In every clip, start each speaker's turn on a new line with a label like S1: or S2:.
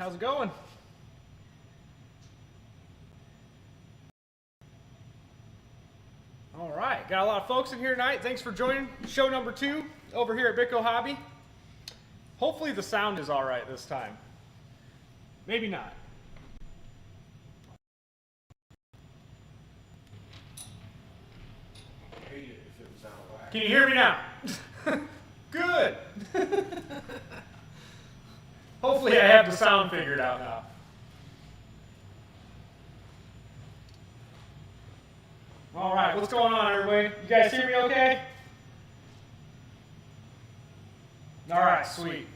S1: how's it going? All right, got a lot of folks in here tonight. Thanks for joining show number 2 over here at Bitgohobby. Hopefully the sound is all right this time. Maybe not. Can you hear me now? Good. Hopefully I have the sound figured out now. All right, what's going on, everybody? You guys hear me okay? All right, sweet.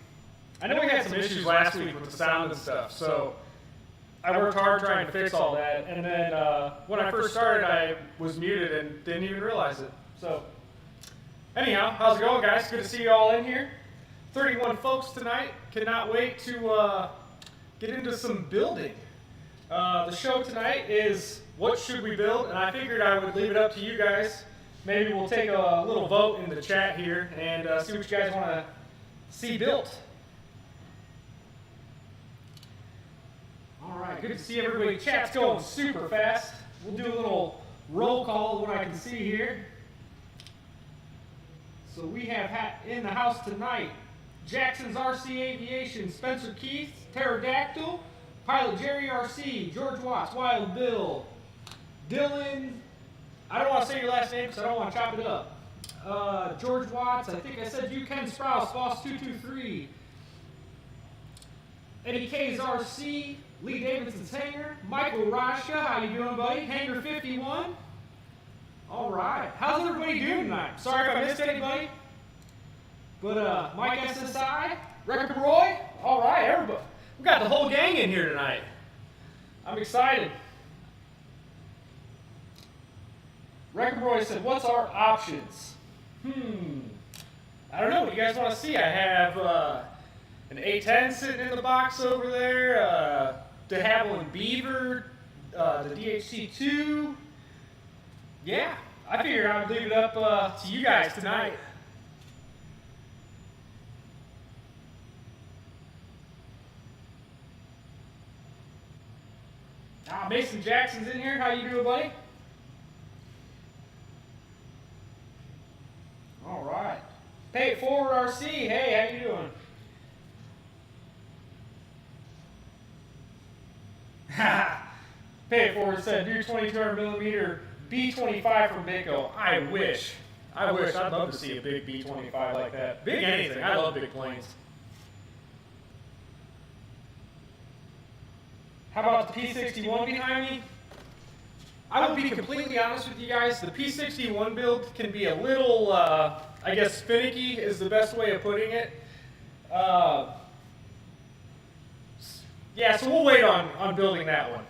S1: I know we had some issues last week with the sound and stuff, so I worked hard trying to fix all that, and then when I first started, I was muted and didn't even realize it. So anyhow, how's it going, guys? Good to see you all in here. 31 folks tonight. Cannot wait to get into some building. The show tonight is what should we build, and I figured I would leave it up to you guys. Maybe we'll take a little vote in the chat here and see what you guys want to see built. All right, good to see everybody. Chat's going super fast. We'll do a little roll call of what I can see here. So we have in the house tonight, Jackson's RC Aviation, Spencer Keith, Pterodactyl, Pilot Jerry RC, George Watts, Wild Bill, Dylan, I don't want to say your last name because I don't want to chop it up. George Watts, I think I said you, Ken Sprouse, Boss 223, Eddie K's RC, Lee Davidson's Hanger, Michael Rasha, how you doing, buddy? Hanger 51. All right, how's everybody doing tonight? Sorry if I missed anybody. But Mike SSI, Record Roy, all right, everybody. We got the whole gang in here tonight. I'm excited. Record Roy said, what's our options? I don't know, what do you guys want to see? I have an A-10 sitting in the box over there, Dynam Beaver, the DHC2. Yeah, I figured I would leave it up to you guys tonight. Mason Jackson's in here. How you doing, buddy? All right. Pay It Forward RC. Hey, how you doing? Pay It Forward said, do 2200mm B25 from Bitgo. I wish. I'd love to see a big B25 like that. Big anything. I love big planes. How about the P61 behind me? I will be completely honest with you guys. The P61 build can be a little, I guess, finicky is the best way of putting it. Yeah, so we'll wait on building that one.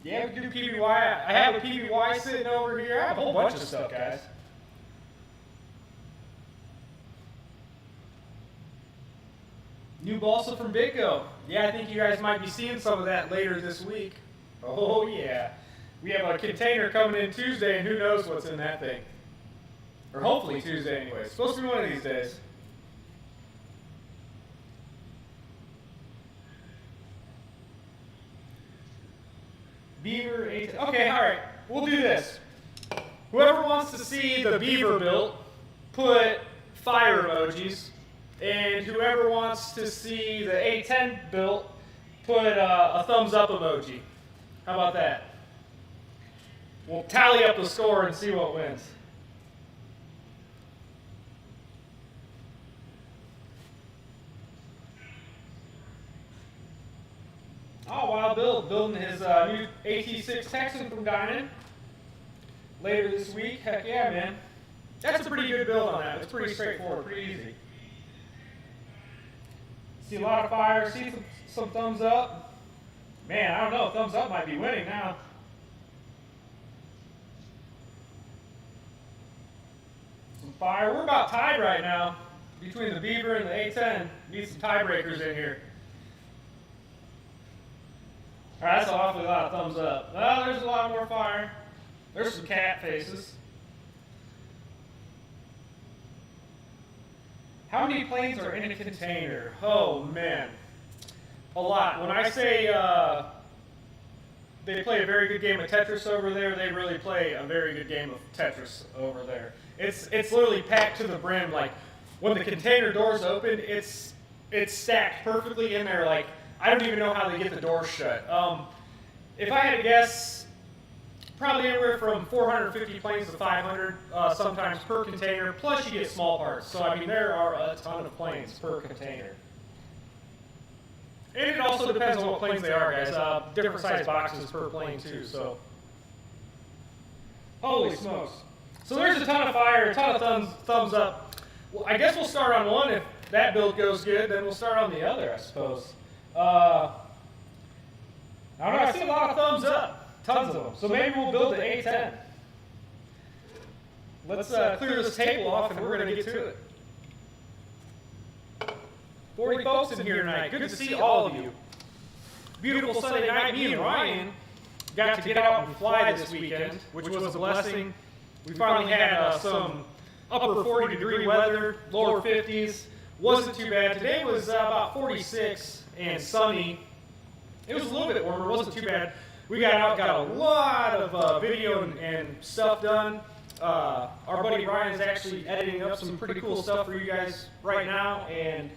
S1: Yeah, we can do PBY. I have a PBY sitting over here. I have a whole bunch of stuff, guys. New balsa from Bitgo. Yeah, I think you guys might be seeing some of that later this week. Oh, yeah. We have a container coming in Tuesday, and who knows what's in that thing. Or hopefully Tuesday anyway. It's supposed to be one of these days. Beaver, A-10. Okay, all right. We'll do this. Whoever wants to see the Beaver built, put fire emojis. And whoever wants to see the A-10 built, put a thumbs up emoji. How about that? We'll tally up the score and see what wins. Oh, Wild Bill building his new AT6 Texan from Dynam later this week. Heck yeah, man. That's a pretty good build on that. It's pretty straightforward, pretty easy. See a lot of fire, see some thumbs up. Man, I don't know, thumbs up might be winning now. Some fire. We're about tied right now between the Beaver and the A-10. Need some tiebreakers in here. All right, that's an awfully lot of thumbs up. Well, there's a lot more fire. There's some cat faces. How many planes are in a container? Oh, man. A lot. When I say they play a very good game of Tetris over there, they really play a very good game of Tetris over there. It's literally packed to the brim. Like, when the container doors open, it's stacked perfectly in there. Like, I don't even know how they get the doors shut. If I had to guess, probably anywhere from 450 planes to 500 sometimes per container, plus you get small parts. So, I mean, there are a ton of planes per container. And it also depends on what planes they are, guys. Different size boxes per plane, too, so. Holy smokes. So there's a ton of fire, a ton of thumbs up. Well, I guess we'll start on one. If that build goes good, then we'll start on the other, I suppose. I don't know, I see a lot of thumbs up. Tons of them. So maybe we'll build the A-10. Let's clear this table off, and we're going to get to it. 40 folks in here tonight. Good to see all of you. Beautiful Sunday night. Me and Ryan got to get out and fly this weekend, which was a blessing. We finally had some upper 40-degree weather, lower 50s. Wasn't too bad. Today was about 46 and sunny. It was a little bit warmer. Wasn't too bad. We got out, got a lot of video and stuff done. Our buddy Ryan is actually editing up some pretty cool stuff for you guys right now, and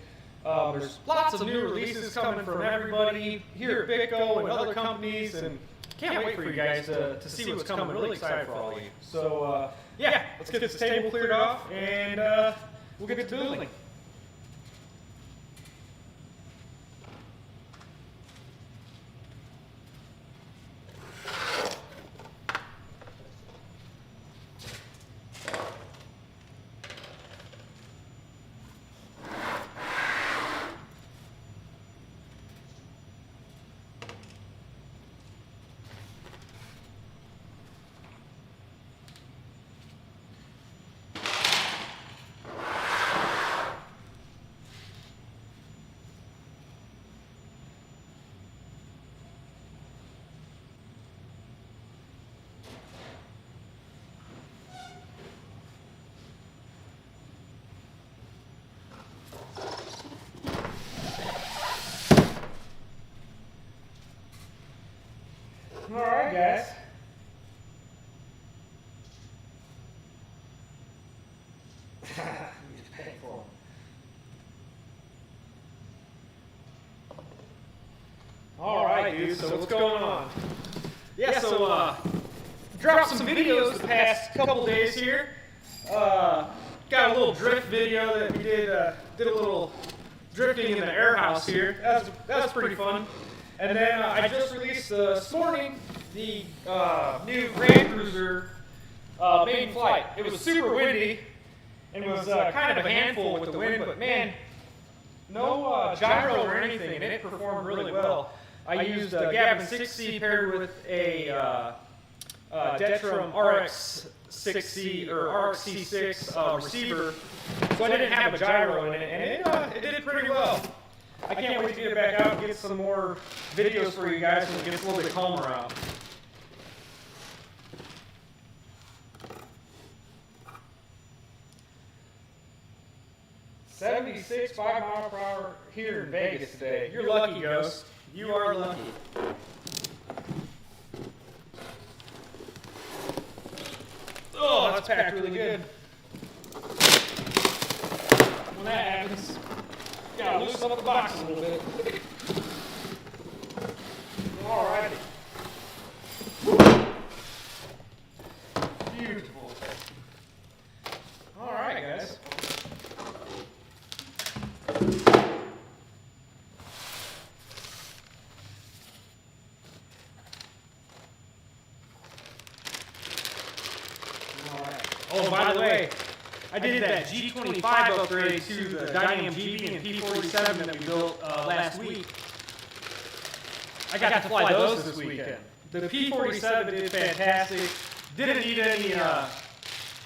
S1: there's lots of new releases coming from everybody here at Bitgo and other companies, and can't wait for you guys to see what's coming. Really excited for all of you. So, yeah, let's get this table cleared off, and we'll get to building. All right, guys. All right, dude. So what's going on? Yeah. So dropped some videos the past couple days here. Got a little drift video that we did. Did a little drifting in the air house here. That was pretty fun. And then I just released this morning the new Grand Cruiser maiden flight. It was super windy and was kind of a handful with the wind, but man, no gyro or anything, and it performed really well. I used Gavin 6C paired with a Detrum RX6C or RXC6 receiver, so I didn't have a gyro in it, and it did pretty well. I can't wait to get it back out and get some more videos for you guys when it gets a little bit calmer out. "76, 5 miles per hour here in Vegas today." You're lucky, Ghost. You are lucky. Oh, that's packed really good. When that happens, gotta loosen up the box a little bit. Alrighty. Beautiful. Alright, guys. Oh, by the way, I did that G25 upgrade to the Dynam GB and P47 that we built last week. I got to fly those this weekend. The P47 did fantastic. Didn't need any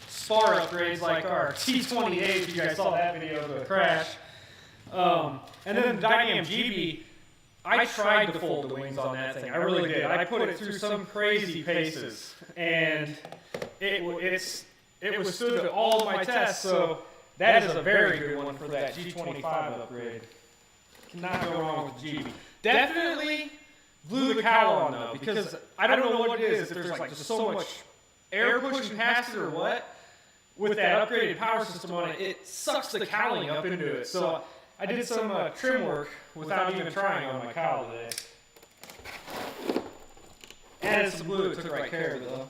S1: spar upgrades like our T28, if you guys saw that video of the crash. And then the Dynam GB, I tried to fold the wings on that thing. I really did. I put it through some crazy paces, and it withstood all of my tests. So that is a very good one for that G25 upgrade. Cannot go wrong with GB. Definitely blew the cowl on though, because I don't know what it is. If there's like just so much air pushing past it or what, with that upgraded power system on it, it sucks the cowling up into it. So I did some trim work without even trying on my cowl today. Added some glue, took right care of it though.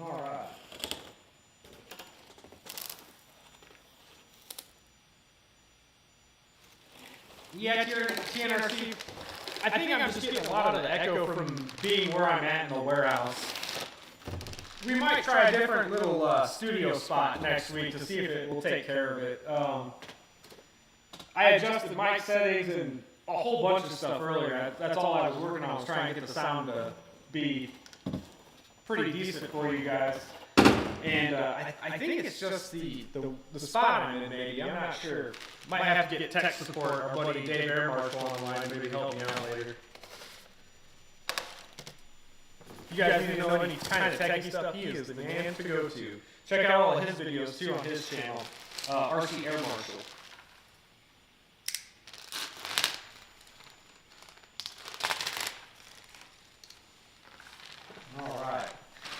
S1: Alright. Yeah, TNRC. I think I'm just getting a lot of the echo from being where I'm at in the warehouse. We might try a different little studio spot next week to see if it will take care of it. I adjusted mic settings and a whole bunch of stuff earlier. That's all I was working on, was trying to get the sound to be pretty decent for you guys. And I think it's just the spot I'm in, maybe. I'm not sure. Might have to get tech support. Our buddy Dave Airmarshall online, maybe help me out later. You guys need to know any kind of techie stuff, he is the man to go to. Check out all of his videos too on his channel, RC Airmarshall. Alright.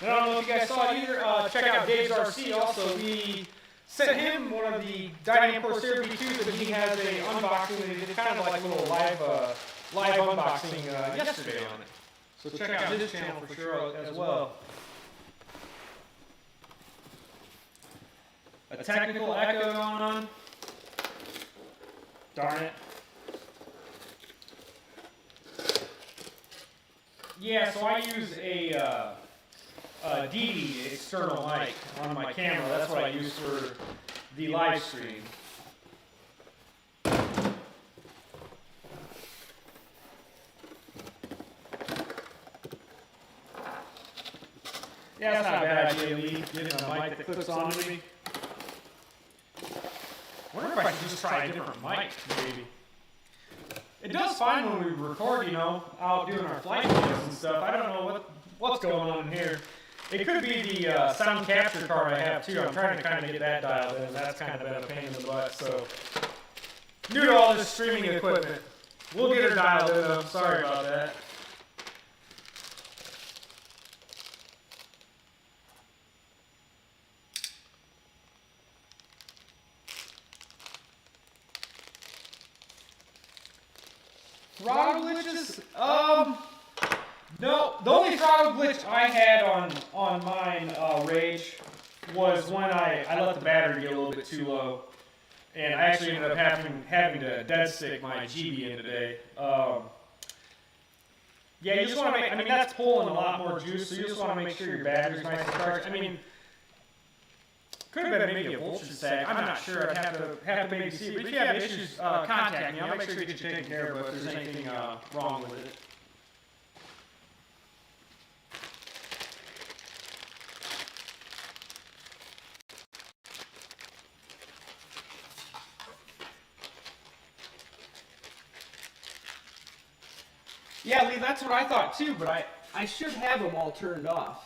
S1: I don't know if you guys saw it either. Check out Dave's RC also. We sent him one of the Dynam Corsair V2s, and he has a unboxing. They did kind of like a little live unboxing yesterday on it. So check out his channel for sure as well. A technical echo going on. Darn it. Yeah, so I use a DD external mic on my camera. That's what I use for the live stream. Yeah, that's not a bad idea, Lee, getting a mic that clips onto me. I wonder if I could just try a different mic, maybe. It does fine when we record, you know, out doing our flight videos and stuff. I don't know what's going on here. It could be the sound capture card I have too. I'm trying to kind of get that dialed in. That's kind of been a pain in the butt. So, new to all this streaming equipment. We'll get her dialed in though. Sorry about that. Throttle glitches? No. The only throttle glitch I had on mine, Rage, was when I let the battery get a little bit too low, and I actually ended up having to dead stick my GB in today. Yeah, you just want to make. I mean, that's pulling a lot more juice, so you just want to make sure your battery's nice and charged. I mean, could have been maybe a voltage sag. I'm not sure. I'd have to maybe see. But if you have issues, contact me. I'll make sure to get you taken care of if there's anything wrong with it. Yeah, Lee, that's what I thought too, but I should have them all turned off.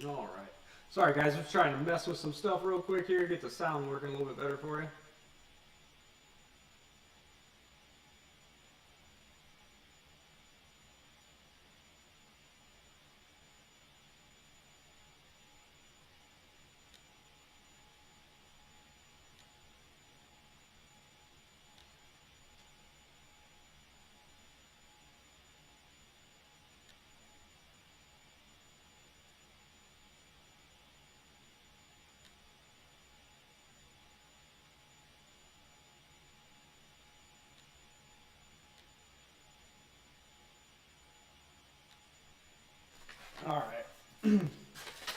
S1: All right. Sorry, guys. I'm just trying to mess with some stuff real quick here, get the sound working a little bit better for you.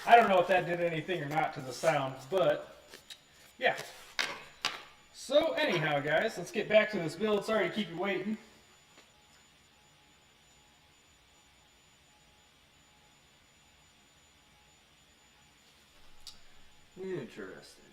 S1: I don't know if that did anything or not to the sound, but yeah. So anyhow, guys, let's get back to this build. Sorry to keep you waiting. Interesting.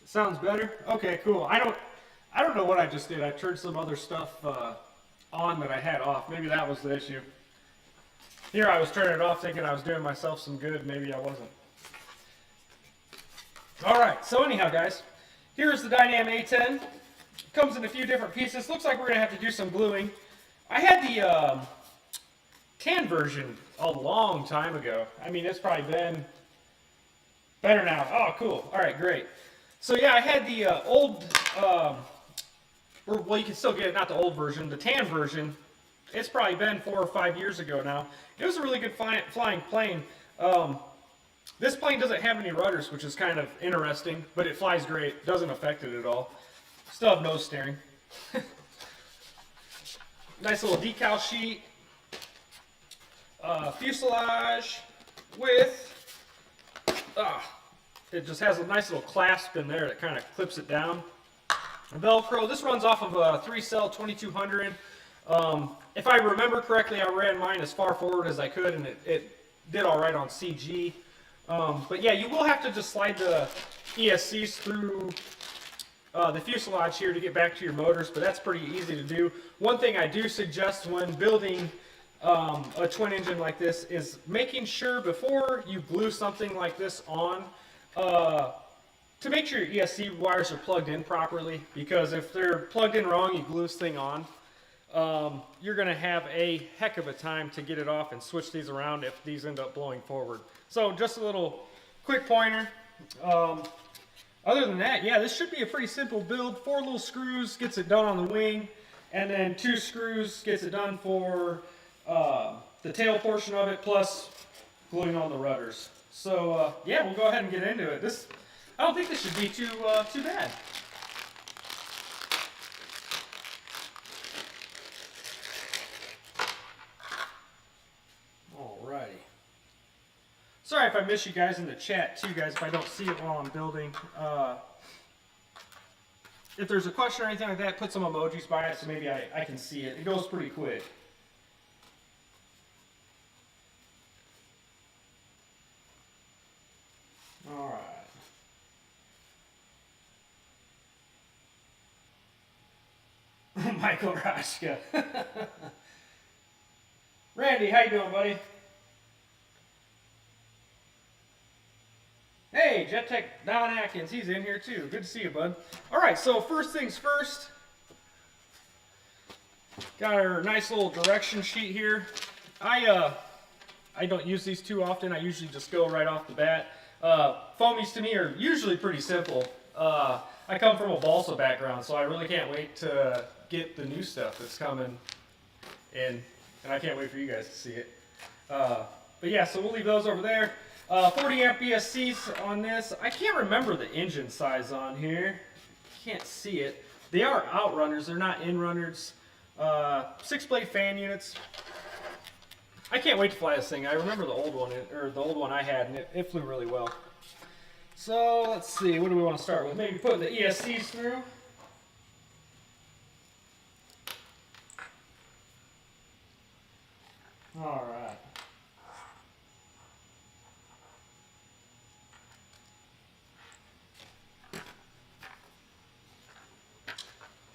S1: Sounds better? Okay, cool. I don't know what I just did. I turned some other stuff on that I had off. Maybe that was the issue. Here I was turning it off thinking I was doing myself some good. Maybe I wasn't. Alright, so anyhow, guys, here's the Dynam A-10. It comes in a few different pieces. Looks like we're going to have to do some gluing. I had the tan version a long time ago. I mean, it's probably been better now. Oh, cool. Alright, great. So yeah, I had the old, well, you can still get it, not the old version, the tan version. It's probably been 4 or 5 years ago now. It was a really good flying plane. This plane doesn't have any rudders, which is kind of interesting, but it flies great. Doesn't affect it at all. Still have nose steering. Nice little decal sheet. Fuselage with, it just has a nice little clasp in there that kind of clips it down. Velcro. This runs off of a 3-cell 2200. If I remember correctly, I ran mine as far forward as I could, and it did all right on CG. But yeah, you will have to just slide the ESCs through the fuselage here to get back to your motors, but that's pretty easy to do. One thing I do suggest when building a twin engine like this is making sure before you glue something like this on to make sure your ESC wires are plugged in properly, because if they're plugged in wrong, you glue this thing on, you're going to have a heck of a time to get it off and switch these around if these end up blowing forward. So just a little quick pointer. Other than that, yeah, this should be a pretty simple build. 4 little screws gets it done on the wing, and then 2 screws gets it done for the tail portion of it, plus gluing on the rudders. So yeah, we'll go ahead and get into it. I don't think this should be too bad. Alrighty. Sorry if I miss you guys in the chat too, guys, if I don't see it while I'm building. If there's a question or anything like that, put some emojis by it so maybe I can see it. It goes pretty quick. Alright. Michael Rashka. Randy, how you doing, buddy? Hey, Jet Tech Don Atkins, he's in here too. Good to see you, bud. Alright, so first things first. Got our nice little direction sheet here. I don't use these too often. I usually just go right off the bat. Foamies to me are usually pretty simple. I come from a balsa background, so I really can't wait to get the new stuff that's coming in, and I can't wait for you guys to see it. But yeah, so we'll leave those over there. 40 amp BSCs on this. I can't remember the engine size on here. Can't see it. They are outrunners, they're not inrunners. 6-blade fan units. I can't wait to fly this thing. I remember the old one, or the old one I had, and it flew really well. So let's see, what do we want to start with? Maybe putting the ESCs through. All right.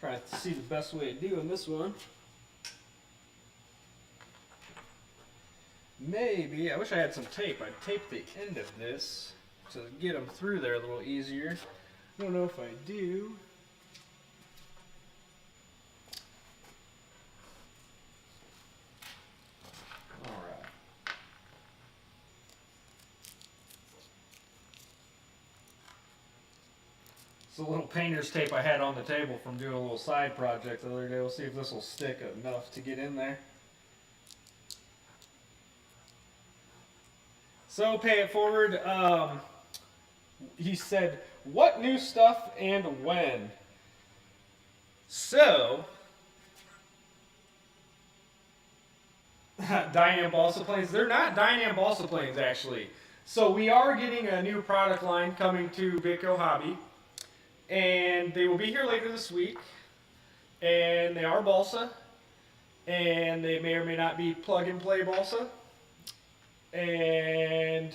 S1: Try to see the best way of doing this one. Maybe, I wish I had some tape. I'd tape the end of this to get them through there a little easier. I don't know if I do. Alright. It's a little painter's tape I had on the table from doing a little side project the other day. We'll see if this will stick enough to get in there. So pay it forward. He said, what new stuff and when? So, Dynam balsa planes. They're not Dynam balsa planes, actually. So we are getting a new product line coming to Bitgohobby, and they will be here later this week. And they are balsa, and they may or may not be plug-and-play balsa. And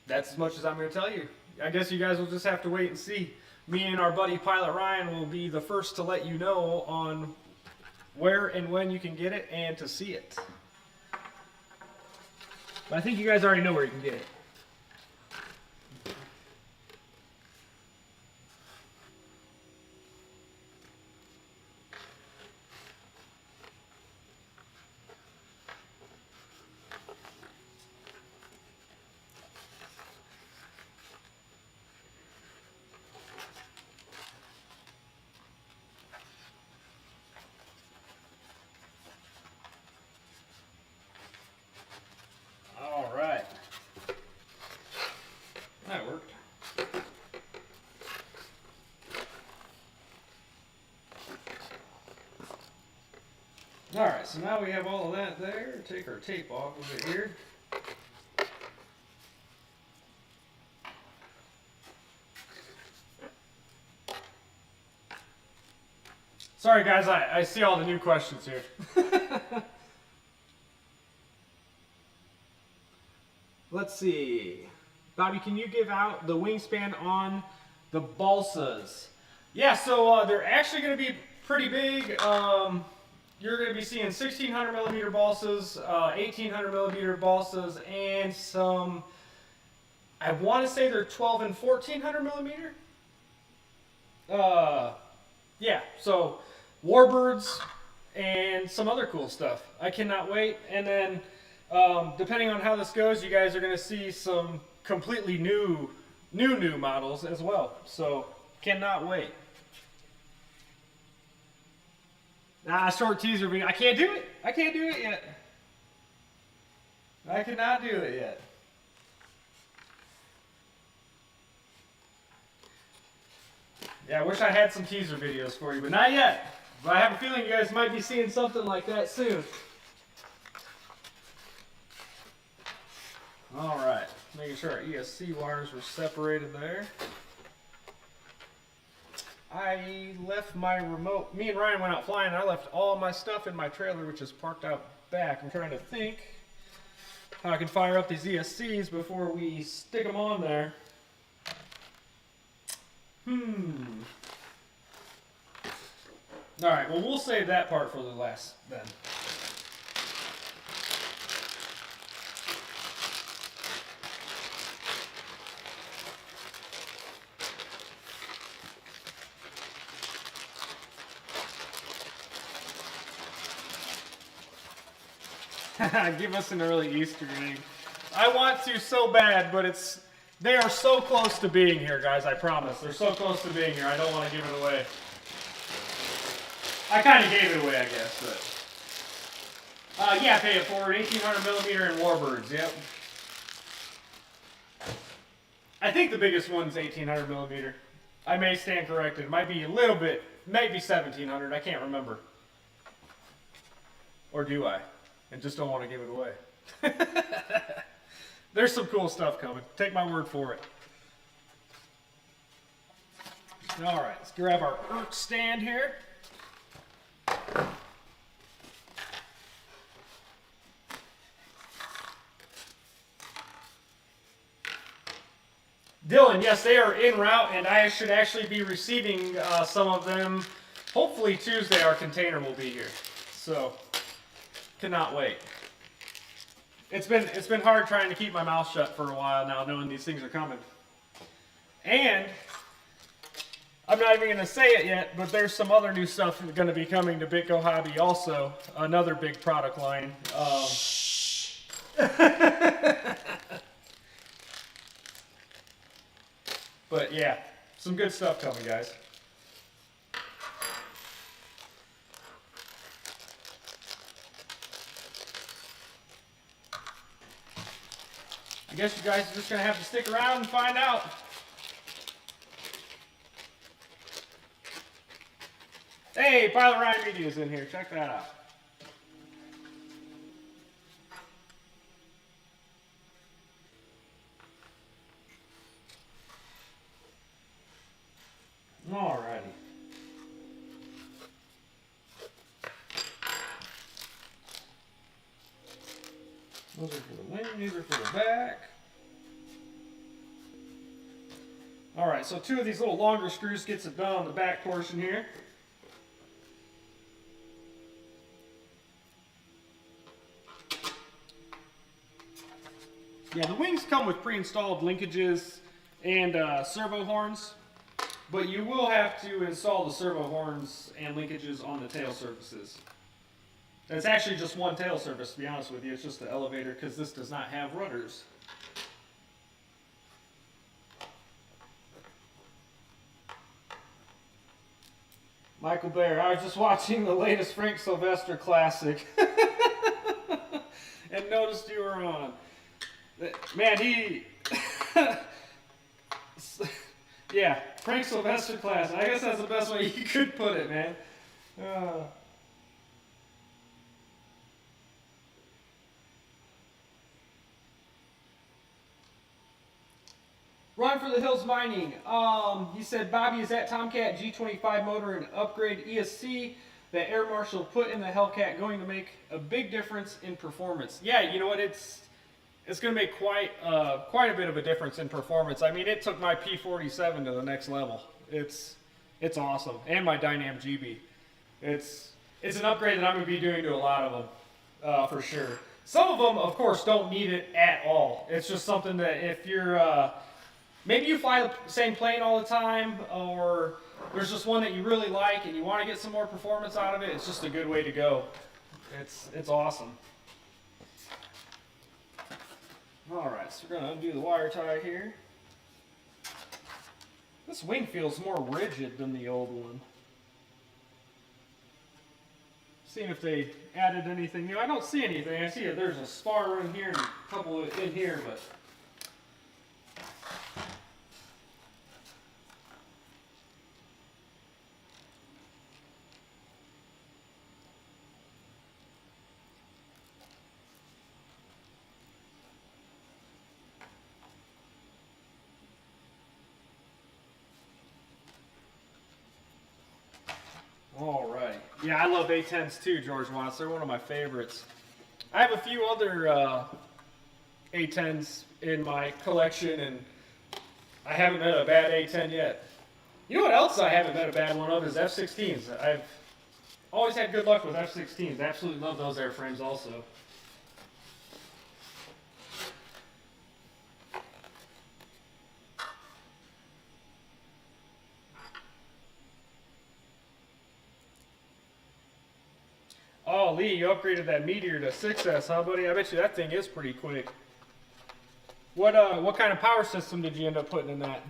S1: that's as much as I'm going to tell you. I guess you guys will just have to wait and see. Me and our buddy Pilot Ryan will be the first to let you know on where and when you can get it and to see it. But I think you guys already know where you can get it. All right. That worked. All right, so now we have all of that there. Take our tape off of it here. Sorry guys, I see all the new questions here. Let's see. Bobby, can you give out the wingspan on the balsas? Yeah, so they're actually going to be pretty big. You're going to be seeing 1600 millimeter balsas, 1800 millimeter balsas, and some, I want to say they're 12 and 1400 millimeter. Yeah, so warbirds and some other cool stuff. I cannot wait. And then depending on how this goes, you guys are going to see some completely new models as well. So cannot wait. Short teaser video. I can't do it. I can't do it yet. I cannot do it yet. Yeah, I wish I had some teaser videos for you, but not yet. But I have a feeling you guys might be seeing something like that soon. All right, making sure our ESC wires were separated there. I left my remote, me and Ryan went out flying, and I left all my stuff in my trailer, which is parked out back. I'm trying to think how I can fire up these ESCs before we stick them on there. All right, well, we'll save that part for the last then. Give us an early Easter egg. I want to so bad, but they are so close to being here, guys, I promise. They're so close to being here, I don't want to give it away. I kind of gave it away, I guess, but... yeah, pay it forward, 1800 millimeter and warbirds, yep. I think the biggest one's 1800 millimeter. I may stand corrected. It might be a little bit, maybe 1700, I can't remember. Or do I? And just don't want to give it away. There's some cool stuff coming. Take my word for it. All right, let's grab our ERC stand here. Dylan, yes, they are en route, and I should actually be receiving some of them. Hopefully Tuesday our container will be here. So, cannot wait. It's been hard trying to keep my mouth shut for a while now, knowing these things are coming. And I'm not even going to say it yet, but there's some other new stuff going to be coming to Bitgohobby also. Another big product line. But yeah, some good stuff coming, guys. I guess you guys are just going to have to stick around and find out. Hey, Pilot Ryan Media's in here. Check that out. Alrighty. Those are for the wing, these are for the back. Alright, so 2 of these little longer screws gets it done on the back portion here. Yeah, the wings come with pre-installed linkages and servo horns, but you will have to install the servo horns and linkages on the tail surfaces. It's actually just one tail surface, to be honest with you. It's just the elevator because this does not have rudders. Michael Bear, I was just watching the latest Frank Sylvester classic and noticed you were on. Man, he... yeah, Frank Sylvester classic. I guess that's the best way you could put it, man. Run for the Hills Mining. He said, Bobby, is that Tomcat G25 motor an upgrade ESC that Air Marshal put in the Hellcat going to make a big difference in performance? Yeah, you know what? It's going to make quite a bit of a difference in performance. I mean, it took my P47 to the next level. It's awesome, and my Dynam GB. It's an upgrade that I'm going to be doing to a lot of them, for sure. Some of them, of course, don't need it at all. It's just something that if you're maybe you fly the same plane all the time, or there's just one that you really like and you want to get some more performance out of it, it's just a good way to go. It's awesome. Alright, so we're going to undo the wire tie here. This wing feels more rigid than the old one. Seeing if they added anything new. I don't see anything. I see that there's a spar in here and a couple in here, but... Alright. Yeah, I love A-10s too, George Watts. They're one of my favorites. I have a few other A-10s in my collection, and I haven't met a bad A-10 yet. You know what else I haven't met a bad one of is F-16s. I've always had good luck with F-16s. Absolutely love those airframes also. Oh, Lee, you upgraded that Meteor to 6S, huh, buddy? I bet you that thing is pretty quick. What kind of power system did you end up putting in that?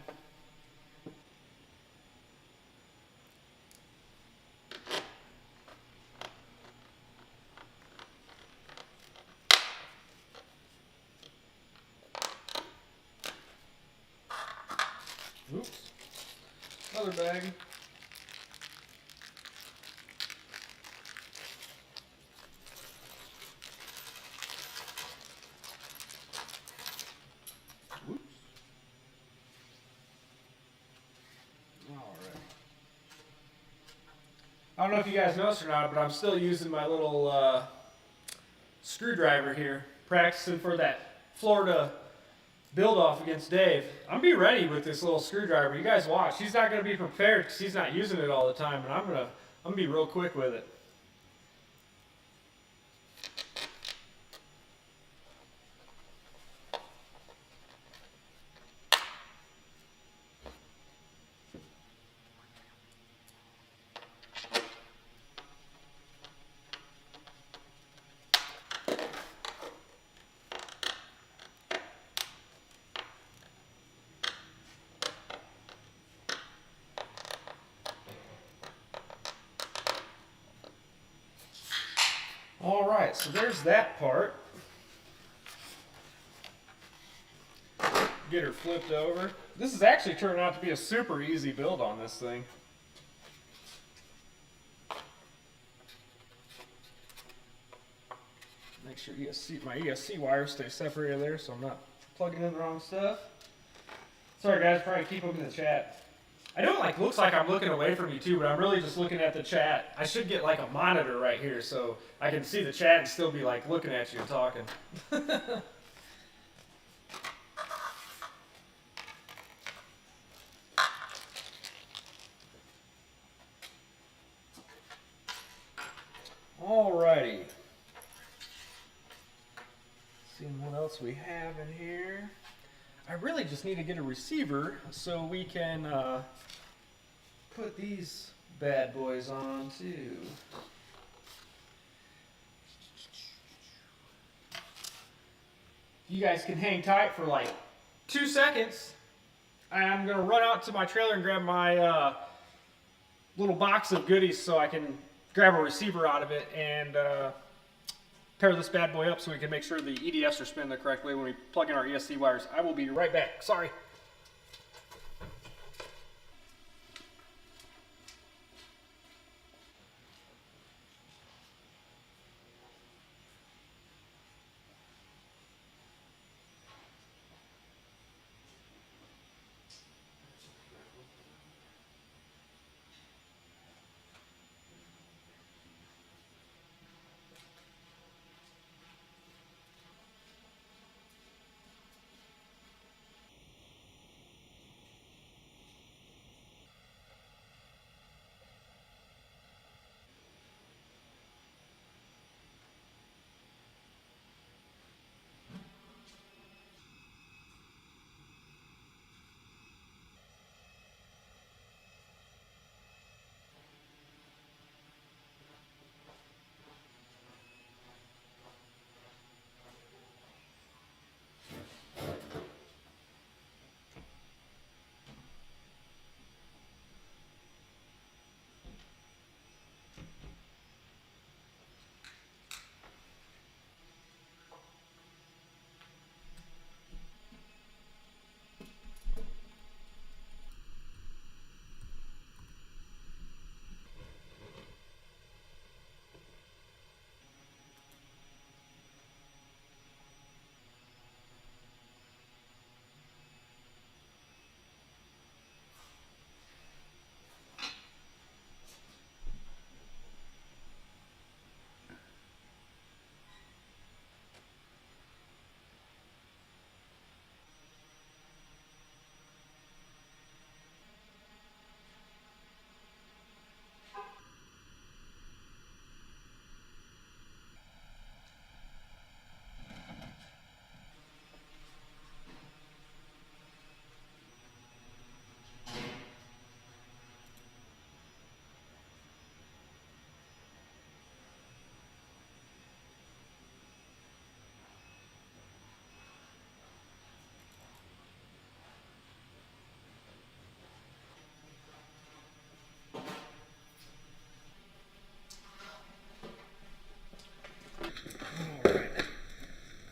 S1: Oops. Another bag. I don't know if you guys noticed or not, but I'm still using my little screwdriver here, practicing for that Florida build-off against Dave. I'm going to be ready with this little screwdriver. You guys watch. He's not going to be prepared because he's not using it all the time, and I'm going to be real quick with it. Alright, so there's that part. get her flipped over. This is actually turning out to be a super easy build on this thing. Make sure my ESC wires stay separated there so I'm not plugging in the wrong stuff. Sorry guys, trying to keep them in the chat. I know it looks like I'm looking away from you too, but I'm really just looking at the chat. I should get like a monitor right here so I can see the chat and still be like looking at you and talking. Alrighty. Seeing what else we have in here. I really just need to get a receiver so we can put these bad boys on too. You guys can hang tight for like 2 seconds. I'm gonna run out to my trailer and grab my little box of goodies so I can grab a receiver out of it and pair this bad boy up so we can make sure the EDFs are spinning the correct way when we plug in our ESC wires. I will be right back. Sorry.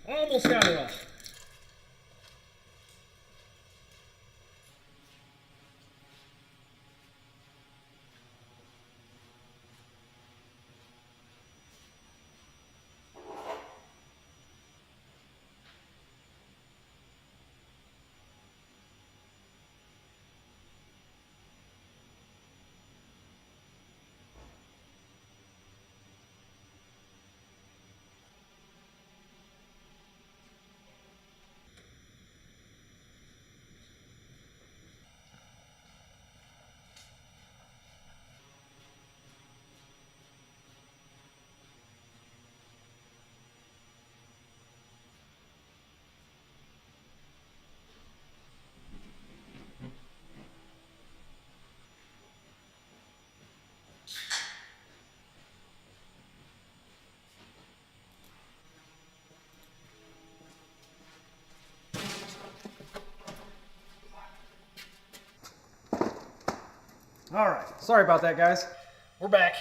S1: Almost got it off. All right, sorry about that, guys. We're back.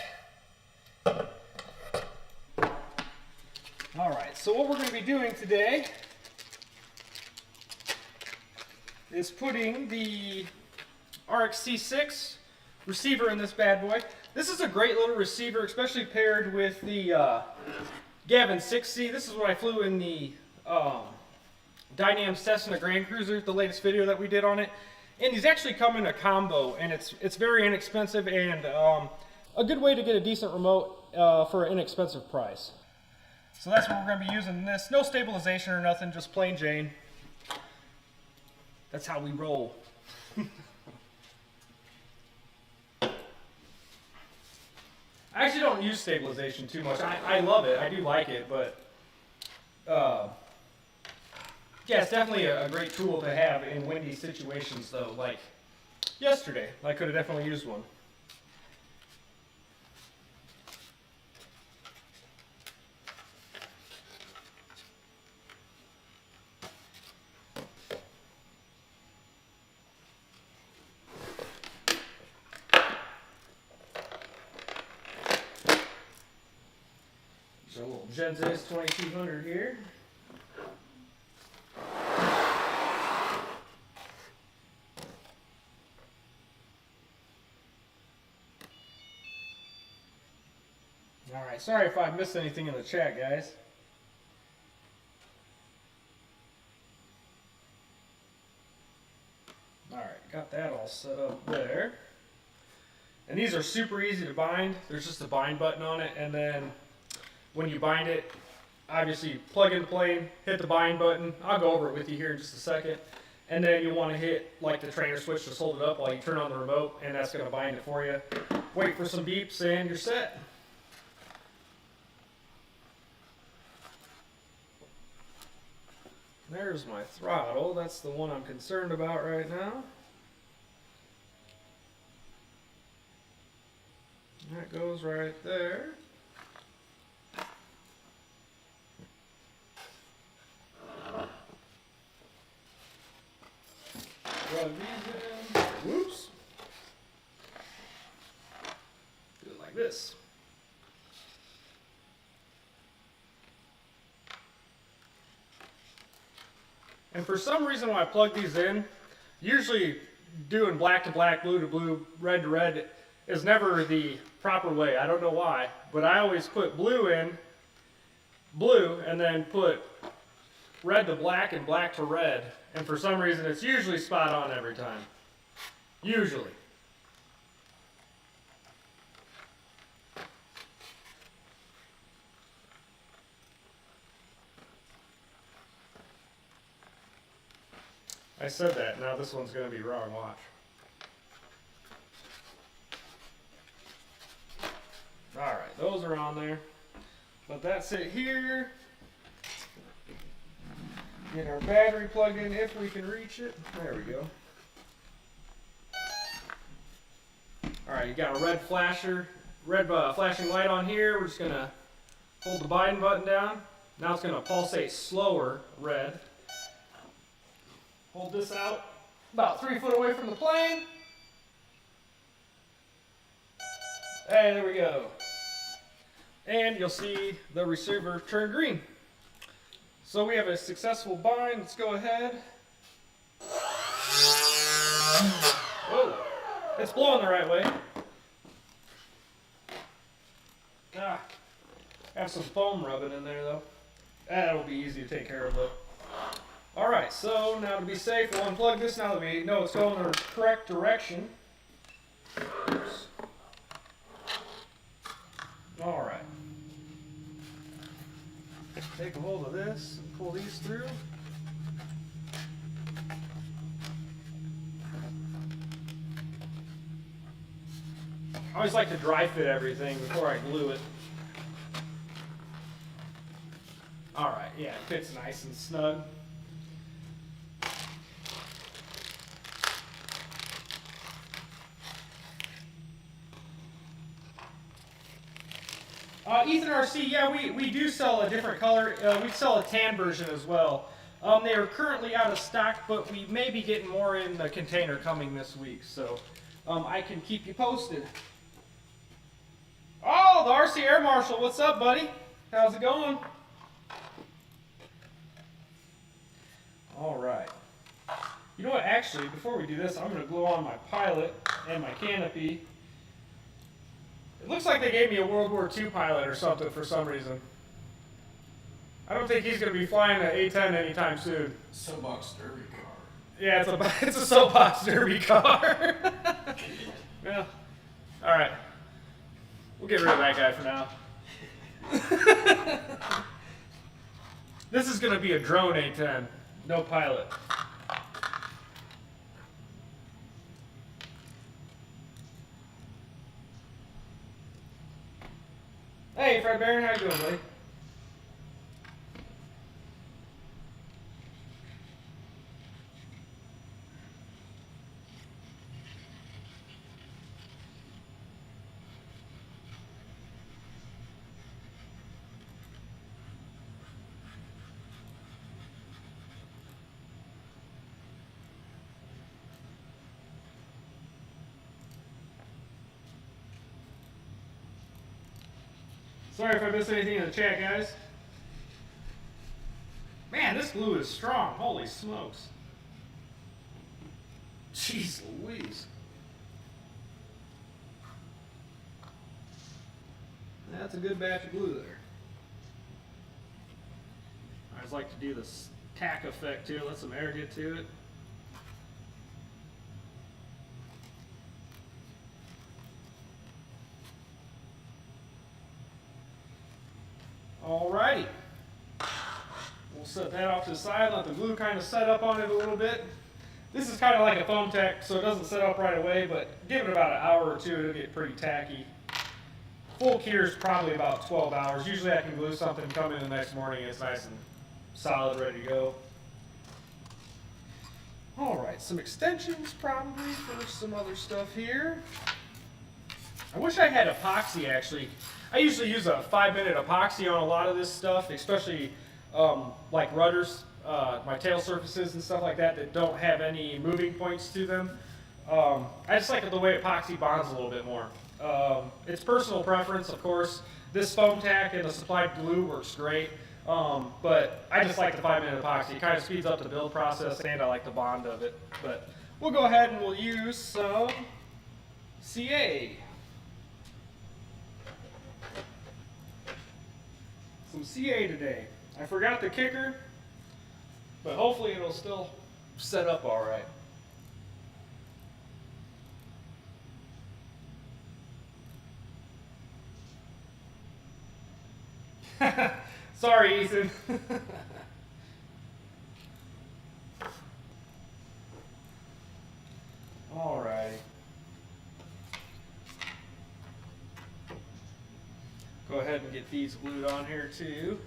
S1: All right, so what we're going to be doing today is putting the RXT6 receiver in this bad boy. This is a great little receiver, especially paired with the Gavin 6C. This is what I flew in the Dynam Cessna Grand Cruiser, the latest video that we did on it. And these actually come in a combo, and it's very inexpensive and a good way to get a decent remote for an inexpensive price. So that's what we're going to be using this. No stabilization or nothing, just plain Jane. That's how we roll. I actually don't use stabilization too much. I love it. I do like it, but yeah, it's definitely a great tool to have in windy situations, though. Like yesterday, I could have definitely used one. So a little Genesis 2200 here. Alright, sorry if I missed anything in the chat, guys. Alright, got that all set up there. And these are super easy to bind. There's just a bind button on it, and then when you bind it, obviously you plug in the plane, hit the bind button. I'll go over it with you here in just a second. And then you want to hit like the trainer switch to hold it up while you turn on the remote, and that's going to bind it for you. Wait for some beeps and you're set. There's my throttle. That's the one I'm concerned about right now. That goes right there. Plug these in. Whoops. Do it like this. And for some reason when I plug these in, usually doing black to black, blue to blue, red to red is never the proper way. I don't know why, but I always put blue in, blue, and then put red to black and black to red. And for some reason it's usually spot on every time. Usually. I said that, now this one's going to be wrong, watch. Alright, those are on there. But that's it here. Get our battery plugged in if we can reach it. There we go. Alright, you got a red flasher, red flashing light on here. We're just going to hold the bind button down. Now it's going to pulsate slower, red. Hold this out about 3 foot away from the plane. And there we go. And you'll see the receiver turn green. So we have a successful bind. Let's go ahead. Whoa, it's blowing the right way. Have some foam rubbing in there though. That'll be easy to take care of though. Alright, so now to be safe, we'll unplug this now that we know it's going in the correct direction. Oops. Alright. Take a hold of this and pull these through. I always like to dry fit everything before I glue it. Alright, yeah, it fits nice and snug. Ethan RC, yeah, we do sell a different color. We sell a tan version as well. They are currently out of stock, but we may be getting more in the container coming this week, so I can keep you posted. Oh, the RC Air Marshal, what's up, buddy? How's it going? All right. You know what, actually, before we do this, I'm going to glue on my pilot and my canopy. It looks like they gave me a World War II pilot or something for some reason. I don't think he's going to be flying an A-10 anytime soon.
S2: Soapbox derby car.
S1: Yeah, it's a soapbox derby car. Yeah. All right. We'll get rid of that guy for now. This is going to be a drone A-10, no pilot. Hey, Fred Barron, how you doing, buddy? Sorry if I missed anything in the chat, guys. Man, this glue is strong. Holy smokes. Jeez Louise. That's a good batch of glue there. I just like to do this tack effect too, let some air get to it. Alrighty. We'll set that off to the side, let the glue kind of set up on it a little bit. This is kind of like a foam tack, so it doesn't set up right away, but give it about an hour or two, it'll get pretty tacky. Full cure is probably about 12 hours. Usually I can glue something, come in the next morning, it's nice and solid, ready to go. Alright, some extensions probably for some other stuff here. I wish I had epoxy actually. I usually use a 5-minute epoxy on a lot of this stuff, especially like rudders, my tail surfaces and stuff like that that don't have any moving points to them. I just like the way epoxy bonds a little bit more. It's personal preference, of course. This foam tack and the supplied glue works great, but I just like the 5-minute epoxy. It kind of speeds up the build process, and I like the bond of it. But we'll go ahead and we'll use some CA. Some CA today. I forgot the kicker, but hopefully it'll still set up all right. Sorry, Ethan. All right. Go ahead and get these glued on here too.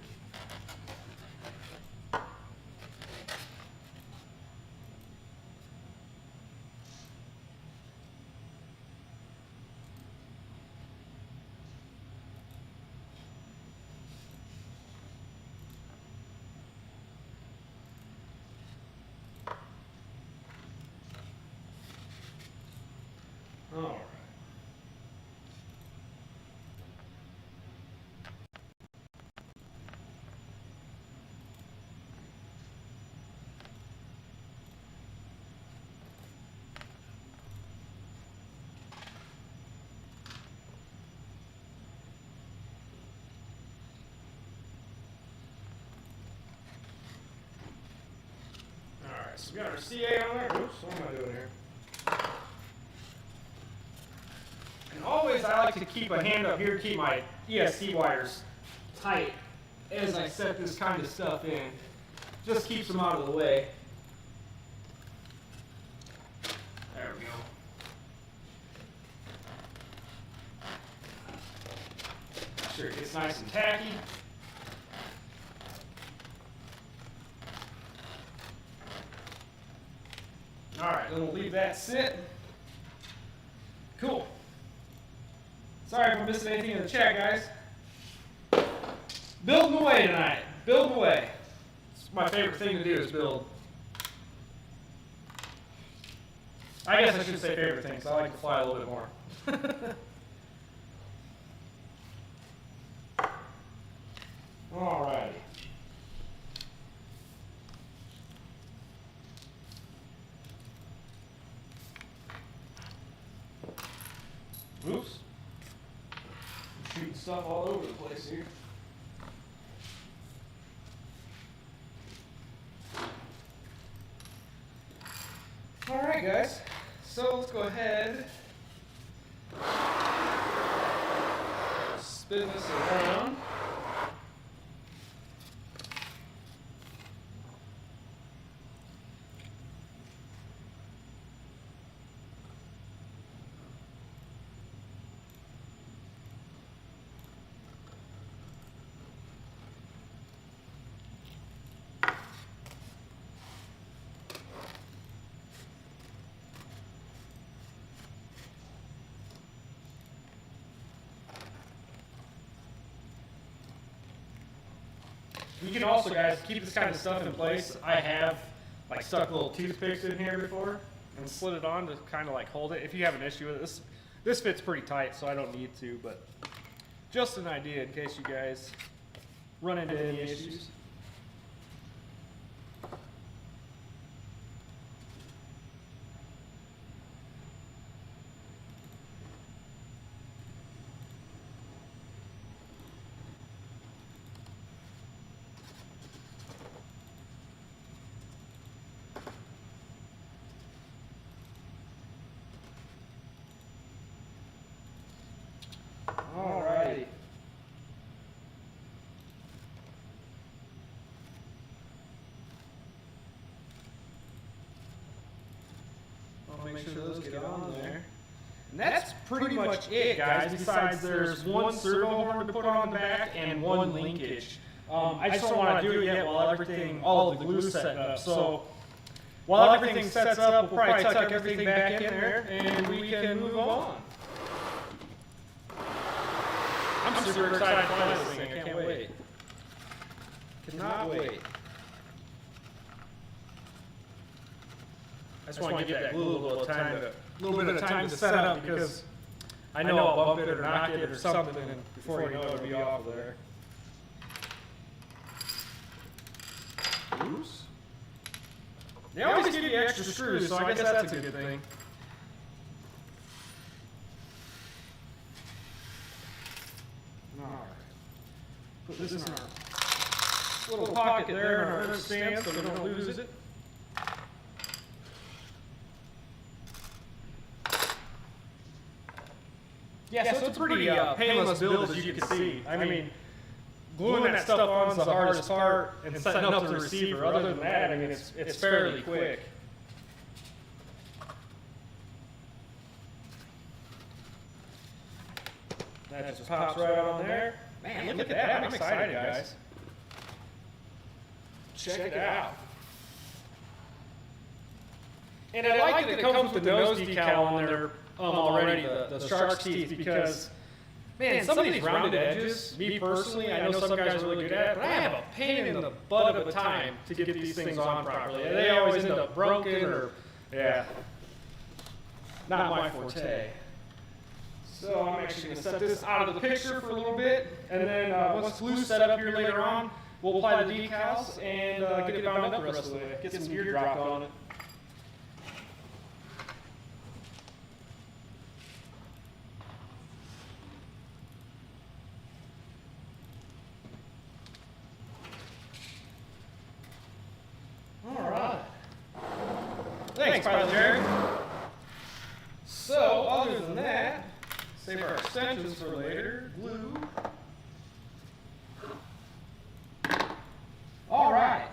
S1: All right. So we got our CA on there. Oops, what am I doing here? And always I like to keep a hand up here, keep my ESC wires tight as I set this kind of stuff in. Just keeps them out of the way. There we go. Make sure it gets nice and tacky. All right, then we'll leave that sit. Cool. Sorry if I'm missing anything in the chat, guys. Building away tonight. Building away. It's my favorite thing to do is build. I guess I should say favorite thing, because I like to fly a little bit more. All righty. Oops. I'm shooting stuff all over the place here. Alright guys, so let's go ahead, spin this around. You can also, guys, keep this kind of stuff in place. I have like stuck little toothpicks in here before and slid it on to kind of like hold it. If you have an issue with it, this fits pretty tight, so I don't need to, but just an idea in case you guys run into any issues. Alrighty. I'll make sure those get on there. And that's pretty much it, guys. Besides, there's one servo horn to put on the back and one linkage. I just don't want to do it yet while all the glue's setting up. So while everything sets up, we'll probably tuck everything back in there and we can move on. I'm super excited to fly this thing. I can't wait. Cannot wait. I just want to give that glue a little bit of time to set up because I know I'll bump it or knock it or something, and before you know it, it'll be off of there. Screws? They always give you extra screws, so I guess that's a good thing. Alright. Put this in our little pocket there in our stand so we don't lose it. Yeah, so it's a pretty painless build, as you can see. I mean, gluing that stuff on is the hardest part, and setting up the receiver. Other than that, I mean, it's fairly quick. That just pops right on there. Man, look at that. I'm excited, guys. Check it out. And I like that it comes with the nose decal on there already, the shark's teeth, because, man, some of these rounded edges, me personally, I know some guys are really good at it, but I have a pain in the butt of a time to get these things on properly. They always end up broken or, yeah, not my forte. So I'm actually going to set this out of the picture for a little bit, and then once glue's set up here later on, we'll apply the decals and get it bound up the rest of the way. Get some gear dropped on it. Alright. Thanks, Pilot Jerry. So, other than that, save our extensions for later. Glue. Alright.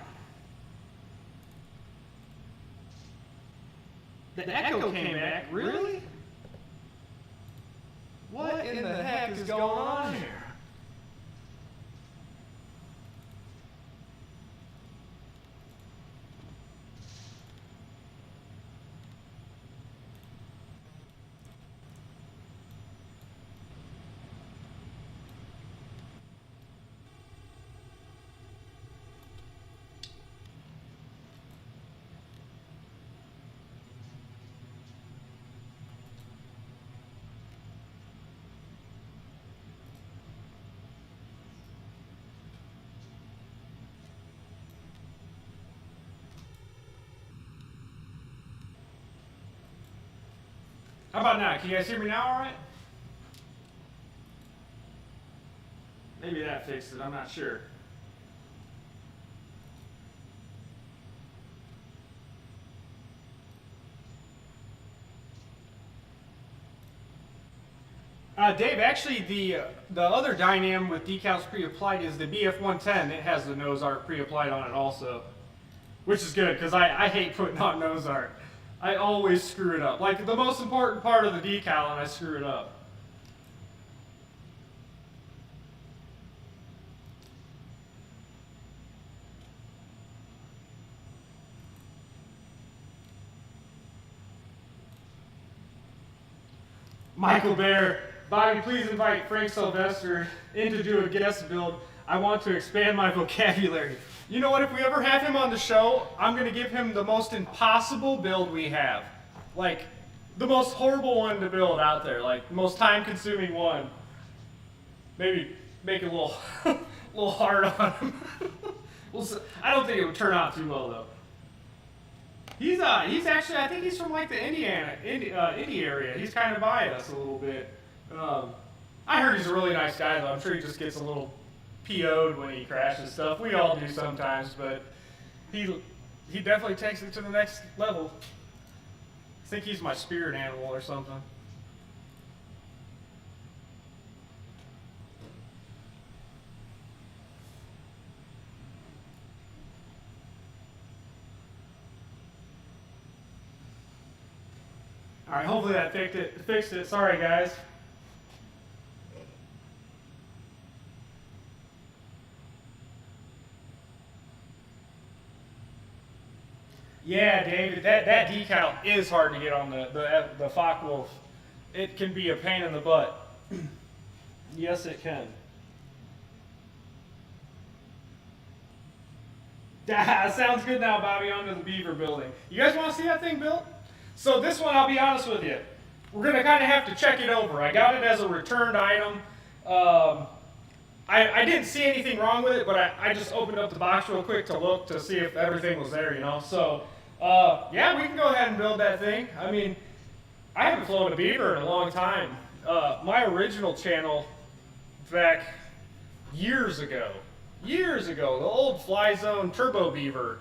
S1: The echo came back. Really? What in the heck is going on here? How about now? Can you guys hear me now all right? Maybe that fixed it, I'm not sure. Dave, actually the other Dynam with decals pre-applied is the BF110. It has the nose art pre-applied on it also. Which is good, because I hate putting on nose art. I always screw it up. Like the most important part of the decal and I screw it up. Michael Bear, Bobby, please invite Frank Sylvester in to do a guest build. I want to expand my vocabulary. You know what, if we ever have him on the show, I'm going to give him the most impossible build we have. Like, the most horrible one to build out there. Like, the most time-consuming one. Maybe make it a little, a little hard on him. I don't think it would turn out too well, though. He's actually, I think he's from like the Indy area. He's kind of by us a little bit. I heard he's a really nice guy, though. I'm sure he just gets a little PO'd when he crashes stuff. We all do sometimes, but he definitely takes it to the next level. I think he's my spirit animal or something. All right, hopefully that fixed it. Sorry, guys. Yeah, David, that decal is hard to get on the Focke-Wulf. It can be a pain in the butt. Yes, it can. Sounds good now, Bobby. On to the Beaver building. You guys want to see that thing built? So this one, I'll be honest with you, we're going to kind of have to check it over. I got it as a returned item. I didn't see anything wrong with it, but I just opened up the box real quick to look to see if everything was there, you know. So, yeah, we can go ahead and build that thing. I mean, I haven't flown a Beaver in a long time. My original channel back years ago, the old Fly Zone Turbo Beaver,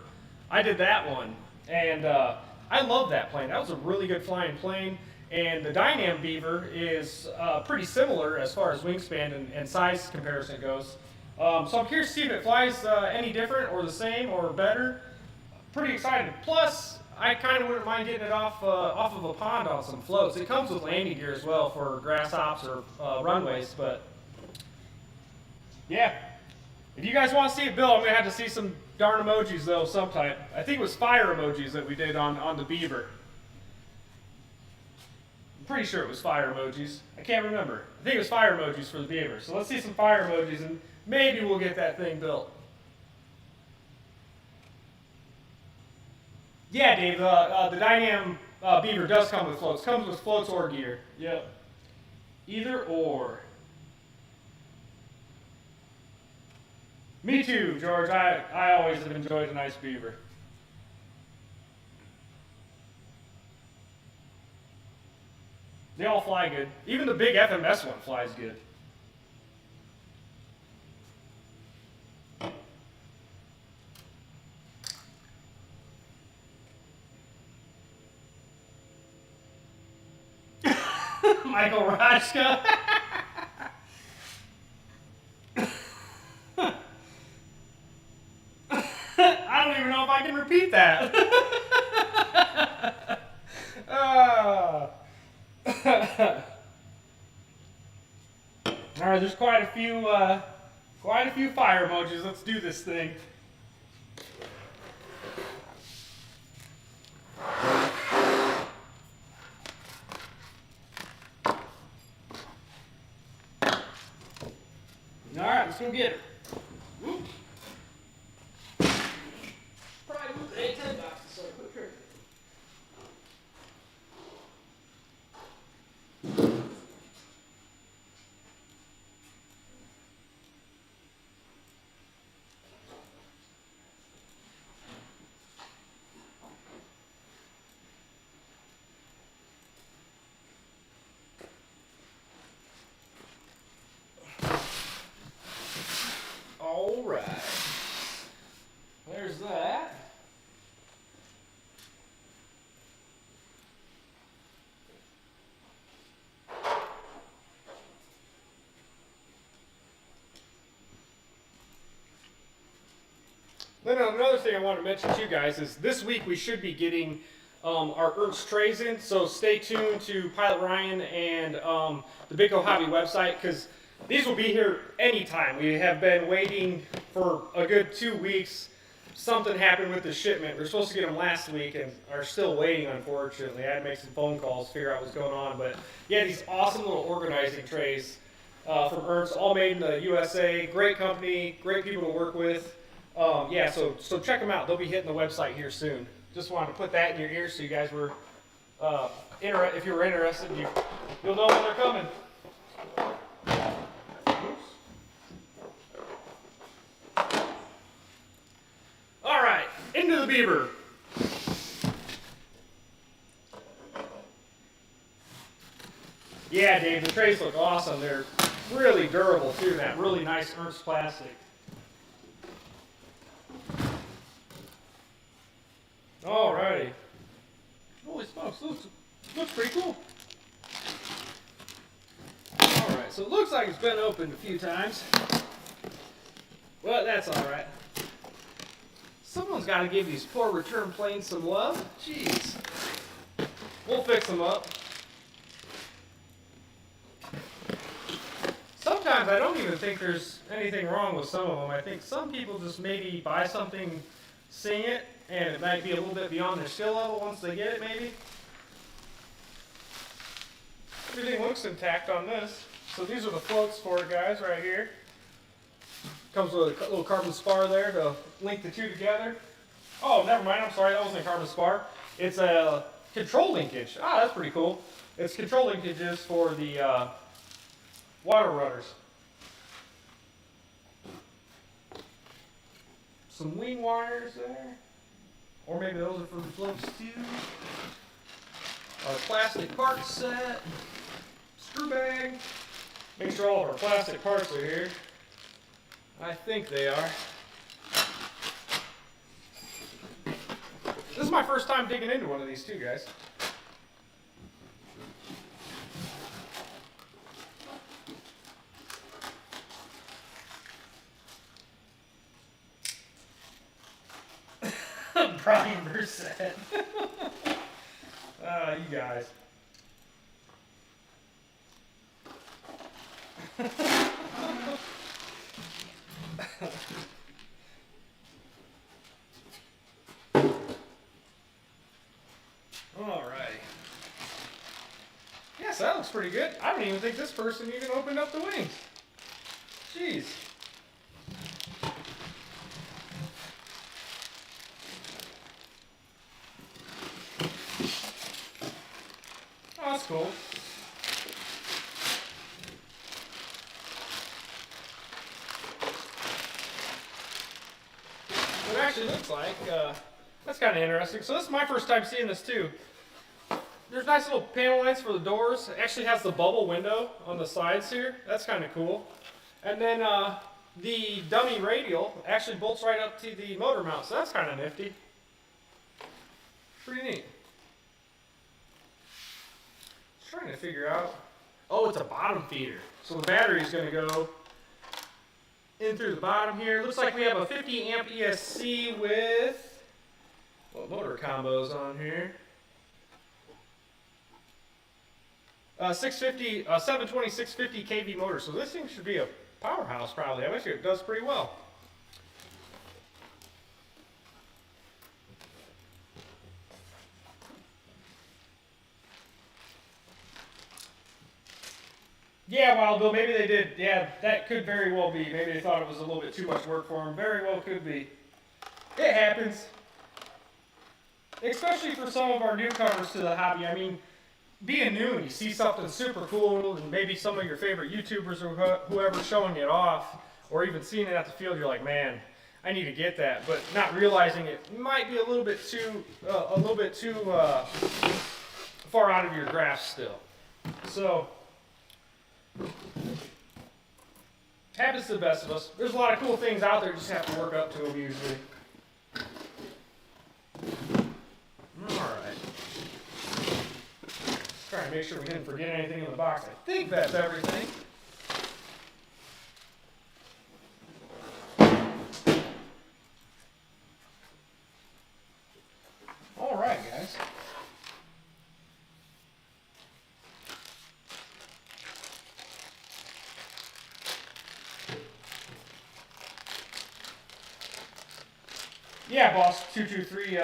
S1: I did that one. And I love that plane. That was a really good flying plane. And the Dynam Beaver is pretty similar as far as wingspan and size comparison goes. So I'm curious to see if it flies any different or the same or better. Pretty excited. Plus, I kind of wouldn't mind getting it off of a pond on some floats. It comes with landing gear as well for grass hops or runways. But yeah, if you guys want to see it built, I'm going to have to see some darn emojis though sometime. I think it was fire emojis that we did on the Beaver. I'm pretty sure it was fire emojis. I can't remember. I think it was fire emojis for the Beaver. So let's see some fire emojis and maybe we'll get that thing built. Yeah, Dave, the Dynam Beaver does come with floats. Comes with floats or gear. Yep. Either or. Me too, George. I always have enjoyed a nice Beaver. They all fly good. Even the big FMS one flies good. Michael Rajka. I don't even know if I can repeat that. All right, there's quite a few fire emojis. Let's do this thing. All right, let's go get her. Whoop. Probably move the A-10 box so I put her. Then another thing I want to mention to you guys is this week we should be getting our Ernst trays in, so stay tuned to Pilot Ryan and the Bitgohobby website, because these will be here anytime. We have been waiting for a good 2 weeks. Something happened with the shipment. We were supposed to get them last week and are still waiting, unfortunately. I had to make some phone calls to figure out what's going on. But yeah, these awesome little organizing trays from Ernst, all made in the USA. Great company, great people to work with. Yeah, so check them out. They'll be hitting the website here soon. Just wanted to put that in your ears so you guys were, if you were interested, you'll know when they're coming. All right, into the Beaver. Yeah, Dave, the trays look awesome. They're really durable too, that really nice Ernst plastic. Alrighty. Holy smokes, looks pretty cool. Alright, so it looks like it's been opened a few times. But that's alright. Someone's got to give these poor return planes some love. Jeez. We'll fix them up. Sometimes I don't even think there's anything wrong with some of them. I think some people just maybe buy something, sing it, and it might be a little bit beyond their skill level once they get it, maybe. Everything looks intact on this. So these are the floats for it, guys, right here. Comes with a little carbon spar there to link the two together. Oh, never mind, I'm sorry, that wasn't a carbon spar. It's a control linkage. Ah, that's pretty cool. It's control linkages for the water rudders. Some wing wires there. Or maybe those are for the floats too. Our plastic parts set. Screw bag. Make sure all of our plastic parts are here. I think they are. This is my first time digging into one of these too, guys. Brian Merced. You guys. Alright. Yes, that looks pretty good. I don't even think this person even opened up the wings. Jeez. Oh, that's cool. What it actually looks like, that's kind of interesting. So this is my first time seeing this too. There's nice little panel lights for the doors. It actually has the bubble window on the sides here. That's kind of cool. And then the dummy radial actually bolts right up to the motor mount, so that's kind of nifty. Pretty neat. Trying to figure out. Oh, it's a bottom feeder. So the battery's going to go in through the bottom here. Looks like we have a 50 amp ESC with what motor combos on here? 720 650 kV motor. So this thing should be a powerhouse probably. I bet you it does pretty well. Yeah, Wild Bill, maybe they did. Yeah, that could very well be. Maybe they thought it was a little bit too much work for them. Very well could be. It happens. Especially for some of our newcomers to the hobby. I mean, being new and you see something super cool and maybe some of your favorite YouTubers or whoever's showing it off or even seeing it at the field, you're like, man, I need to get that. But not realizing it might be a little bit too far out of your grasp still. So, happens to the best of us. There's a lot of cool things out there, you just have to work up to them usually. Alright. Trying to make sure we didn't forget anything in the box. I think that's everything. Yeah, Boss 223.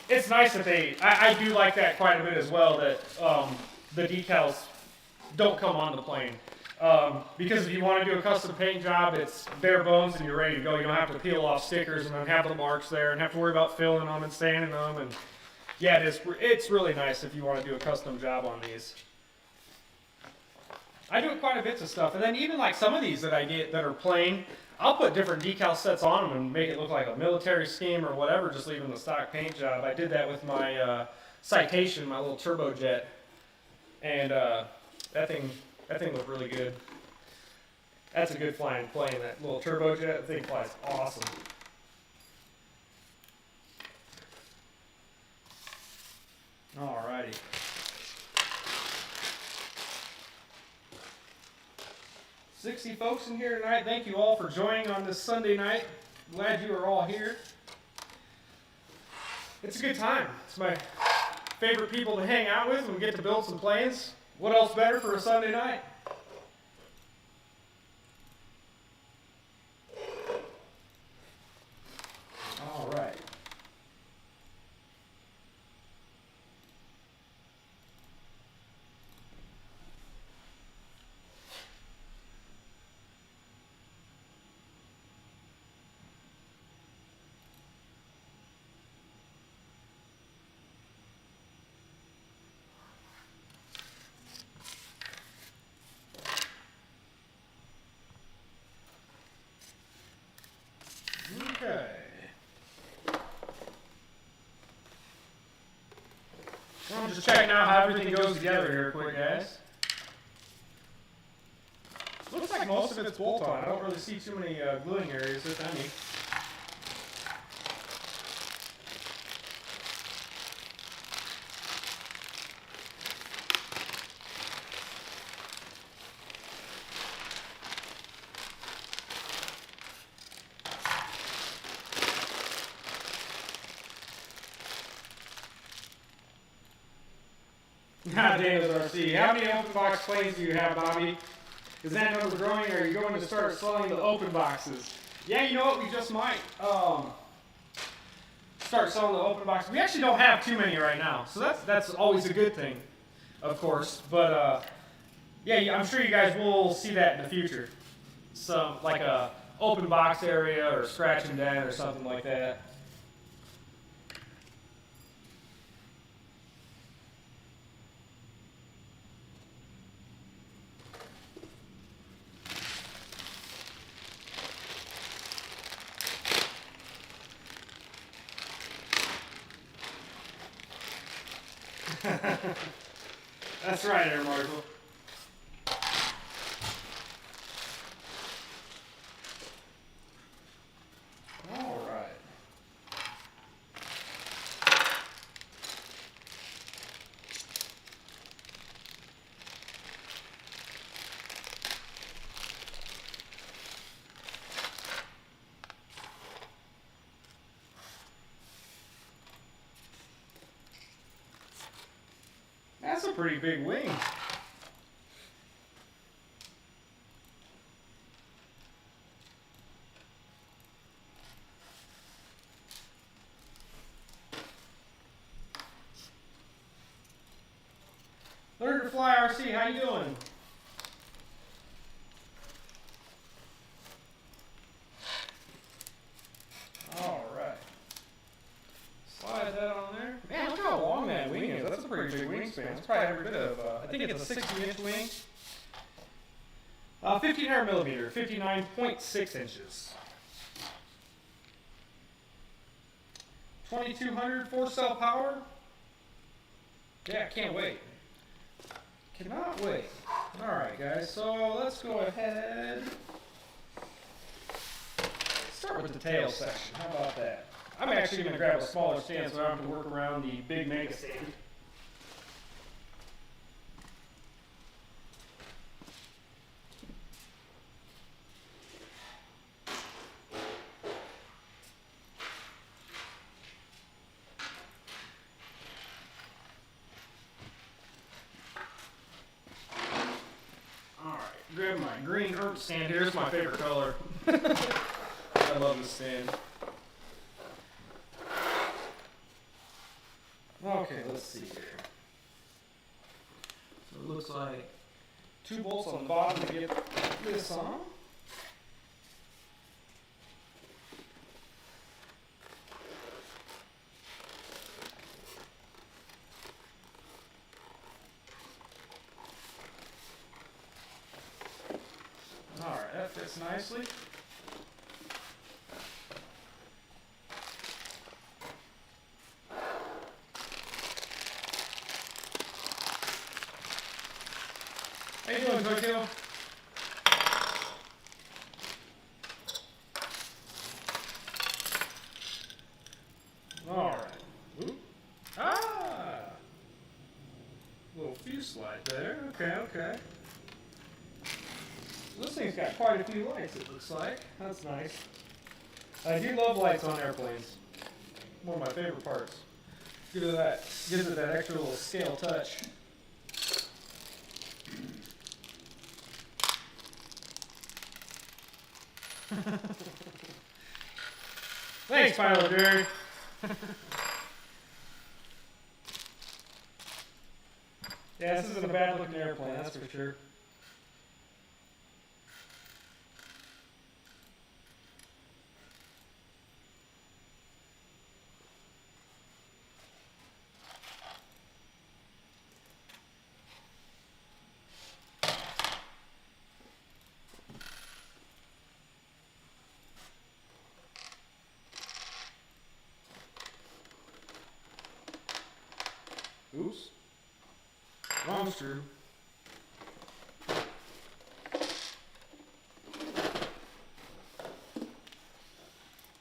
S1: It's nice that I do like that quite a bit as well, that the decals don't come on the plane. Because if you want to do a custom paint job, it's bare bones and you're ready to go. You don't have to peel off stickers and then have the marks there and have to worry about filling them and sanding them. And yeah, it's really nice if you want to do a custom job on these. I do quite a bit of stuff. And then even like some of these that I get that are plain, I'll put different decal sets on them and make it look like a military scheme or whatever, just leaving the stock paint job. I did that with my Citation, my little turbojet. And that thing looked really good. That's a good flying plane, that little turbojet. That thing flies awesome. Alrighty. "60 folks in here tonight. Thank you all for joining on this Sunday night. Glad you are all here. It's a good time. It's my favorite people to hang out with and we get to build some planes. What else better for a Sunday night? All right. Okay. Well, I'm just checking out how everything goes together here quick, guys. Looks like most of it's bolt-on. I don't really see too many gluing areas, if any. God damn it, RC. How many open box planes do you have, Bobby? Is that number growing, or are you going to start selling the open boxes? Yeah, you know what? We just might start selling the open boxes. We actually don't have too many right now, so that's always a good thing, of course. But yeah, I'm sure you guys will see that in the future. Some like a open box area or scratch and dent or something like that. That's right, Air Marshal. All right. That's a pretty big wing. Learn to fly, RC. How you doing? All right. Slide that on there. Man, look how long that wing is. That's a pretty big wingspan. It's probably every bit of, I think it's a 60-inch wing. 1,500 millimeter, 59.6 inches. 2,200 four-cell power. Yeah, can't wait. Cannot wait. All right, guys, so let's go ahead. Start with the tail section. How about that? I'm actually going to grab a smaller stand so I don't have to work around the big mega stand. Grab my green earth stand here. It's my favorite color. I love this stand. Okay, let's see here. So it looks like 2 bolts on the bottom to get this on. Alright, that fits nicely. How you doing, Tokyo? Alright. Oop. Ah! Little fuselage there. Okay, okay. This thing's got quite a few lights, it looks like. That's nice. I do love lights on airplanes. One of my favorite parts. Gives it that extra little scale touch. Thanks, Pilot Jerry. Yeah, this isn't a bad looking airplane, that's for sure. Oops. Wrong screw.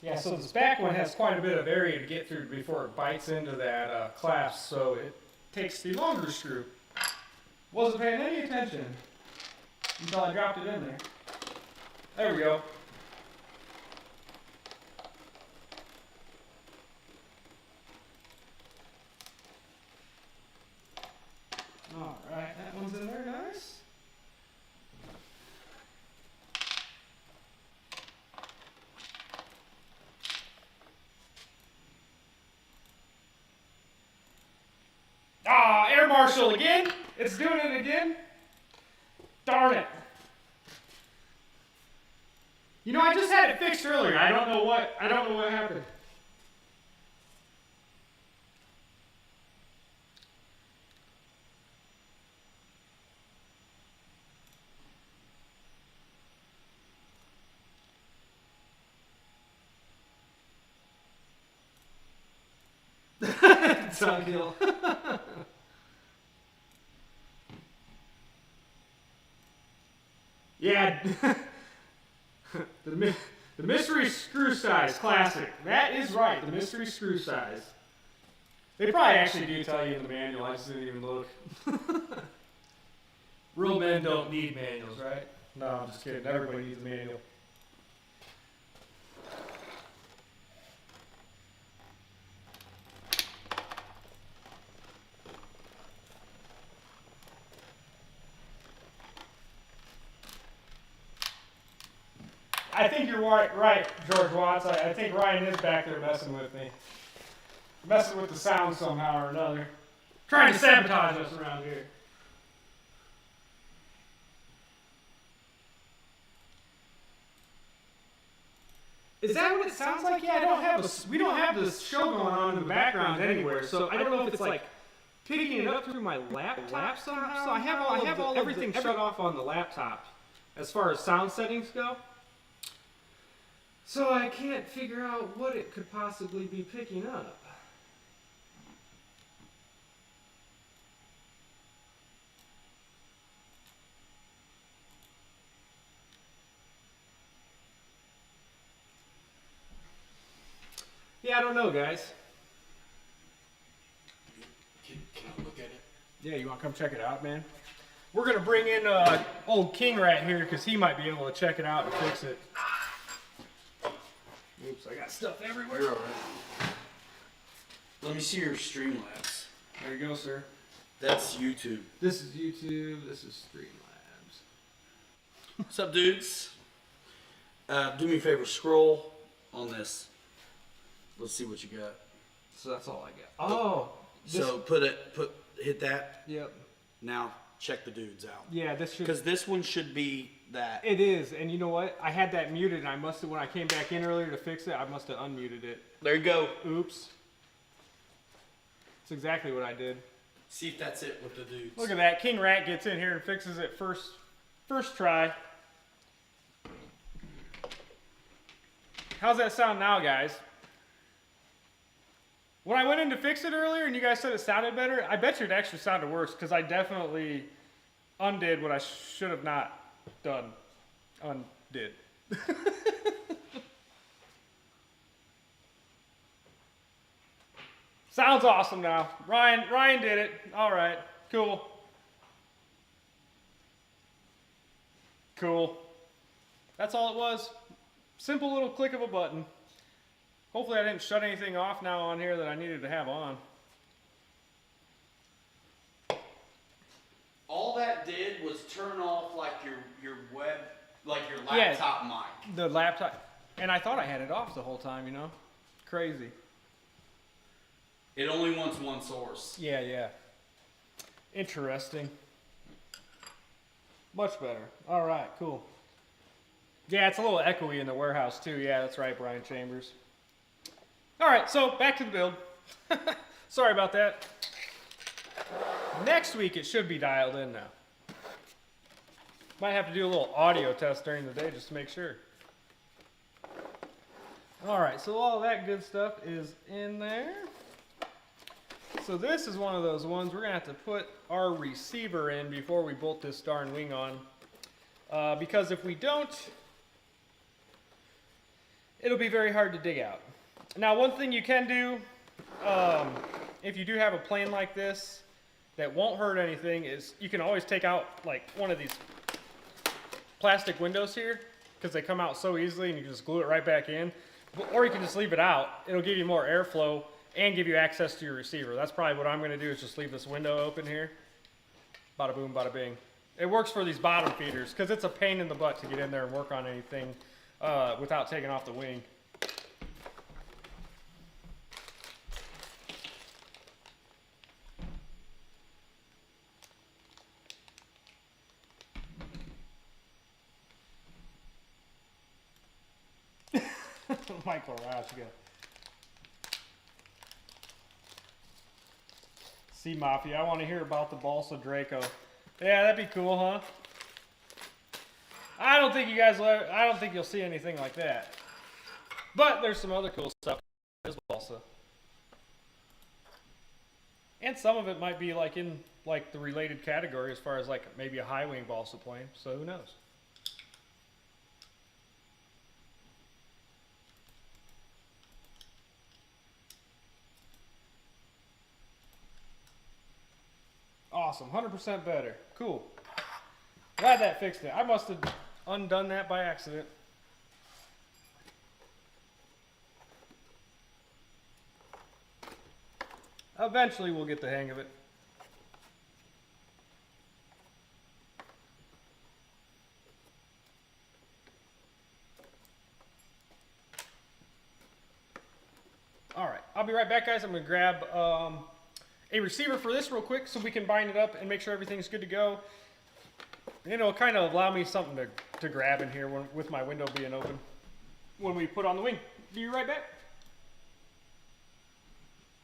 S1: Yeah, so this back one has quite a bit of area to get through before it bites into that clasp, so it takes the longer screw. Wasn't paying any attention until I dropped it in there. There we go. Alright, that one's in there, nice. Ah, air marshal again? It's doing it again? Darn it. You know, I just had it fixed earlier. I don't know what happened. Downhill. Yeah, the mystery screw size, classic. That is right, the mystery screw size. They probably actually do tell you in the manual, I just didn't even look. Real men don't need manuals, right? No, I'm just kidding, everybody needs a manual. I think you're right, George Watts. I think Ryan is back there messing with me. Messing with the sound somehow or another. Trying to sabotage us around here. Is that what it sounds like? Yeah, we don't have this show going on in the background anywhere, so I don't know if it's like picking it up through my laptop somehow. So I have everything shut off on the laptop as far as sound settings go. So I can't figure out what it could possibly be picking up. Yeah, I don't know, guys.
S2: Can I look at it?
S1: Yeah, you want to come check it out, man? We're going to bring in old King Rat here because he might be able to check it out and fix it. Oops, I got stuff everywhere.
S2: You're all right. Let me see your Streamlabs.
S1: There you go, sir.
S2: That's YouTube.
S1: This is YouTube. This is Streamlabs.
S2: What's up, dudes? Do me a favor, scroll on this. Let's see what you got.
S1: So that's all I got. Oh,
S2: So hit that.
S1: Yep.
S2: Now check the dudes out.
S1: Yeah, this should.
S2: Because this one should be that.
S1: It is, and you know what? I had that muted, and I must have, when I came back in earlier to fix it, I must have unmuted it.
S2: There you go.
S1: Oops. That's exactly what I did.
S2: See if that's it with the dudes.
S1: Look at that. King Rat gets in here and fixes it first try. How's that sound now, guys? When I went in to fix it earlier and you guys said it sounded better, I bet you it actually sounded worse because I definitely undid what I should have not done. Undid. Sounds awesome now. Ryan did it. All right, cool. Cool. That's all it was. Simple little click of a button. Hopefully I didn't shut anything off now on here that I needed to have on.
S2: All that did was turn off like your web, like your laptop mic.
S1: The laptop. And I thought I had it off the whole time, you know? Crazy.
S2: It only wants one source.
S1: Yeah. Interesting. Much better. All right, cool. Yeah, it's a little echoey in the warehouse too. Yeah, that's right, Brian Chambers. All right, so back to the build. Sorry about that. Next week it should be dialed in now. Might have to do a little audio test during the day just to make sure. All right, so all that good stuff is in there. So this is one of those ones we're gonna have to put our receiver in before we bolt this darn wing on. Because if we don't, it'll be very hard to dig out. Now, one thing you can do, if you do have a plane like this that won't hurt anything, is you can always take out like one of these plastic windows here because they come out so easily and you can just glue it right back in. Or you can just leave it out. It'll give you more airflow and give you access to your receiver. That's probably what I'm going to do, is just leave this window open here. Bada boom, bada bing. It works for these bottom feeders because it's a pain in the butt to get in there and work on anything without taking off the wing. Michael Rashga. Sea Mafia, I want to hear about the Balsa Draco. Yeah, that'd be cool, huh? I don't think you guys will ever, I don't think you'll see anything like that. But there's some other cool stuff as Balsa. And some of it might be like in like the related category as far as like maybe a high wing balsa plane, so who knows? Awesome, 100% better. Cool. Glad that fixed it. I must have undone that by accident. Eventually we'll get the hang of it. All right, I'll be right back, guys. I'm going to grab a receiver for this real quick so we can bind it up and make sure everything's good to go. And it'll kind of allow me something to grab in here with my window being open when we put on the wing. Be right back.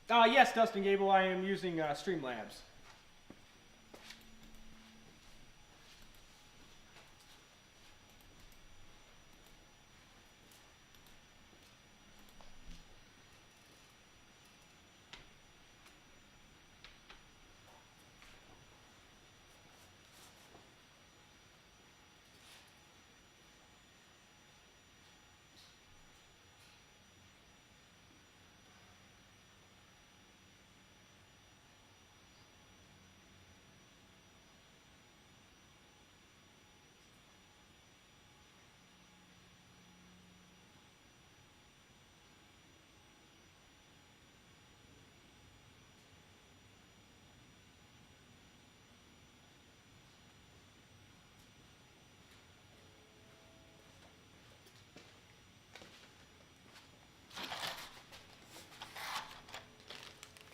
S1: Yes, Dustin Gable, I am using Streamlabs.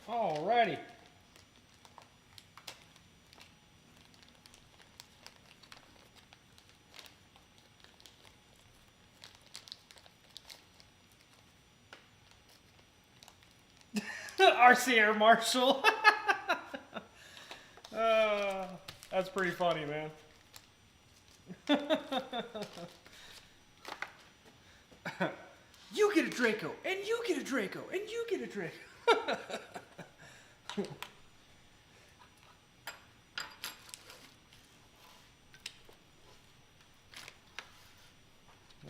S1: Alrighty. RC Air Marshal. That's pretty funny, man. You get a Draco, and you get a Draco, and you get a Draco.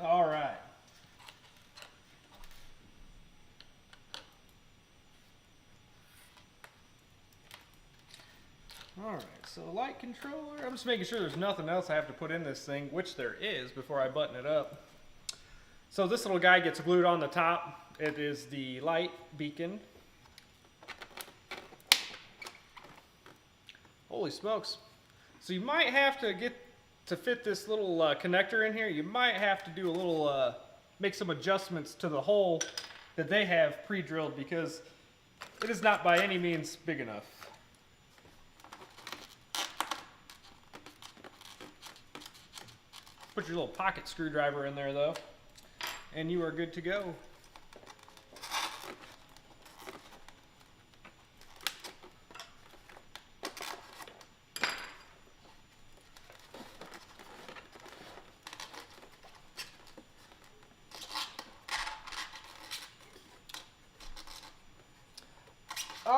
S1: All right. All right, so light controller. I'm just making sure there's nothing else I have to put in this thing, which there is, before I button it up. So this little guy gets glued on the top. It is the light beacon. Holy smokes. So you might have to get to fit this little connector in here. You might have to do a little, make some adjustments to the hole that they have pre-drilled, because it is not by any means big enough. Put your little pocket screwdriver in there though, and you are good to go.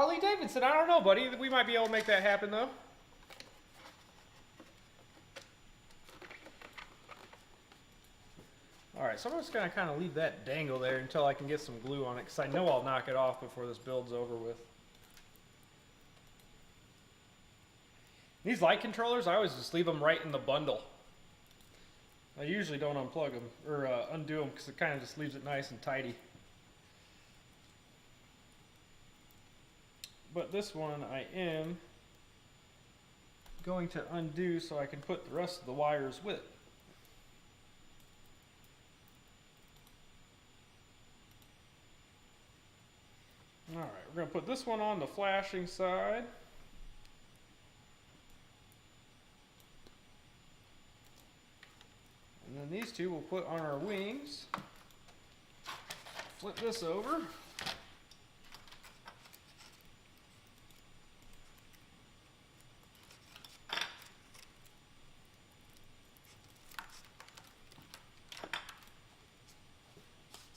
S1: Lee Davidson, I don't know, buddy. We might be able to make that happen though. Alright, so I'm just going to kind of leave that dangle there until I can get some glue on it, because I know I'll knock it off before this build's over with. These light controllers, I always just leave them right in the bundle. I usually don't unplug them, or undo them, because it kind of just leaves it nice and tidy. But this one I am going to undo so I can put the rest of the wires with it. Alright, we're going to put this one on the flashing side. And then these two we'll put on our wings. Flip this over.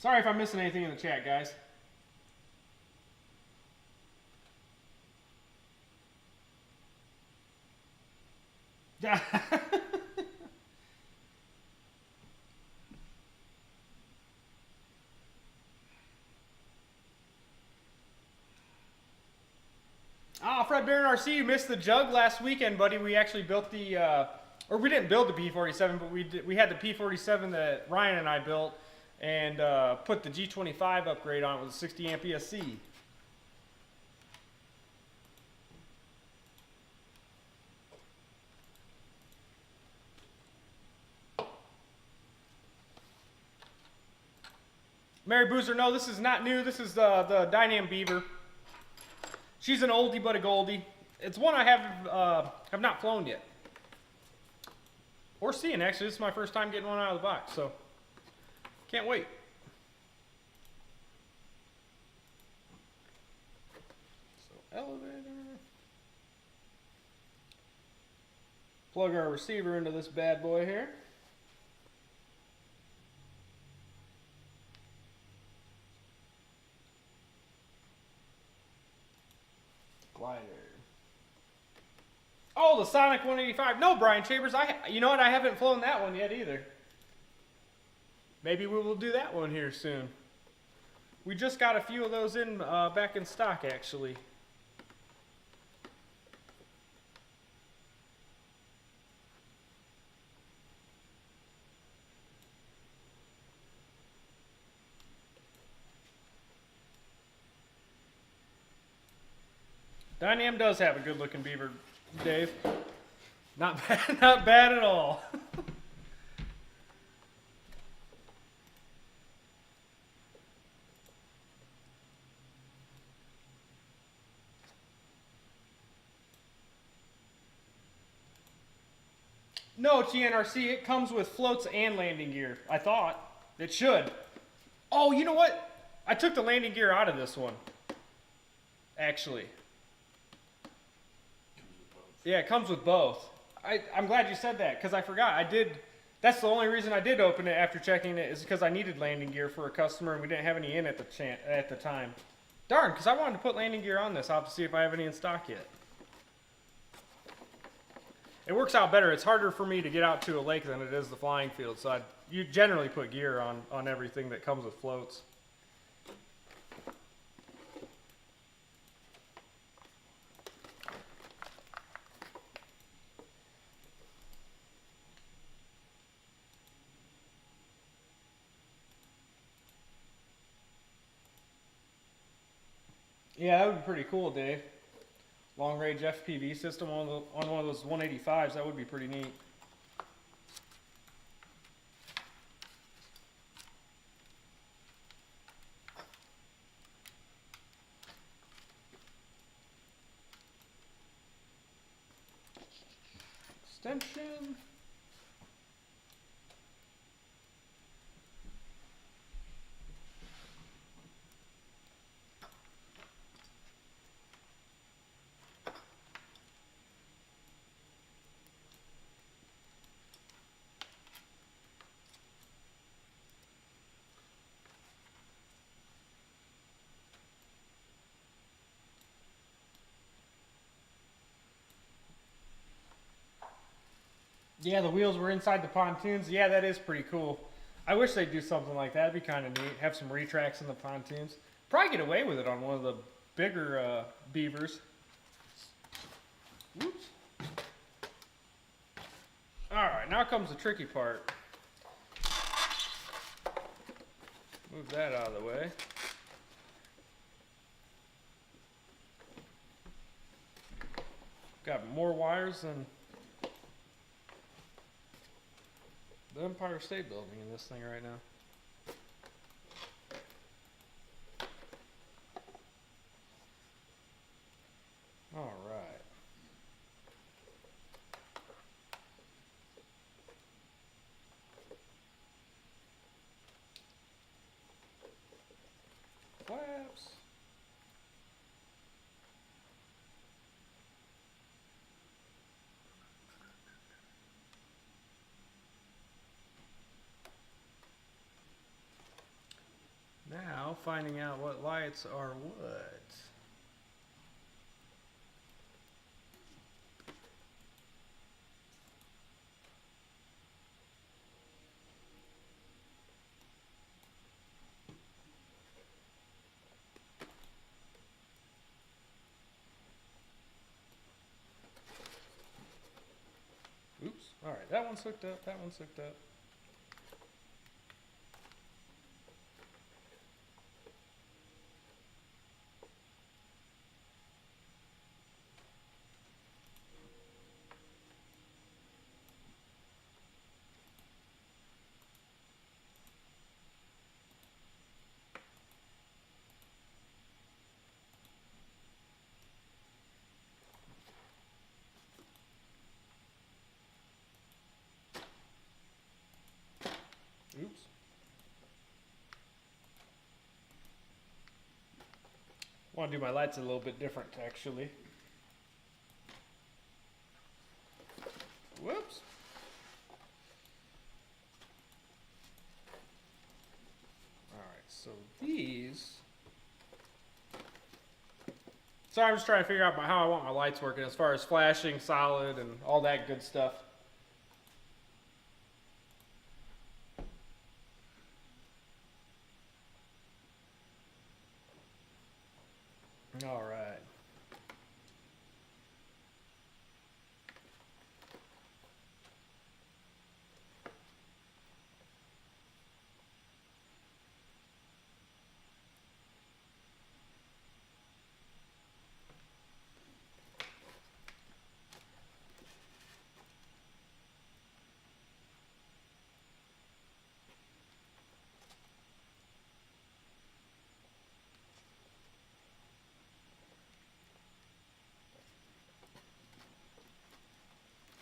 S1: Sorry if I'm missing anything in the chat, guys. Ah, Fred Barron RC, you missed the jug last weekend, buddy. We actually built the, or we didn't build the P47, but we had the P47 that Ryan and I built, and put the G25 upgrade on it with a 60 amp ESC. Mary Boozer, no, this is not new. This is the Dynam Beaver. She's an oldie but a goldie. It's one I have not flown yet. Or seen, actually. This is my first time getting one out of the box, so can't wait. So elevator. Plug our receiver into this bad boy here. Glider. Oh, the Sonic 185. No, Brian Chambers. You know what? I haven't flown that one yet either. Maybe we will do that one here soon. We just got a few of those in back in stock, actually. Dynam does have a good-looking beaver, Dave. Not bad, not bad at all. No, GNRC, it comes with floats and landing gear. I thought. It should. Oh, you know what? I took the landing gear out of this one. actually. Yeah, it comes with both. I'm glad you said that, because I forgot. That's the only reason I did open it after checking it, is because I needed landing gear for a customer and we didn't have any in at the time. Darn, because I wanted to put landing gear on this. I'll have to see if I have any in stock yet. It works out better. It's harder for me to get out to a lake than it is the flying field, so you generally put gear on everything that comes with floats. Yeah, that would be pretty cool, Dave. Long range FPV system on one of those 185s, that would be pretty neat. Extension. Yeah, the wheels were inside the pontoons. Yeah, that is pretty cool. I wish they'd do something like that. It'd be kind of neat. Have some retracts in the pontoons. Probably get away with it on one of the bigger beavers. Whoops. Alright, now comes the tricky part. Move that out of the way. Got more wires than the Empire State Building in this thing right now. All right. Flaps. Now, finding out what lights are what. Oops. All right, that one's hooked up, that one's hooked up. Oops. I want to do my lights a little bit different, actually. Whoops. All right, so these. So I'm just trying to figure out how I want my lights working as far as flashing, solid, and all that good stuff. All right.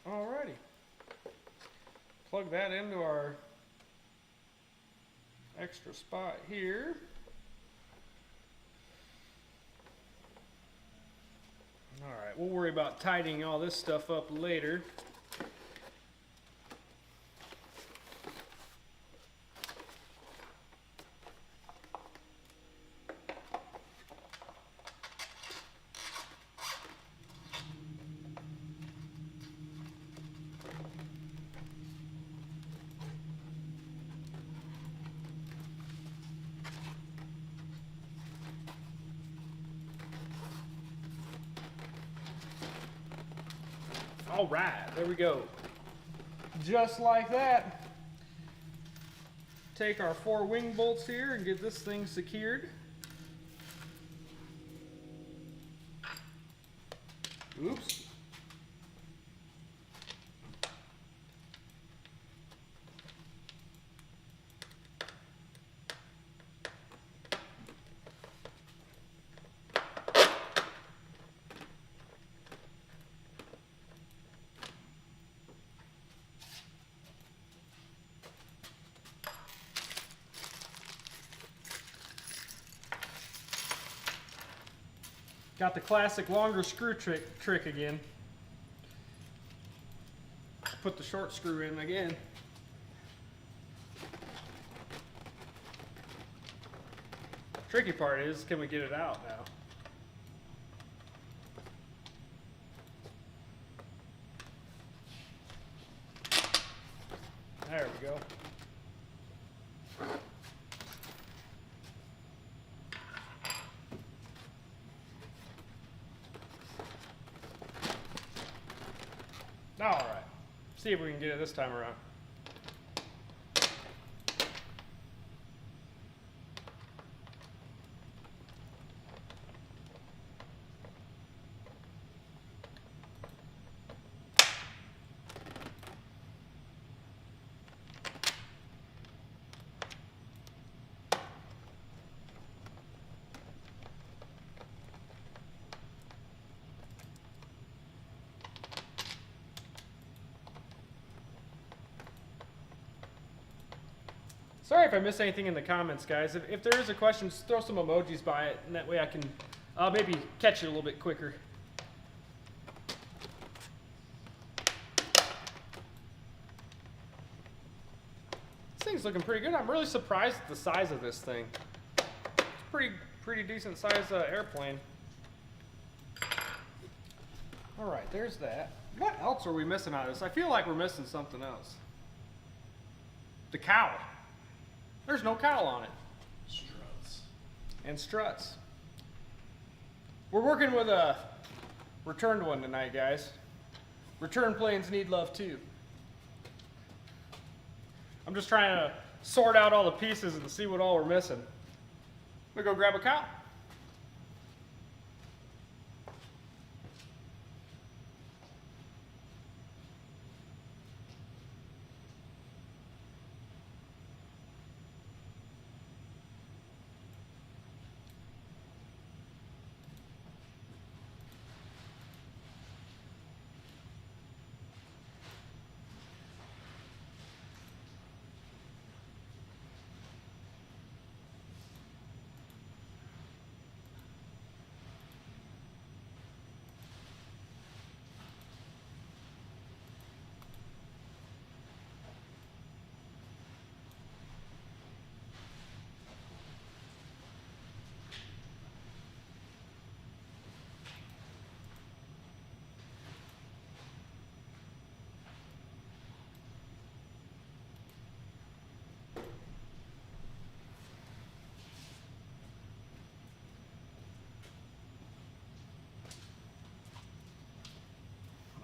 S1: Alrighty. Plug that into our extra spot here. Alright, we'll worry about tidying all this stuff up later. All right, there we go. Just like that. Take our 4 wing bolts here and get this thing secured. Oops. Got the classic longer screw trick again. Put the short screw in again. Tricky part is, can we get it out now? There we go. All right, see if we can get it this time around. Sorry if I missed anything in the comments, guys. If there is a question, just throw some emojis by it, and that way I can maybe catch it a little bit quicker. This thing's looking pretty good. I'm really surprised at the size of this thing. It's pretty decent size airplane. All right, there's that. What else are we missing out of this? I feel like we're missing something else. The cowl. There's no cowl on it.
S2: Struts.
S1: And struts. We're working with a returned one tonight, guys. Return planes need love too. I'm just trying to sort out all the pieces and see what all we're missing. I'm gonna go grab a cowl.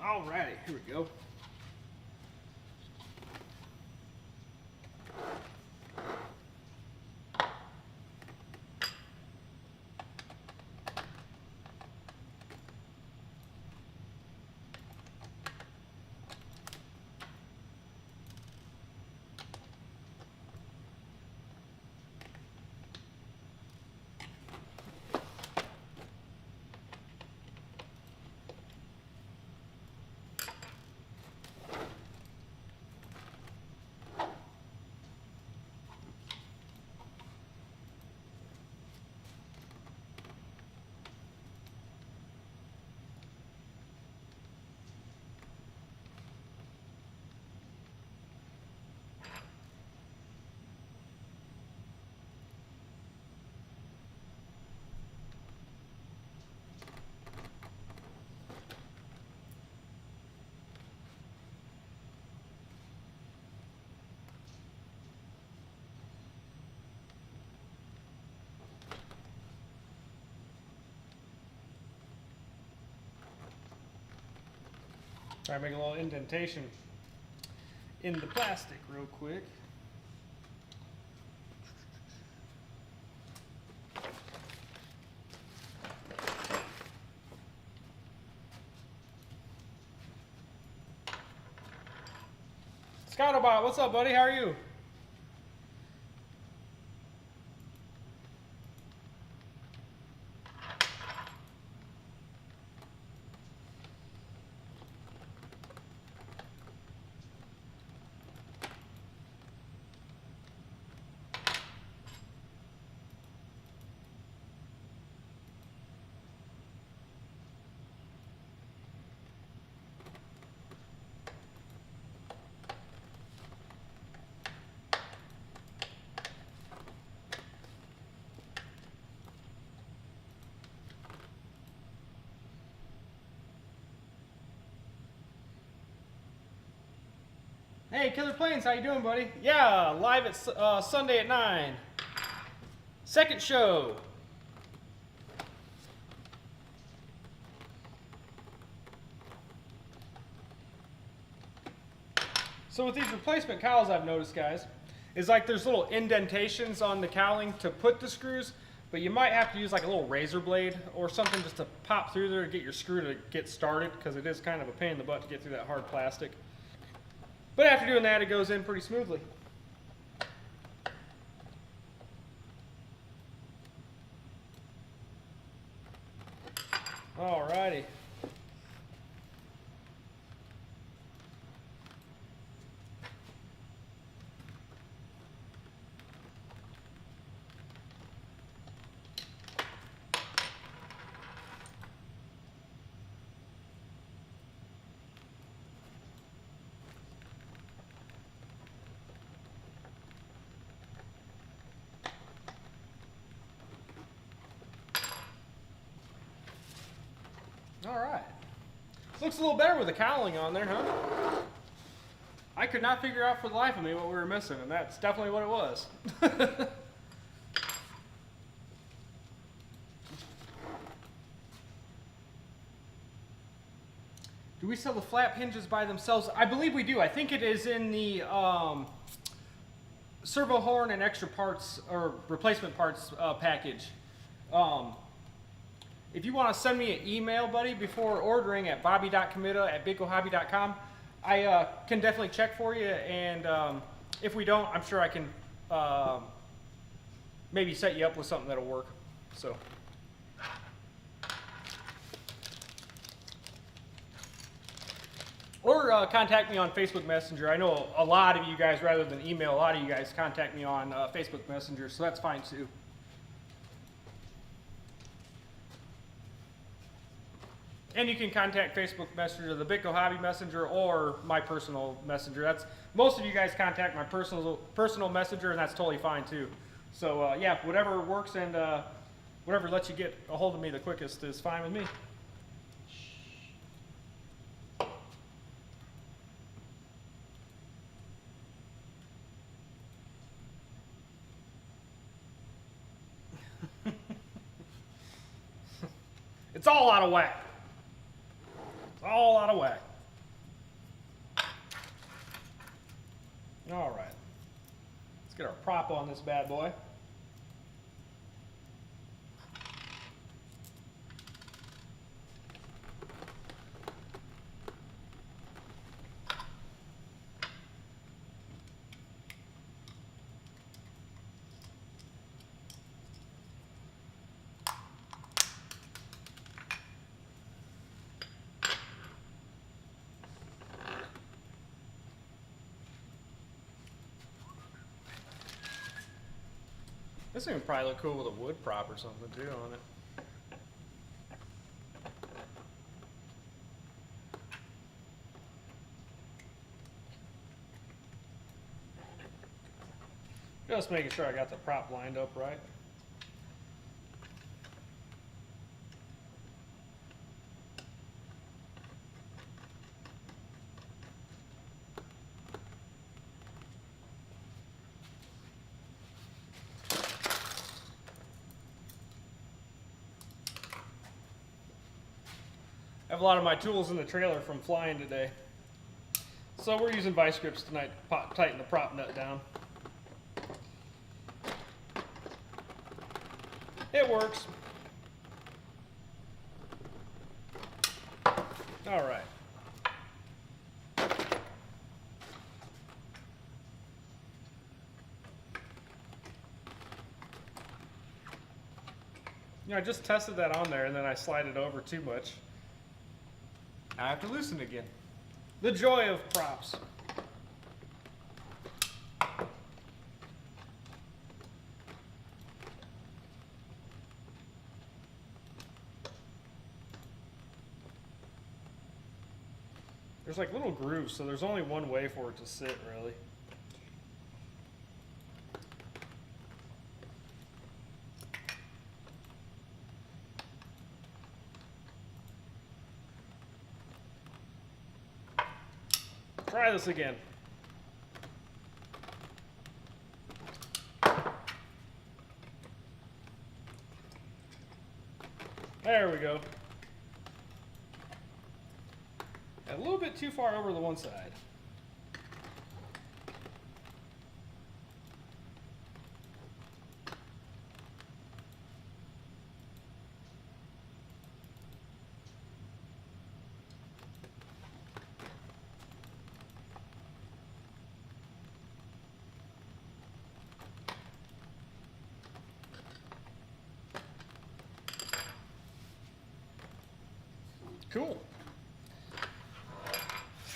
S1: Alrighty, here we go. Try to make a little indentation in the plastic real quick. Scoutobot, what's up, buddy? How are you? Hey, Killer Planes, how you doing, buddy? Yeah, live at Sunday at 9. Second show. So with these replacement cowls, I've noticed, guys, is like there's little indentations on the cowling to put the screws, but you might have to use like a little razor blade or something just to pop through there to get your screw to get started, because it is kind of a pain in the butt to get through that hard plastic. But after doing that, it goes in pretty smoothly. Alrighty. Alright. Looks a little better with the cowling on there, huh? I could not figure out for the life of me what we were missing, and that's definitely what it was. Do we sell the flap hinges by themselves? I believe we do. I think it is in the servo horn and extra parts or replacement parts package. If you want to send me an email, buddy, before ordering at bobby.comita@bitgohobby.com, I can definitely check for you. And if we don't, I'm sure I can maybe set you up with something that'll work. So. Or contact me on Facebook Messenger. I know a lot of you guys, rather than email, a lot of you guys contact me on Facebook Messenger, so that's fine too. And you can contact Facebook Messenger, the Bitgohobby Messenger, or my personal messenger. That's most of you guys contact my personal messenger, and that's totally fine too. So yeah, whatever works and whatever lets you get a hold of me the quickest is fine with me. It's all out of whack. It's all out of whack. All right. Let's get our prop on this bad boy. This thing would probably look cool with a wood prop or something too on it. Just making sure I got the prop lined up right. I have a lot of my tools in the trailer from flying today. So we're using vice grips tonight to tighten the prop nut down. It works. All right. You know, I just tested that on there and then I slide it over too much. I have to loosen again. The joy of props. There's like little grooves, so there's only one way for it to sit, really. Try this again. There we go. A little bit too far over the one side. Cool.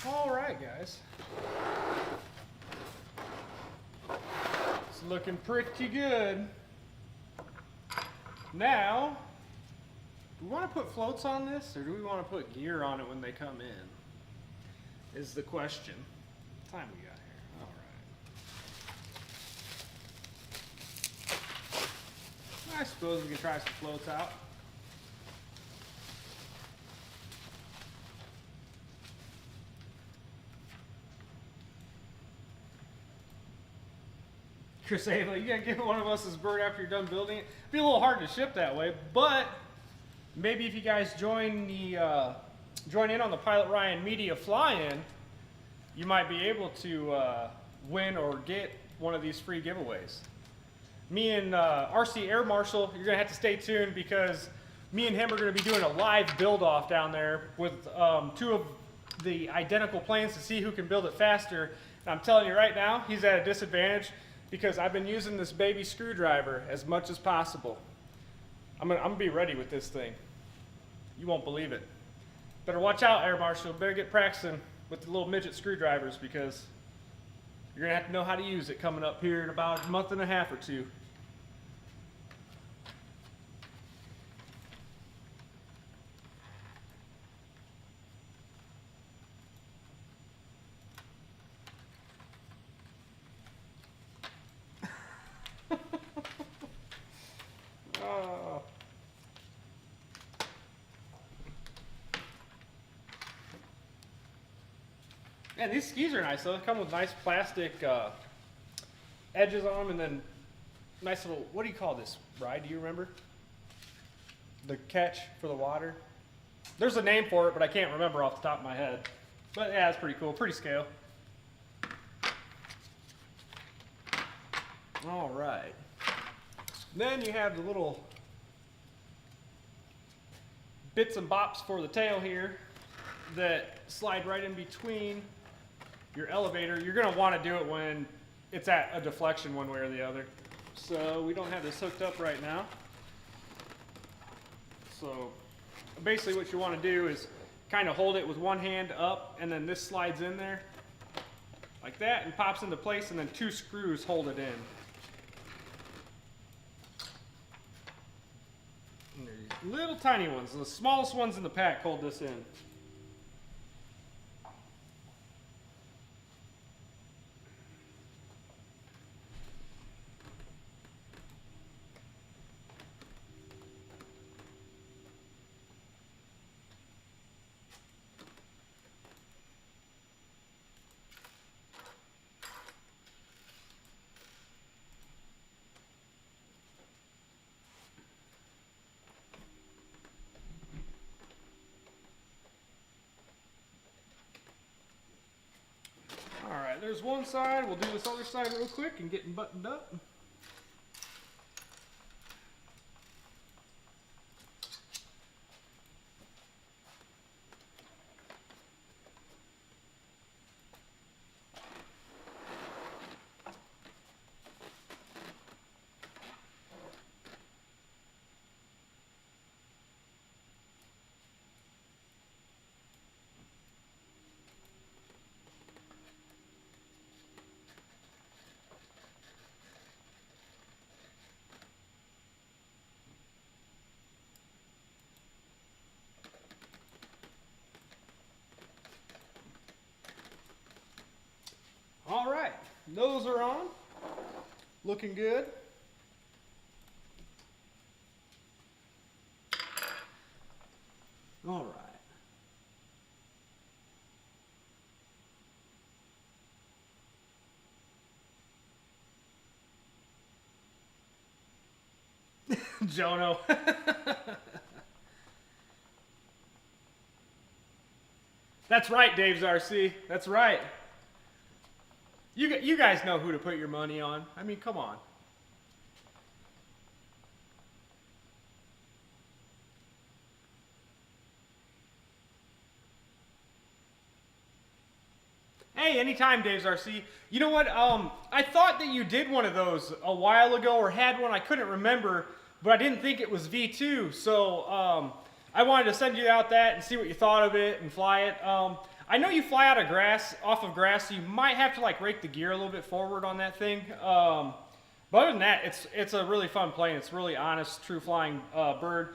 S1: All right, guys. It's looking pretty good. Now, do we want to put floats on this, or do we want to put gear on it when they come in? Is the question. What time we got here? All right. I suppose we can try some floats out. Chris Ava, you gotta give one of us this bird after you're done building it. It'd be a little hard to ship that way, but maybe if you guys join in on the Pilot Ryan Media fly-in, you might be able to win or get one of these free giveaways. Me and RC Air Marshal, you're gonna have to stay tuned because me and him are gonna be doing a live build-off down there with two of the identical planes to see who can build it faster. And I'm telling you right now, he's at a disadvantage because I've been using this baby screwdriver as much as possible. I'm gonna be ready with this thing. You won't believe it. Better watch out, Air Marshal. Better get practicing with the little midget screwdrivers because you're gonna have to know how to use it coming up here in about a month and a half or two. Man, these skis are nice though. They come with nice plastic edges on them and then nice little, what do you call this, Rye? Do you remember? The catch for the water? There's a name for it, but I can't remember off the top of my head. But yeah, it's pretty cool, pretty scale. All right. Then you have the little bits and bops for the tail here that slide right in between your elevator. You're going to want to do it when it's at a deflection one way or the other. So we don't have this hooked up right now. So basically what you want to do is kind of hold it with one hand up and then this slides in there like that and pops into place and then two screws hold it in. And these little tiny ones, the smallest ones in the pack hold this in. there's one side. We'll do this other side real quick and get buttoned up. All right, those are on, looking good. All right. Jono. That's right, Dave's RC. That's right. You guys know who to put your money on. I mean, come on. Hey, anytime, Dave's RC. You know what? I thought that you did one of those a while ago or had one. I couldn't remember, but I didn't think it was V2. So I wanted to send you out that and see what you thought of it and fly it. I know you fly out of grass, off of grass, so you might have to like rake the gear a little bit forward on that thing. But other than that, it's a really fun plane. It's really honest, true flying bird.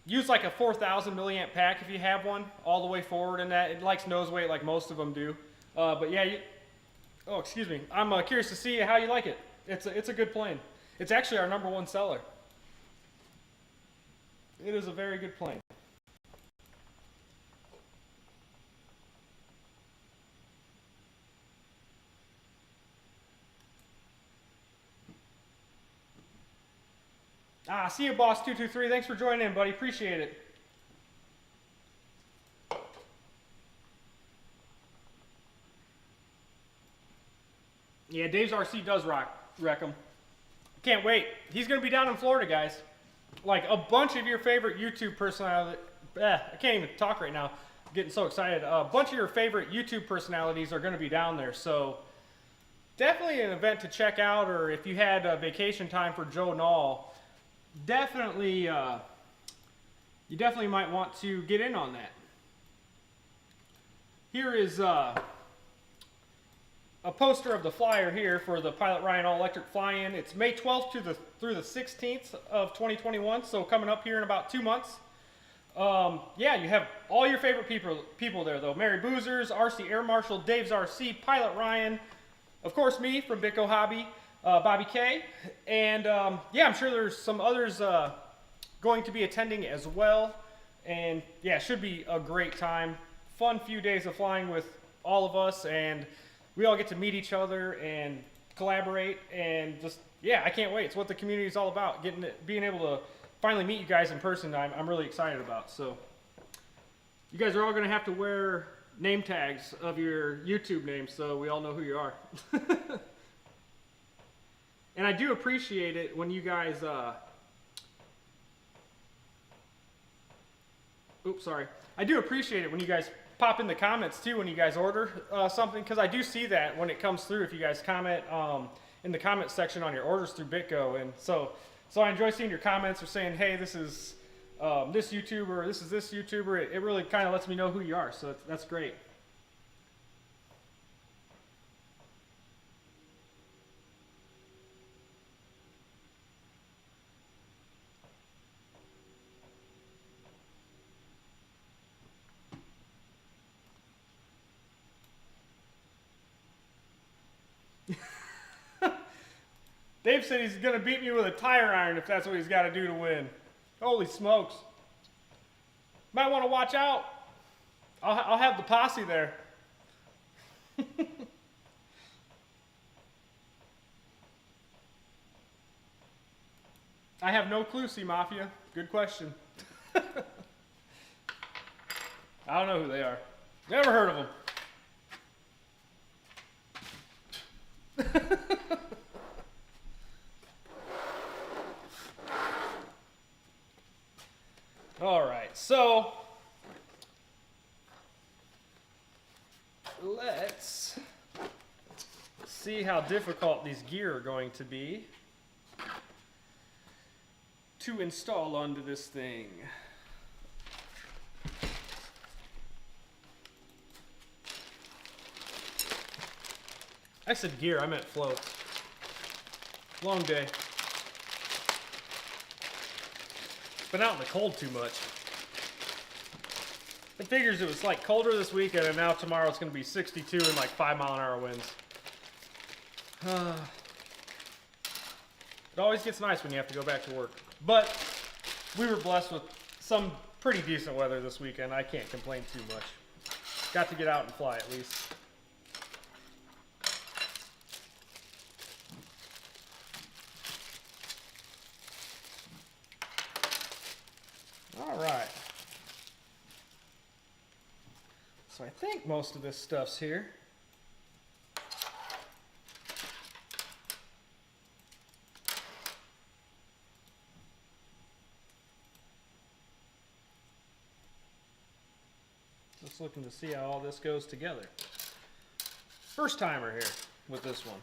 S1: Use like a 4,000 milliamp pack if you have one, all the way forward in that. It likes nose weight like most of them do. But yeah, oh excuse me. I'm curious to see how you like it. It's a good plane. It's actually our #1 seller. It is a very good plane. See you, Boss223. Thanks for joining in, buddy. Appreciate it. Yeah, Dave's RC does wreck him. Can't wait. He's going to be down in Florida, guys. Like a bunch of your favorite YouTube personalities. I can't even talk right now. I'm getting so excited. A bunch of your favorite YouTube personalities are going to be down there. So definitely an event to check out. Or if you had vacation time for Joe Nall, definitely, you definitely might want to get in on that. Here is a poster of the flyer here for the Pilot Ryan All-Electric Fly-In. It's May 12th through the 16th of 2021, so coming up here in about 2 months. Yeah, you have all your favorite people there, though. Mary Boozers, RC Air Marshal, Dave's RC, Pilot Ryan, of course me from Bitgohobby, Bobby K, and yeah, I'm sure there's some others going to be attending as well. And yeah, it should be a great time. Fun few days of flying with all of us, and we all get to meet each other and collaborate, and just, yeah, I can't wait. It's what the community is all about, being able to finally meet you guys in person. I'm really excited about. So you guys are all going to have to wear name tags of your YouTube names so we all know who you are. And I do appreciate it when you guys, oops, sorry. I do appreciate it when you guys pop in the comments too when you guys order something, because I do see that when it comes through if you guys comment in the comment section on your orders through BitGo. And so I enjoy seeing your comments or saying, hey, this is this YouTuber, this is this YouTuber. It really kind of lets me know who you are, so that's great. Dave said he's going to beat me with a tire iron if that's what he's got to do to win. Holy smokes. Might want to watch out. I'll have the posse there. I have no clue, Sea Mafia. Good question. I don't know who they are. Never heard of them. how difficult these gear are going to be to install onto this thing. I said gear, I meant floats. Long day. Been out in the cold too much. It figures it was like colder this weekend, and now tomorrow it's going to be 62 and like 5-mile-an-hour winds. It always gets nice when you have to go back to work. But we were blessed with some pretty decent weather this weekend. I can't complain too much. Got to get out and fly at least. All right. So I think most of this stuff's here. Just looking to see how all this goes together. First timer here with this one.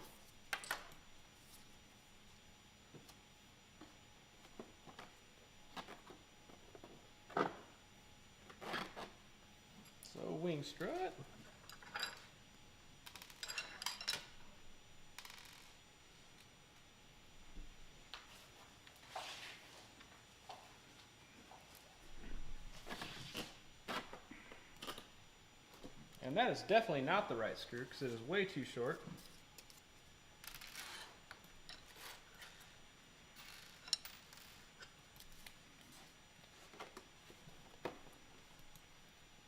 S1: So wing strut. And that is definitely not the right screw because it is way too short.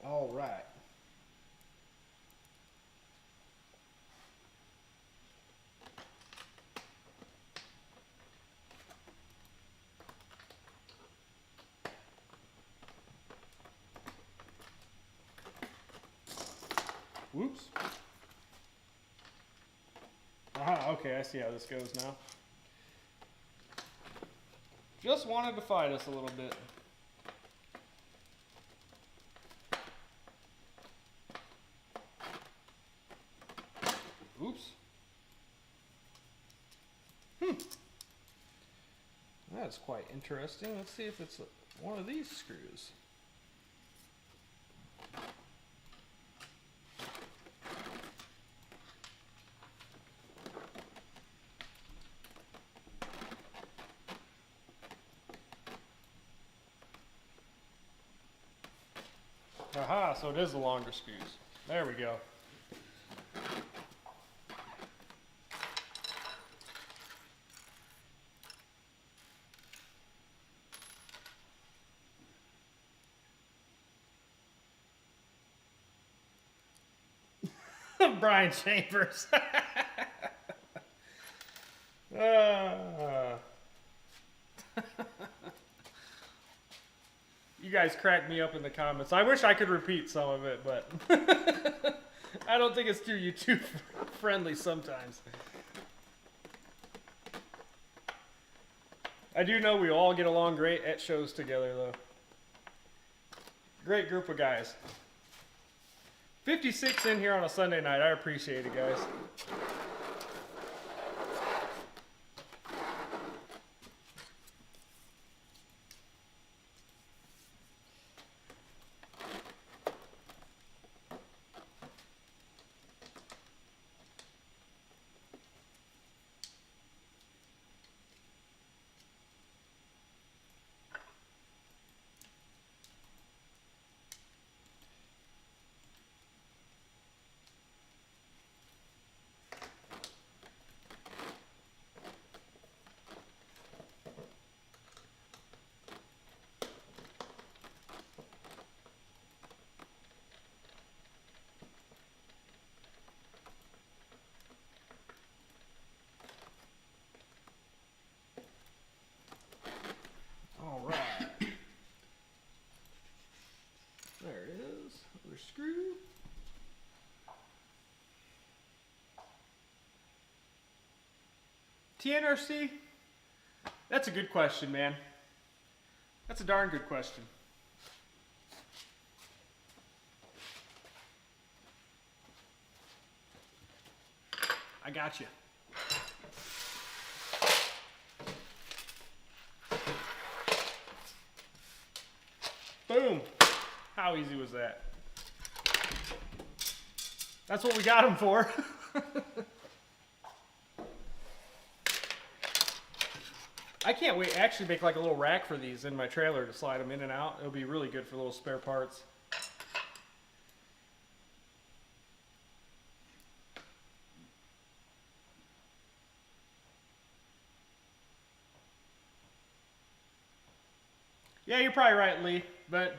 S1: All right. Whoops. Aha, okay, I see how this goes now. Just wanted to fight us a little bit. Oops. That's quite interesting. Let's see if it's one of these screws. Aha, so it is the longer screws. There we go. Brian Chambers. You guys crack me up in the comments. I wish I could repeat some of it, but I don't think it's too YouTube friendly sometimes. I do know we all get along great at shows together, though. Great group of guys. 56 in here on a Sunday night. I appreciate it, guys. Screw. TNRC? That's a good question, man. That's a darn good question. I got you. Boom. How easy was that? That's what we got them for. I can't wait to actually make like a little rack for these in my trailer to slide them in and out. It'll be really good for little spare parts. Yeah, you're probably right, Lee, but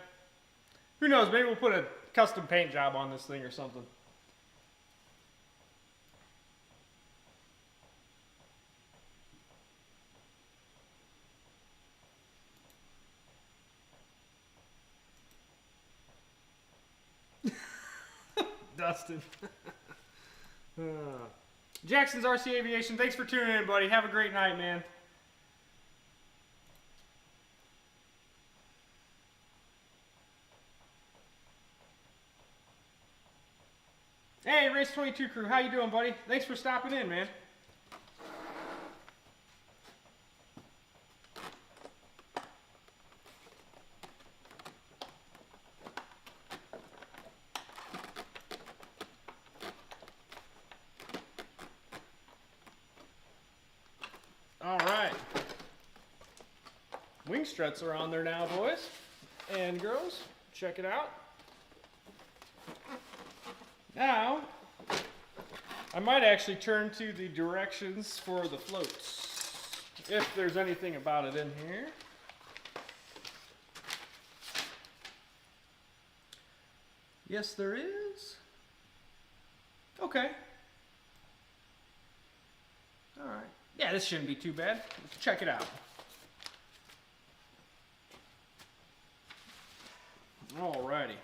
S1: who knows, maybe we'll put a custom paint job on this thing or something. Dustin. Jackson's RC Aviation, thanks for tuning in, buddy. Have a great night, man. Hey, Race 22 crew, how you doing, buddy? Thanks for stopping in, man. All right. Wing struts are on there now, boys and girls. Check it out. Now, I might actually turn to the directions for the floats, if there's anything about it in here. Yes, there is. Okay. All right. Yeah, this shouldn't be too bad. Let's check it out. Alrighty.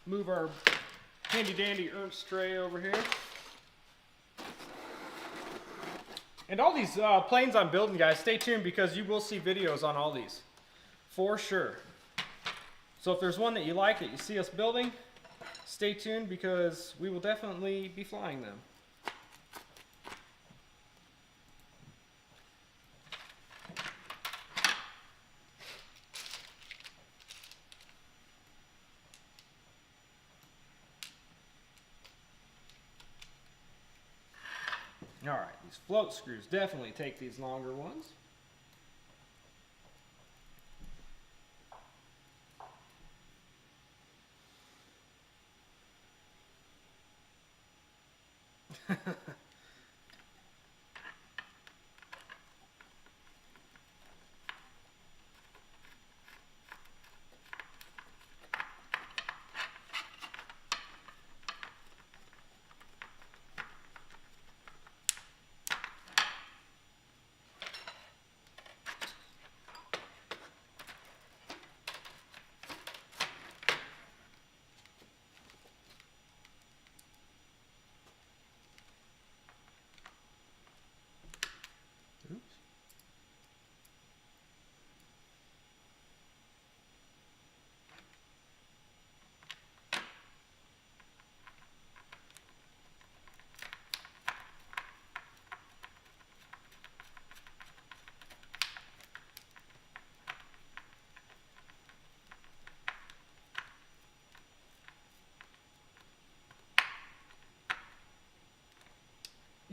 S1: Move our handy dandy Ernst tray over here. And all these planes I'm building, guys, stay tuned because you will see videos on all these. For sure. So if there's one that you like that you see us building, stay tuned because we will definitely be flying them. All right, these float screws, definitely take these longer ones.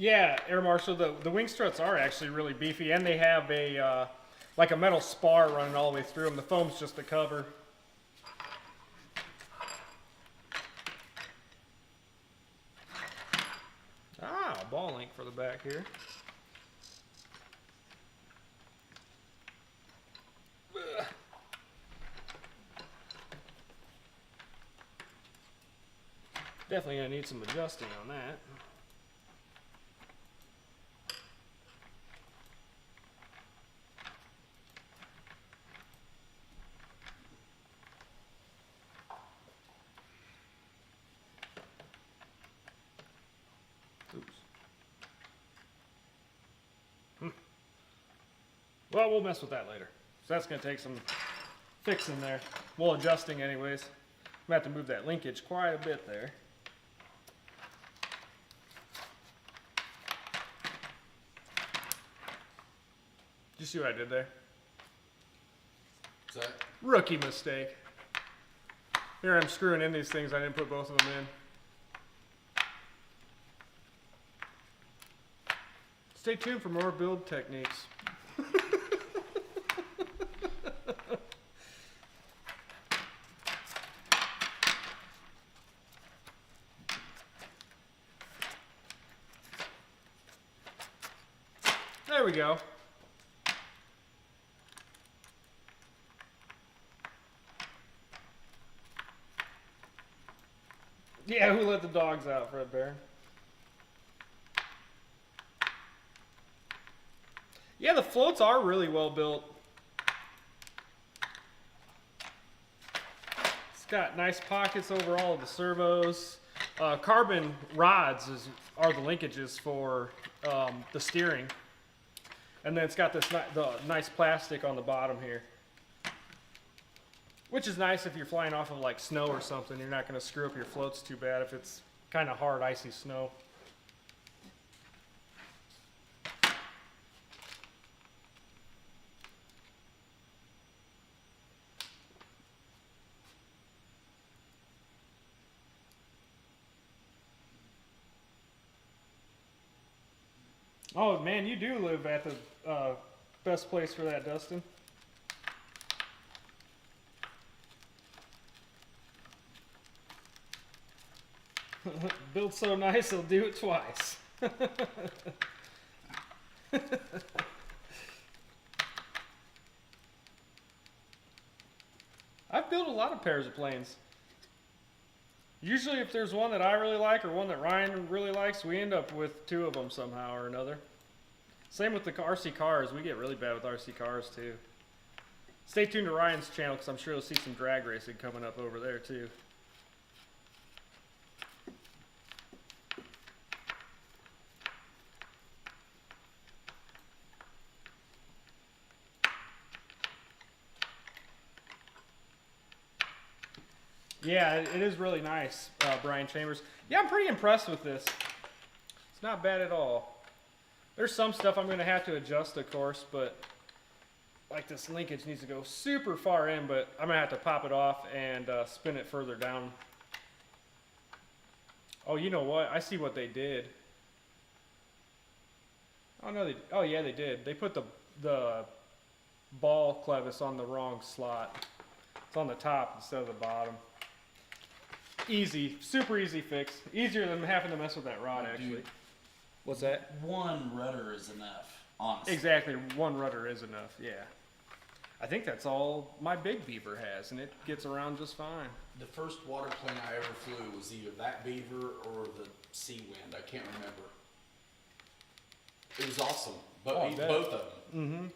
S1: Yeah, Air Marshal, the wing struts are actually really beefy, and they have a like a metal spar running all the way through them. The foam's just the cover. Ah, ball link for the back here. Definitely gonna need some adjusting on that. Well, we'll mess with that later. So that's going to take some fixing there. Well, adjusting anyways. I'm going to have to move that linkage quite a bit there. you see what I did there?
S2: What's that?
S1: Rookie mistake. Here I'm screwing in these things. I didn't put both of them in. Stay tuned for more build techniques. There we go. Yeah, who let the dogs out, Fred Bear? Yeah, the floats are really well built. It's got nice pockets over all of the servos. Carbon rods are the linkages for the steering. And then it's got this the nice plastic on the bottom here. Which is nice if you're flying off of like snow or something. You're not going to screw up your floats too bad if it's kind of hard, icy snow. Oh man, you do live at the best place for that, Dustin. Built so nice, he'll do it twice. I've built a lot of pairs of planes. Usually if there's one that I really like or one that Ryan really likes, we end up with two of them somehow or another. Same with the RC cars. We get really bad with RC cars too. Stay tuned to Ryan's channel because I'm sure you'll see some drag racing coming up over there too. Yeah, it is really nice, Brian Chambers. Yeah, I'm pretty impressed with this. It's not bad at all. There's some stuff I'm going to have to adjust, of course, but like this linkage needs to go super far in, but I'm going to have to pop it off and spin it further down. Oh, you know what? I see what they did. Oh, no, oh yeah, they did. They put the ball clevis on the wrong slot. It's on the top instead of the bottom. Easy, super easy fix. Easier than having to mess with that rod, actually.
S2: Dude,
S1: what's that?
S2: one rudder is enough, honestly.
S1: Exactly, one rudder is enough, yeah. I think that's all my big Beaver has, and it gets around just fine.
S2: The first water plane I ever flew was either that Beaver or the Sea Wind. I can't remember. It was awesome, but both of them.
S1: Mm-hmm.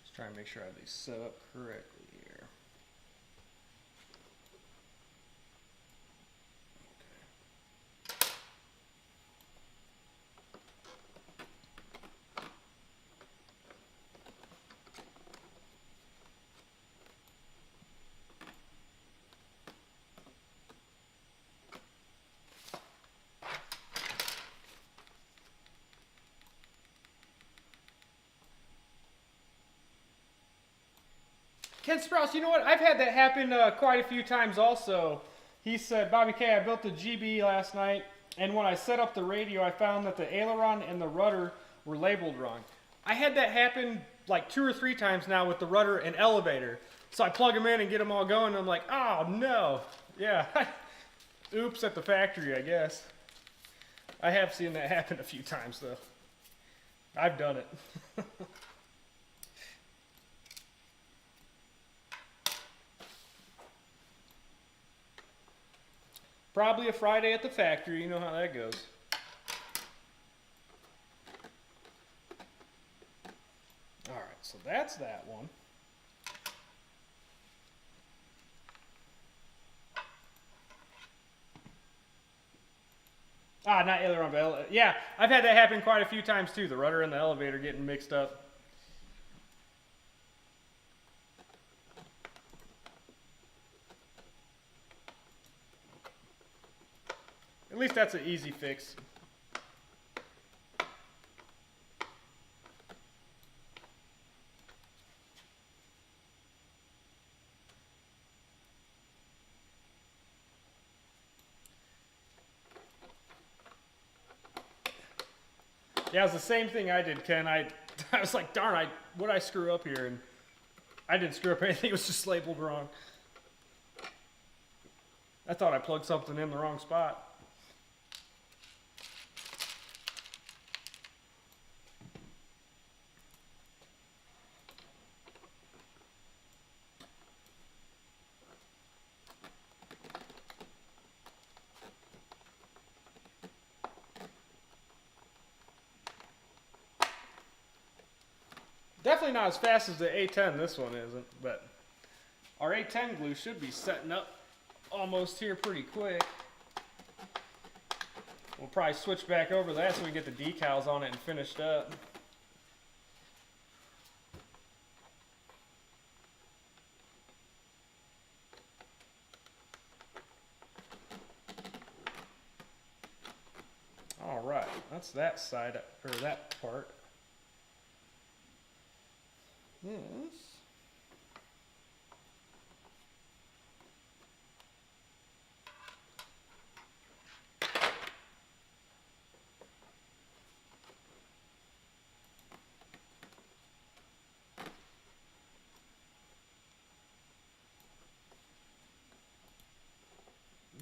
S1: Just trying to make sure I have these set up correctly here. Ken Sprouse, you know what? I've had that happen quite a few times also. He said, Bobby K, I built a GB last night, and when I set up the radio, I found that the aileron and the rudder were labeled wrong. I had that happen like 2 or 3 times now with the rudder and elevator. So I plug them in and get them all going, and I'm like, oh no. Yeah, oops at the factory, I guess. I have seen that happen a few times though. I've done it. Probably a Friday at the factory, you know how that goes. Alright, so that's that one. Ah, not aileron, but yeah, I've had that happen quite a few times too, the rudder and the elevator getting mixed up. least that's an easy fix. Yeah, it was the same thing I did, Ken. I was like, darn, what'd I screw up here? And I didn't screw up anything. It was just labeled wrong. I thought I plugged something in the wrong spot. Definitely not as fast as the A-10, this one isn't, but our A-10 glue should be setting up almost here pretty quick. We'll probably switch back over that so we can get the decals on it and finished up. All right, that's that side, or that part. This.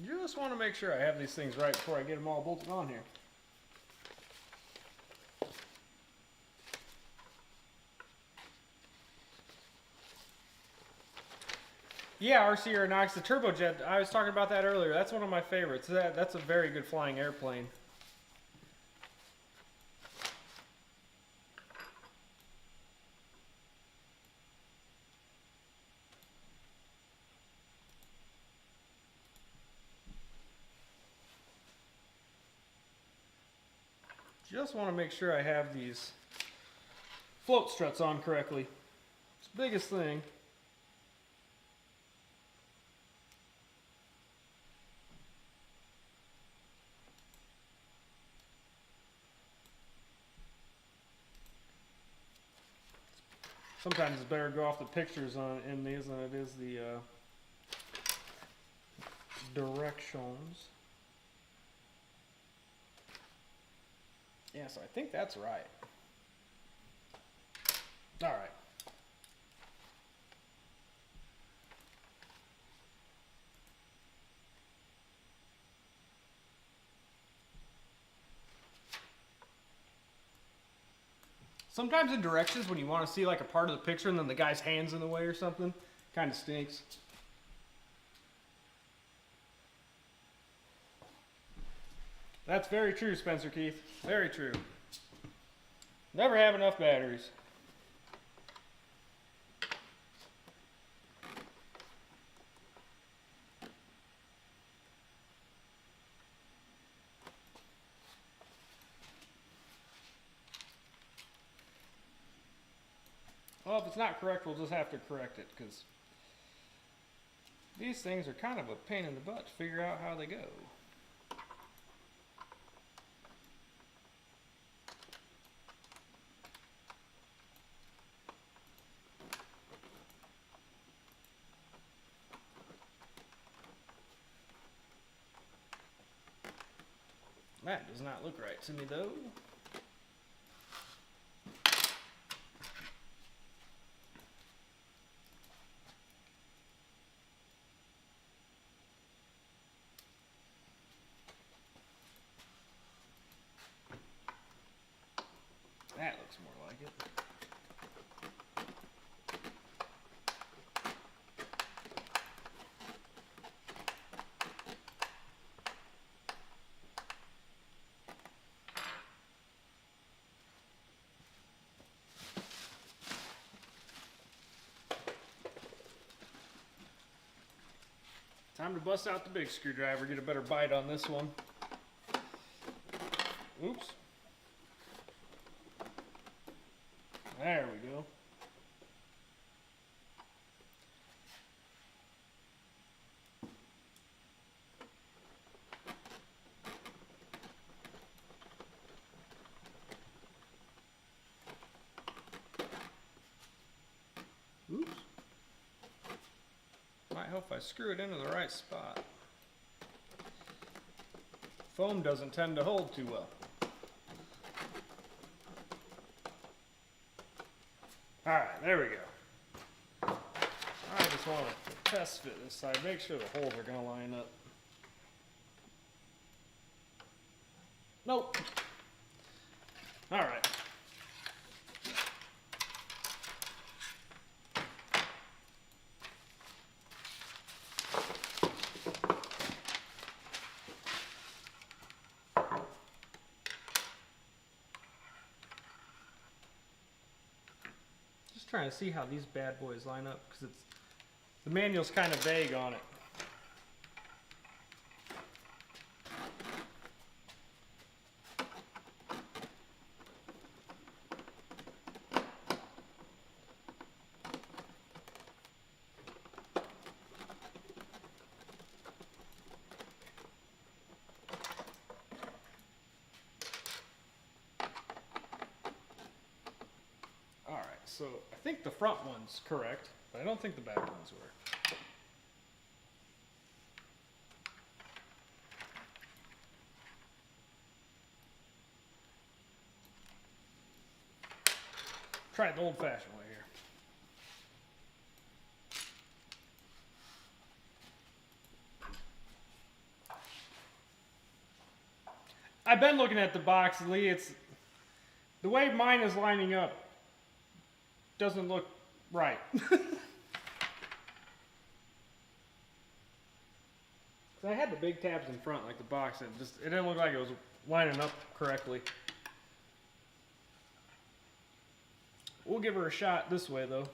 S1: You just want to make sure I have these things right before I get them all bolted on here. Yeah, RC or Knox, the turbojet, I was talking about that earlier. That's one of my favorites. That's a very good flying airplane. Just want to make sure I have these float struts on correctly. It's the biggest thing. Sometimes it's better to go off the pictures in these than it is the directions. Yeah, so I think that's right. All right. Sometimes in directions when you want to see like a part of the picture and then the guy's hand's in the way or something, kind of stinks. That's very true, Spencer Keith. Very true. Never have enough batteries. Well, if it's not correct, we'll just have to correct it, because these things are kind of a pain in the butt to figure out how they go. That does not look right to me, though. That looks more like it. Time to bust out the big screwdriver, get a better bite on this one. Oops. There we go. hope I screw it into the right spot. Foam doesn't tend to hold too well. Alright, there we go. I just want to test fit this side, make sure the holes are going to line up. Nope. Alright. Just trying to see how these bad boys line up, because the manual's kind of vague on it. So I think the front one's correct, but I don't think the back ones were. Try it the old-fashioned way here. I've been looking at the box, Lee. It's the way mine is lining up doesn't look right. I had the big tabs in front like the box, and it didn't look like it was lining up correctly. We'll give her a shot this way though.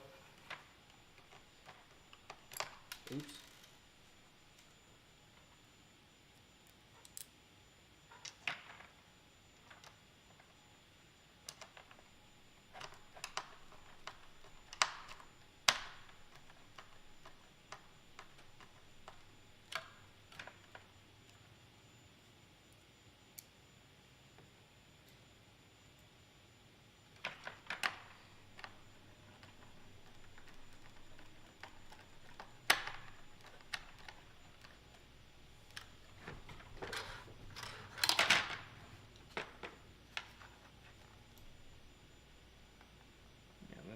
S1: Oops.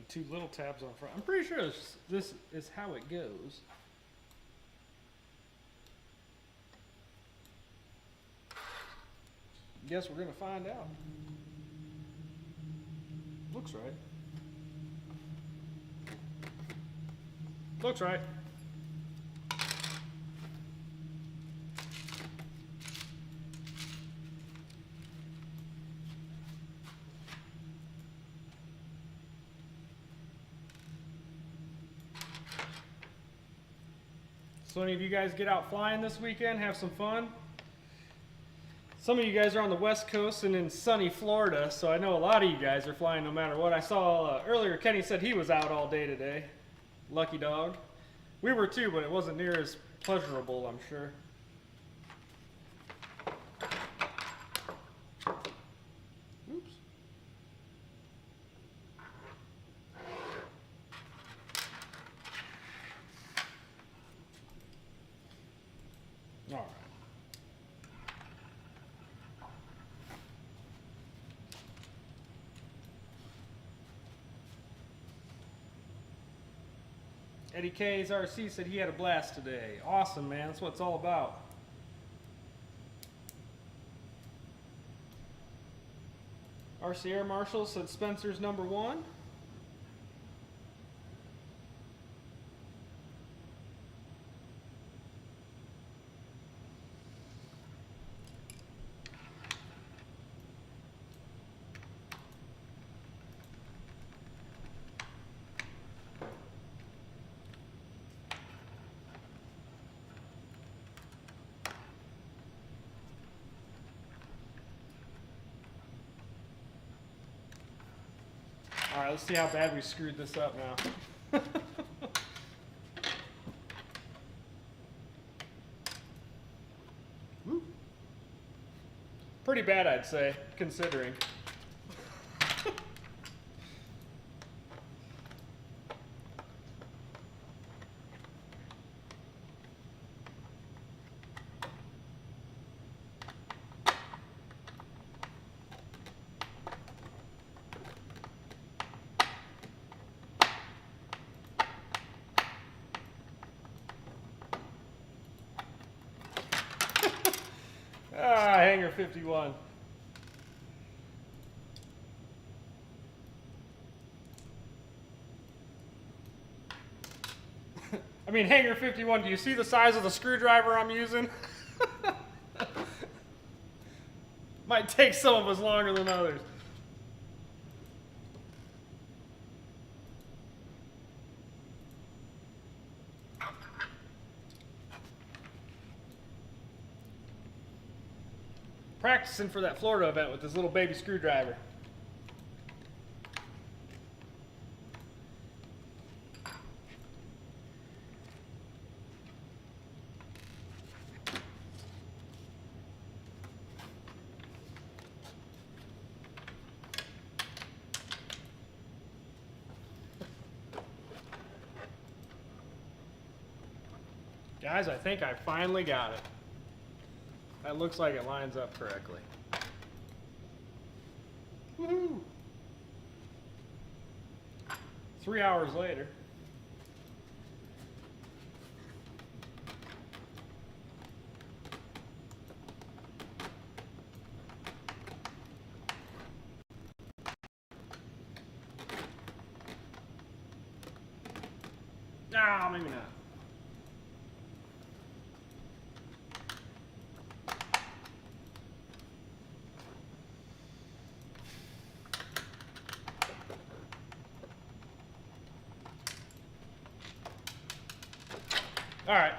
S1: Two little tabs on front. I'm pretty sure this is how it goes. Guess we're gonna find out. Looks right. Looks right. So any of you guys get out flying this weekend, have some fun? Some of you guys are on the West Coast and in sunny Florida, so I know a lot of you guys are flying no matter what. I saw earlier Kenny said he was out all day today. Lucky dog. We were too, but it wasn't near as pleasurable, I'm sure. Oops. All right. Eddie K's RC said he had a blast today. Awesome, man. That's what it's all about. RC Air Marshal said Spencer's #1. All right, let's see how bad we screwed this up now. Woo. Pretty bad, I'd say, considering. Hangar 51. I mean, Hangar 51, do you see the size of the screwdriver I'm using? Might take some of us longer than others. Practicing for that Florida event with this little baby screwdriver. Guys, I think I finally got it. That looks like it lines up correctly. Woohoo! 3 hours later. Ah, maybe not. All right.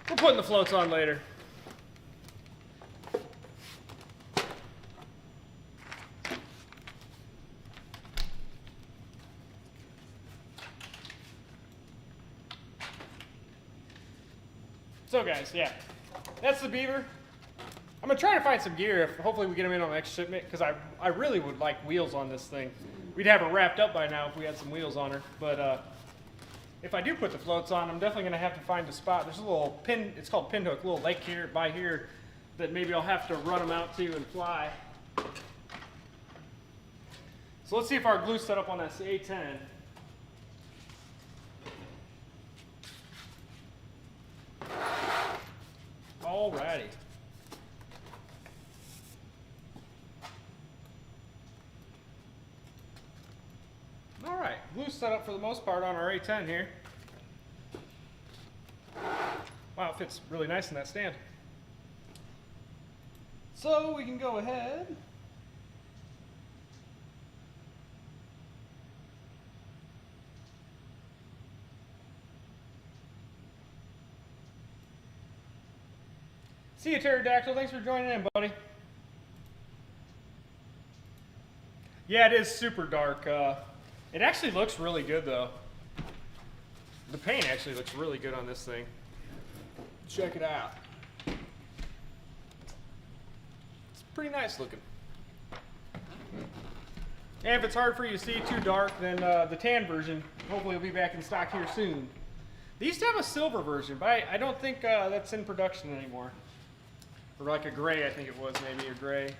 S1: We're putting the floats on later. So guys, yeah, that's the Beaver. I'm gonna try to find some gear. If hopefully we get them in on the next shipment, because I really would like wheels on this thing. We'd have her wrapped up by now if we had some wheels on her. But if I do put the floats on, I'm definitely gonna have to find a spot. There's a little pin, it's called pin hook, little lake here by here that maybe I'll have to run them out to and fly. So let's see if our glue's set up on that A-10. Alrighty. Alright, glue's set up for the most part on our A-10 here. Wow, it fits really nice in that stand. So we can go ahead. See you, Pterodactyl. Thanks for joining in, buddy. Yeah, it is super dark. It actually looks really good, though. The paint actually looks really good on this thing. Check it out. It's pretty nice looking. And if it's hard for you to see too dark, then the tan version hopefully will be back in stock here soon. They used to have a silver version, but I don't think that's in production anymore. Or like a gray, I think it was, maybe a gray.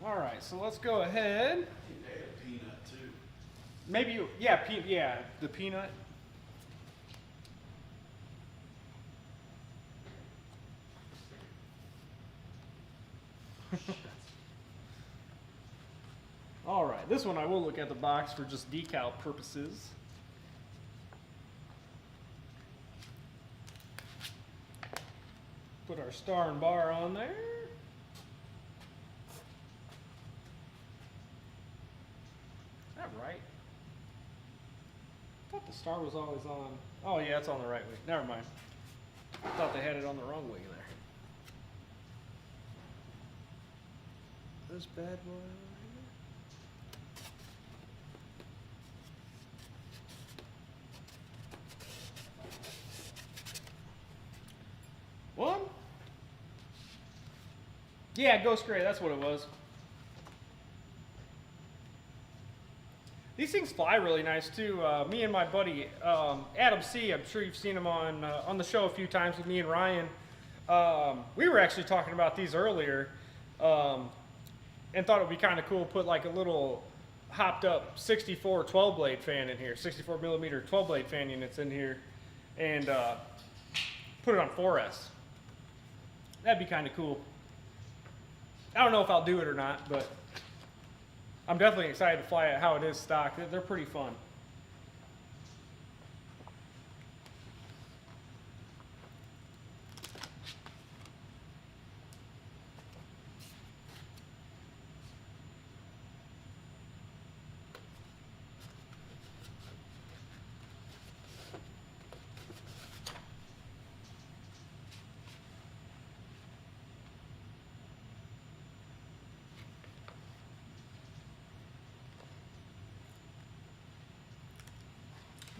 S1: All right, so let's go ahead.
S2: I think they had peanut too.
S1: Maybe you, yeah, yeah, the peanut. All right, this one I will look at the box for just decal purposes. Put our star and bar on there. Is that right? I thought the star was always on. Oh yeah, it's on the right wing. Never mind. I thought they had it on the wrong wing there. This bad boy. One? Yeah, Ghost Gray, that's what it was. These things fly really nice too. Me and my buddy Adam C, I'm sure you've seen him on the show a few times with me and Ryan. We were actually talking about these earlier and thought it would be kind of cool to put like a little hopped up 64 12 blade fan in here, 64 millimeter 12 blade fan units in here, and put it on 4S. That'd be kind of cool. I don't know if I'll do it or not, but I'm definitely excited to fly it how it is stock. They're pretty fun.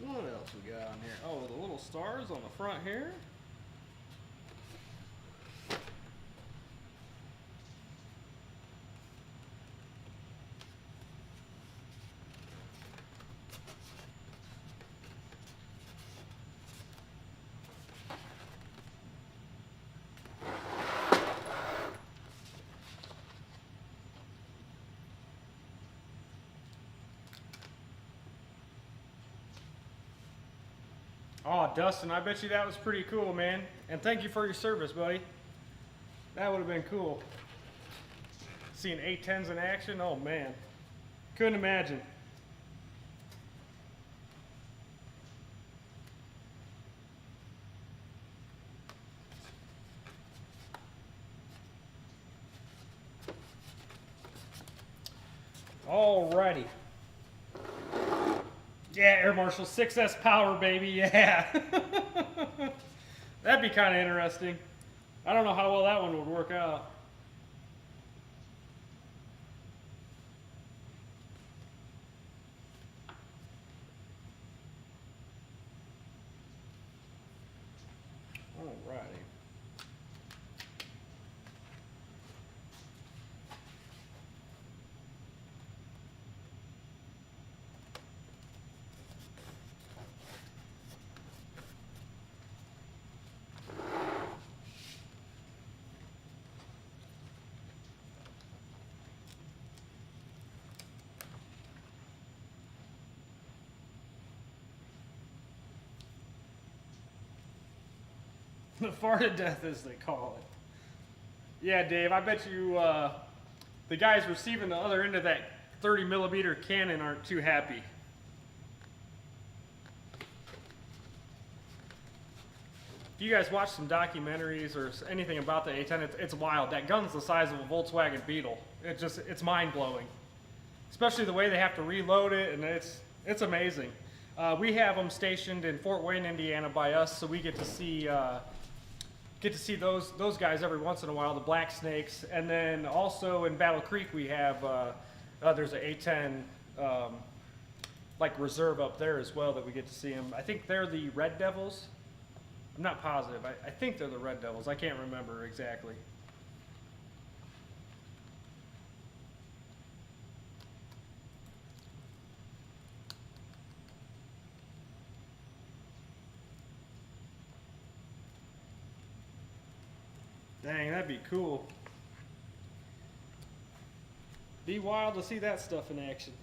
S1: What else we got on here? Oh, the little stars on the front here. Oh, Dustin, I bet you that was pretty cool, man. And thank you for your service, buddy. That would have been cool. Seeing A-10s in action, oh man. Couldn't imagine. Alrighty. Yeah, Air Marshal 6S power, baby, yeah. That'd be kind of interesting. I don't know how well that one would work out. Alrighty. The farted death, as they call it. Yeah, Dave, I bet you the guys receiving the other end of that 30 millimeter cannon aren't too happy. If you guys watch some documentaries or anything about the A-10, it's wild. That gun's the size of a Volkswagen Beetle. It's mind-blowing. Especially the way they have to reload it, and it's amazing. We have them stationed in Fort Wayne, Indiana by us, so we get to see those guys every once in a while, the Black Snakes. And then also in Battle Creek we have there's an A-10 like reserve up there as well that we get to see them. I think they're the Red Devils. I'm not positive. I think they're the Red Devils. I can't remember exactly. Dang, that'd be cool. Be wild to see that stuff in action.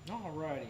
S1: Alrighty.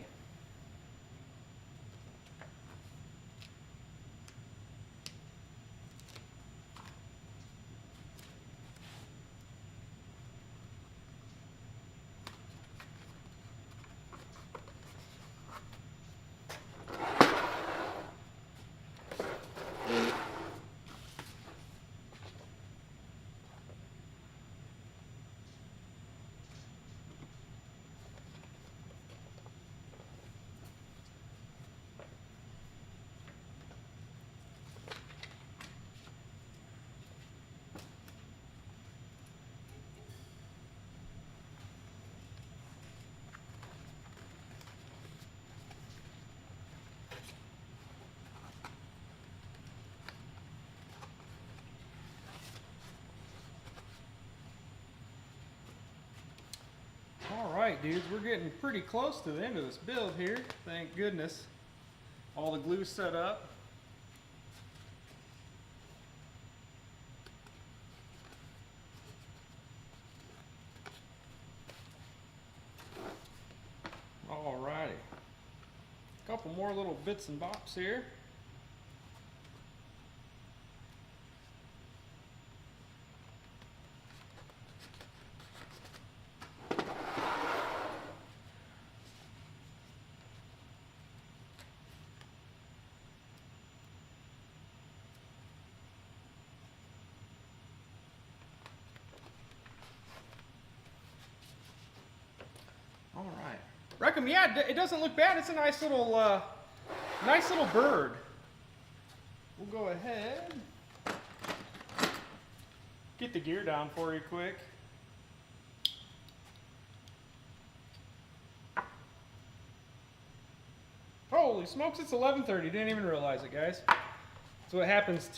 S1: right, dudes, we're getting pretty close to the end of this build here. Thank goodness. All the glue set up. All righty. Couple more little bits and bops here. All right. Reckon, yeah, it doesn't look bad. It's a nice little bird. We'll go ahead, get the gear down for you quick. Holy smokes, it's 11:30. Didn't even realize it, guys. That's what happens.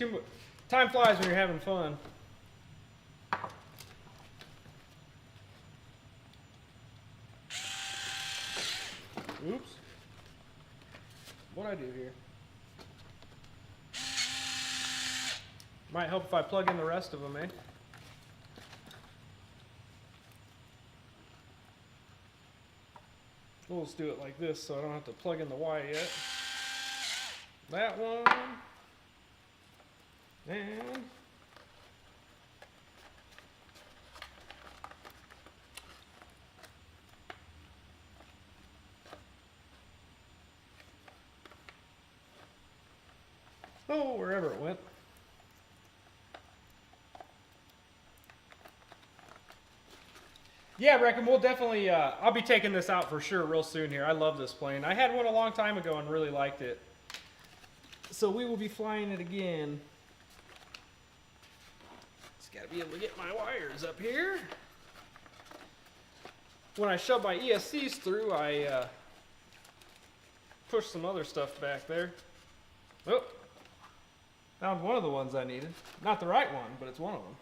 S1: Time flies when you're having fun. Oops. What'd I do here? Might help if I plug in the rest of them, eh? We'll just do it like this so I don't have to plug in the Y yet. That one. And oh, wherever it went. Yeah, reckon we'll definitely, I'll be taking this out for sure real soon here. I love this plane. I had one a long time ago and really liked it. So we will be flying it again. Just gotta be able to get my wires up here. When I shove my ESCs through, I push some other stuff back there. Oh, found one of the ones I needed. Not the right one, but it's one of them.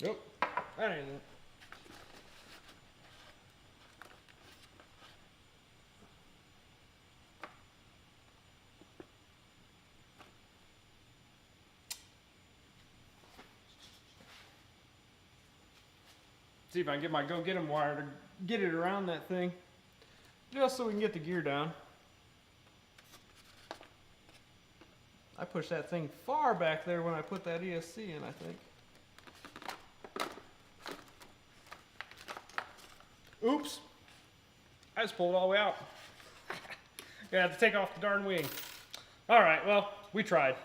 S1: Nope, that ain't it. See if I can get my go get 'em wire to get it around that thing, just so we can get the gear down. I pushed that thing far back there when I put that ESC in, I think. Oops, I just pulled it all the way out. Gonna have to take off the darn wing. All right, well, we tried.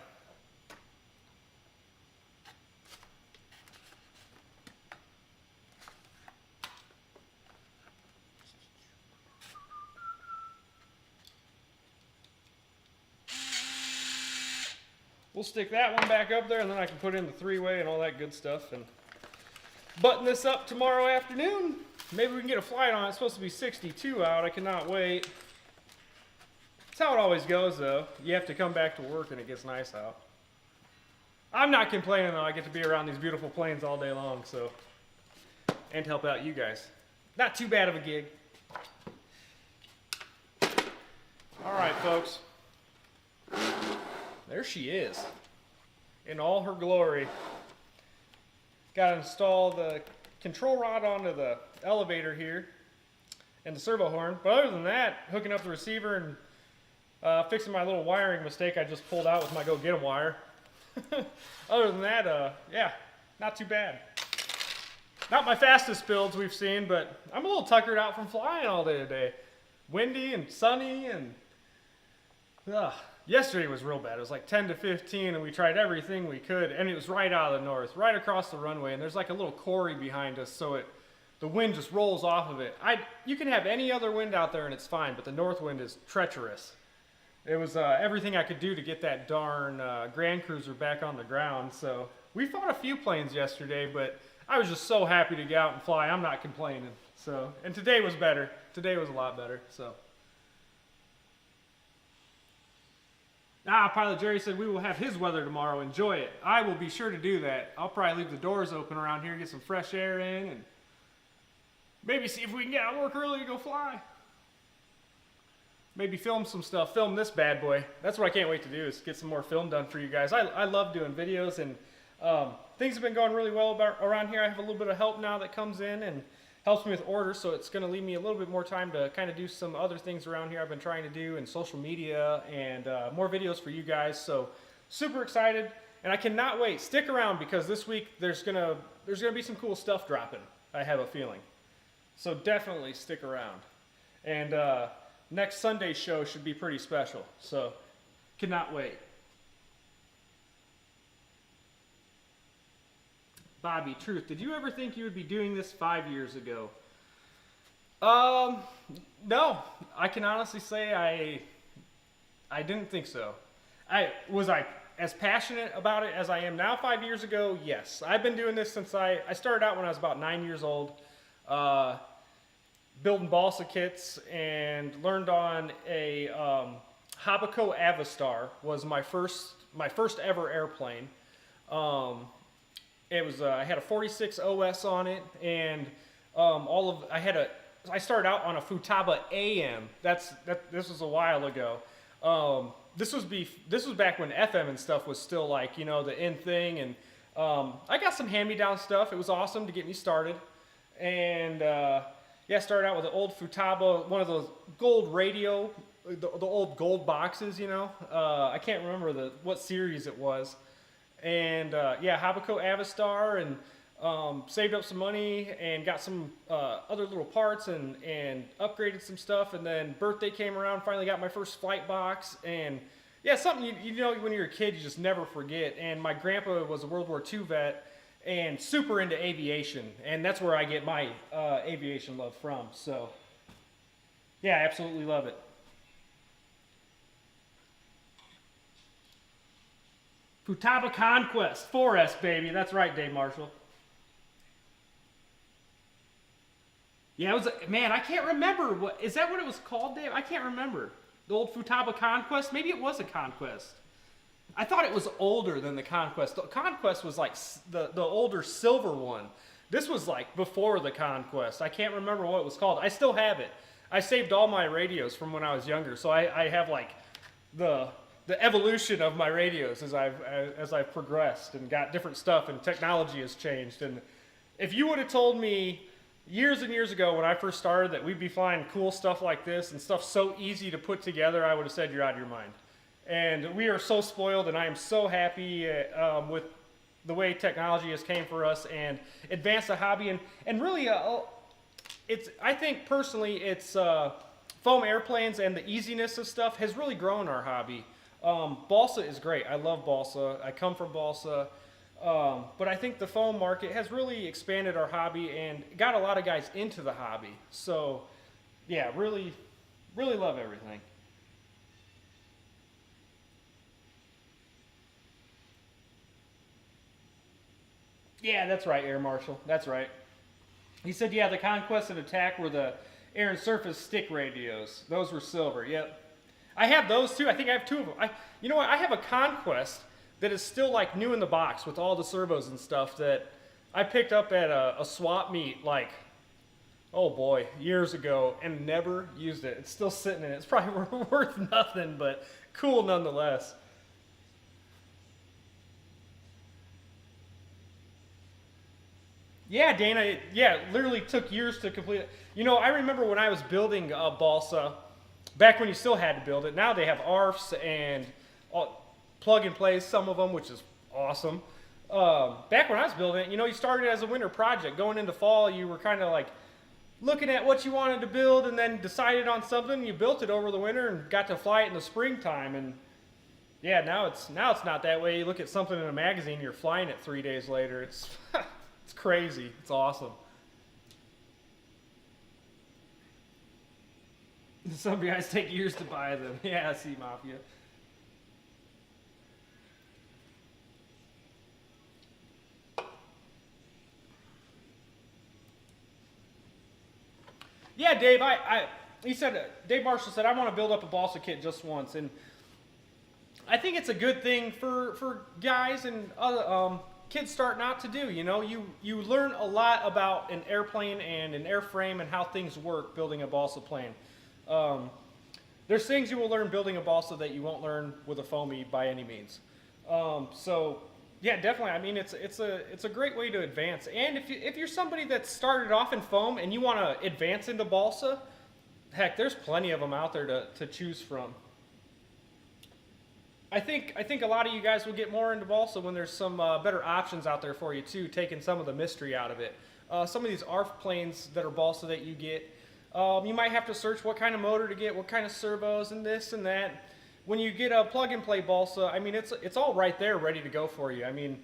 S1: We'll stick that one back up there and then I can put in the three-way and all that good stuff and button this up tomorrow afternoon. Maybe we can get a flight on it. It's supposed to be 62 out. I cannot wait. That's how it always goes, though. You have to come back to work and it gets nice out. I'm not complaining, though. I get to be around these beautiful planes all day long, so. And help out you guys. Not too bad of a gig. All right, folks. There she is. In all her glory. Got to install the control rod onto the elevator here and the servo horn, but other than that, hooking up the receiver and fixing my little wiring mistake I just pulled out with my go get 'em wire. Other than that, yeah, not too bad. Not my fastest builds we've seen, but I'm a little tuckered out from flying all day today. Windy and sunny and yesterday was real bad. It was like 10 to 15 and we tried everything we could and it was right out of the north, right across the runway, and there's like a little quarry behind us, so the wind just rolls off of it. You can have any other wind out there and it's fine, but the north wind is treacherous. It was everything I could do to get that darn Grand Cruiser back on the ground, so we fought a few planes yesterday, but I was just so happy to get out and fly. I'm not complaining. So, and today was better. Today was a lot better, so. Pilot Jerry said we will have his weather tomorrow. Enjoy it. I will be sure to do that. I'll probably leave the doors open around here, get some fresh air in, and maybe see if we can get out of work early to go fly. Maybe film some stuff. Film this bad boy. That's what I can't wait to do, is get some more film done for you guys. I love doing videos, and things have been going really well around here. I have a little bit of help now that comes in and helps me with orders, so it's going to leave me a little bit more time to kind of do some other things around here I've been trying to do, and social media, and more videos for you guys. So super excited, and I cannot wait. Stick around, because this week there's gonna be some cool stuff dropping, I have a feeling. So definitely stick around. And next Sunday's show should be pretty special, so cannot wait. Bobby, truth, did you ever think you would be doing this 5 years ago? No. I can honestly say I didn't think so. Was I as passionate about it as I am now 5 years ago? Yes. I've been doing this since I started out when I was about 9 years old, building balsa kits, and learned on a Habaco Avistar was my first ever airplane. It was I had a 46 OS on it, and I started out on a Futaba AM. This was a while ago. This was back when FM and stuff was still like, you know, the in thing, and I got some hand-me-down stuff. It was awesome to get me started, and yeah, I started out with an old Futaba, one of those gold radio, the old gold boxes, you know. I can't remember what series it was. And yeah, Habaco Avistar, and saved up some money and got some other little parts and upgraded some stuff. And then birthday came around, finally got my first flight box. And yeah, something you know when you're a kid you just never forget. And my grandpa was a World War II vet and super into aviation, and that's where I get my aviation love from. So yeah, I absolutely love it. Futaba Conquest 4S, baby. That's right, Dave Marshall. Yeah, it was man, I can't remember. Is that what it was called, Dave? I can't remember. The old Futaba Conquest? Maybe it was a Conquest. I thought it was older than the Conquest. The Conquest was like the older silver one. This was like before the Conquest. I can't remember what it was called. I still have it. I saved all my radios from when I was younger, so I have like the evolution of my radios as I've progressed and got different stuff, and technology has changed. And if you would have told me years and years ago when I first started that we'd be flying cool stuff like this and stuff so easy to put together, I would have said you're out of your mind. And we are so spoiled, and I am so happy with the way technology has came for us and advanced the hobby. And really, I think personally, it's foam airplanes and the easiness of stuff has really grown our hobby. Balsa is great. I love balsa. I come from balsa. But I think the foam market has really expanded our hobby and got a lot of guys into the hobby. So yeah, really, really love everything. Yeah, that's right, Air Marshal. That's right. He said, yeah, the Conquest and Attack were the air and surface stick radios. Those were silver, yep. I have those too. I think I have two of them. You know what? I have a Conquest that is still like new in the box with all the servos and stuff that I picked up at a swap meet like, oh boy, years ago, and never used it. It's still sitting in it. It's probably worth nothing, but cool nonetheless. Yeah, Dana, it literally took years to complete it. You know, I remember when I was building a balsa, back when you still had to build it. Now they have ARFs and plug and play, some of them, which is awesome. Back when I was building it, you know, you started as a winter project. Going into fall, you were kind of like looking at what you wanted to build and then decided on something. You built it over the winter and got to fly it in the springtime. And yeah, now it's not that way. You look at something in a magazine, you're flying it 3 days later. It's it's crazy. It's awesome. Some guys take years to buy them. Yeah, I see, Mafia. Yeah, Dave, he said, Dave Marshall said, I want to build up a balsa kit just once. And I think it's a good thing for guys and other kids starting out to do. You know, you learn a lot about an airplane and an airframe and how things work building a balsa plane. There's things you will learn building a balsa that you won't learn with a foamy by any means. So yeah, definitely. I mean, it's a great way to advance. And if you're somebody that started off in foam and you want to advance into balsa, heck, there's plenty of them out there to choose from. I think a lot of you guys will get more into balsa when there's some better options out there for you too, taking some of the mystery out of it. Some of these ARF planes that are balsa that you get, you might have to search what kind of motor to get, what kind of servos, and this and that. When you get a plug-and-play balsa, I mean, it's all right there ready to go for you. I mean,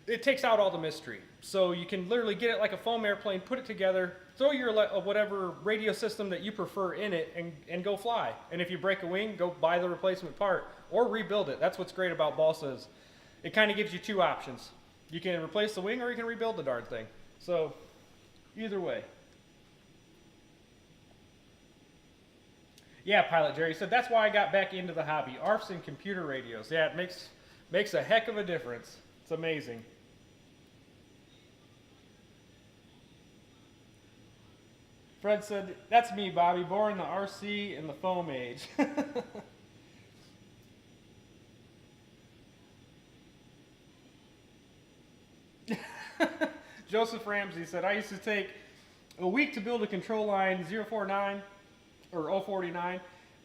S1: it takes out all the mystery. So you can literally get it like a foam airplane, put it together, throw your whatever radio system that you prefer in it, and go fly. And if you break a wing, go buy the replacement part or rebuild it. That's what's great about balsas. It kind of gives you two options. You can replace the wing or you can rebuild the darn thing. So either way. Yeah, Pilot Jerry said that's why I got back into the hobby. ARFs and computer radios. Yeah, it makes a heck of a difference. It's amazing. Fred said, that's me, Bobby, born in the RC and the foam age. Joseph Ramsey said, I used to take a week to build a control line 049 or 049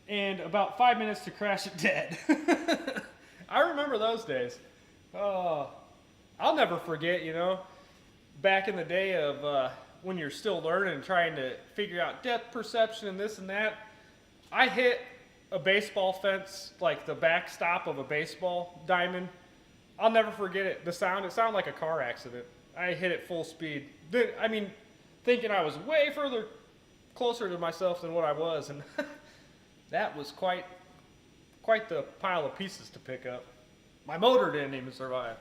S1: and about 5 minutes to crash it dead. I remember those days. Oh, I'll never forget, you know, back in the day of when you're still learning and trying to figure out depth perception and this and that. I hit a baseball fence, like the backstop of a baseball diamond. I'll never forget it. The sound, it sounded like a car accident. I hit it full speed. I mean, thinking I was way closer to myself than what I was, and that was quite the pile of pieces to pick up. My motor didn't even survive.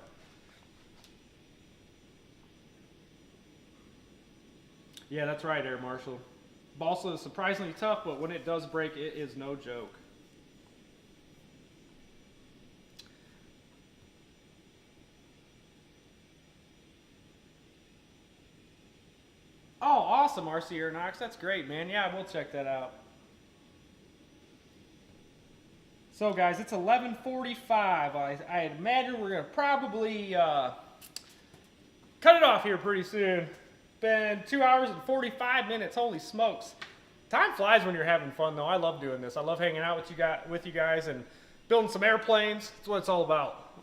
S1: Yeah, that's right, Air Marshal. Balsa is surprisingly tough, but when it does break, it is no joke. Oh, awesome, RC Aeronautics. That's great, man. Yeah, we'll check that out. So, guys, it's 11:45. I imagine we're going to probably cut it off here pretty soon. Been 2 hours and 45 minutes. Holy smokes. Time flies when you're having fun, though. I love doing this. I love hanging out with you guys and building some airplanes. That's what it's all about.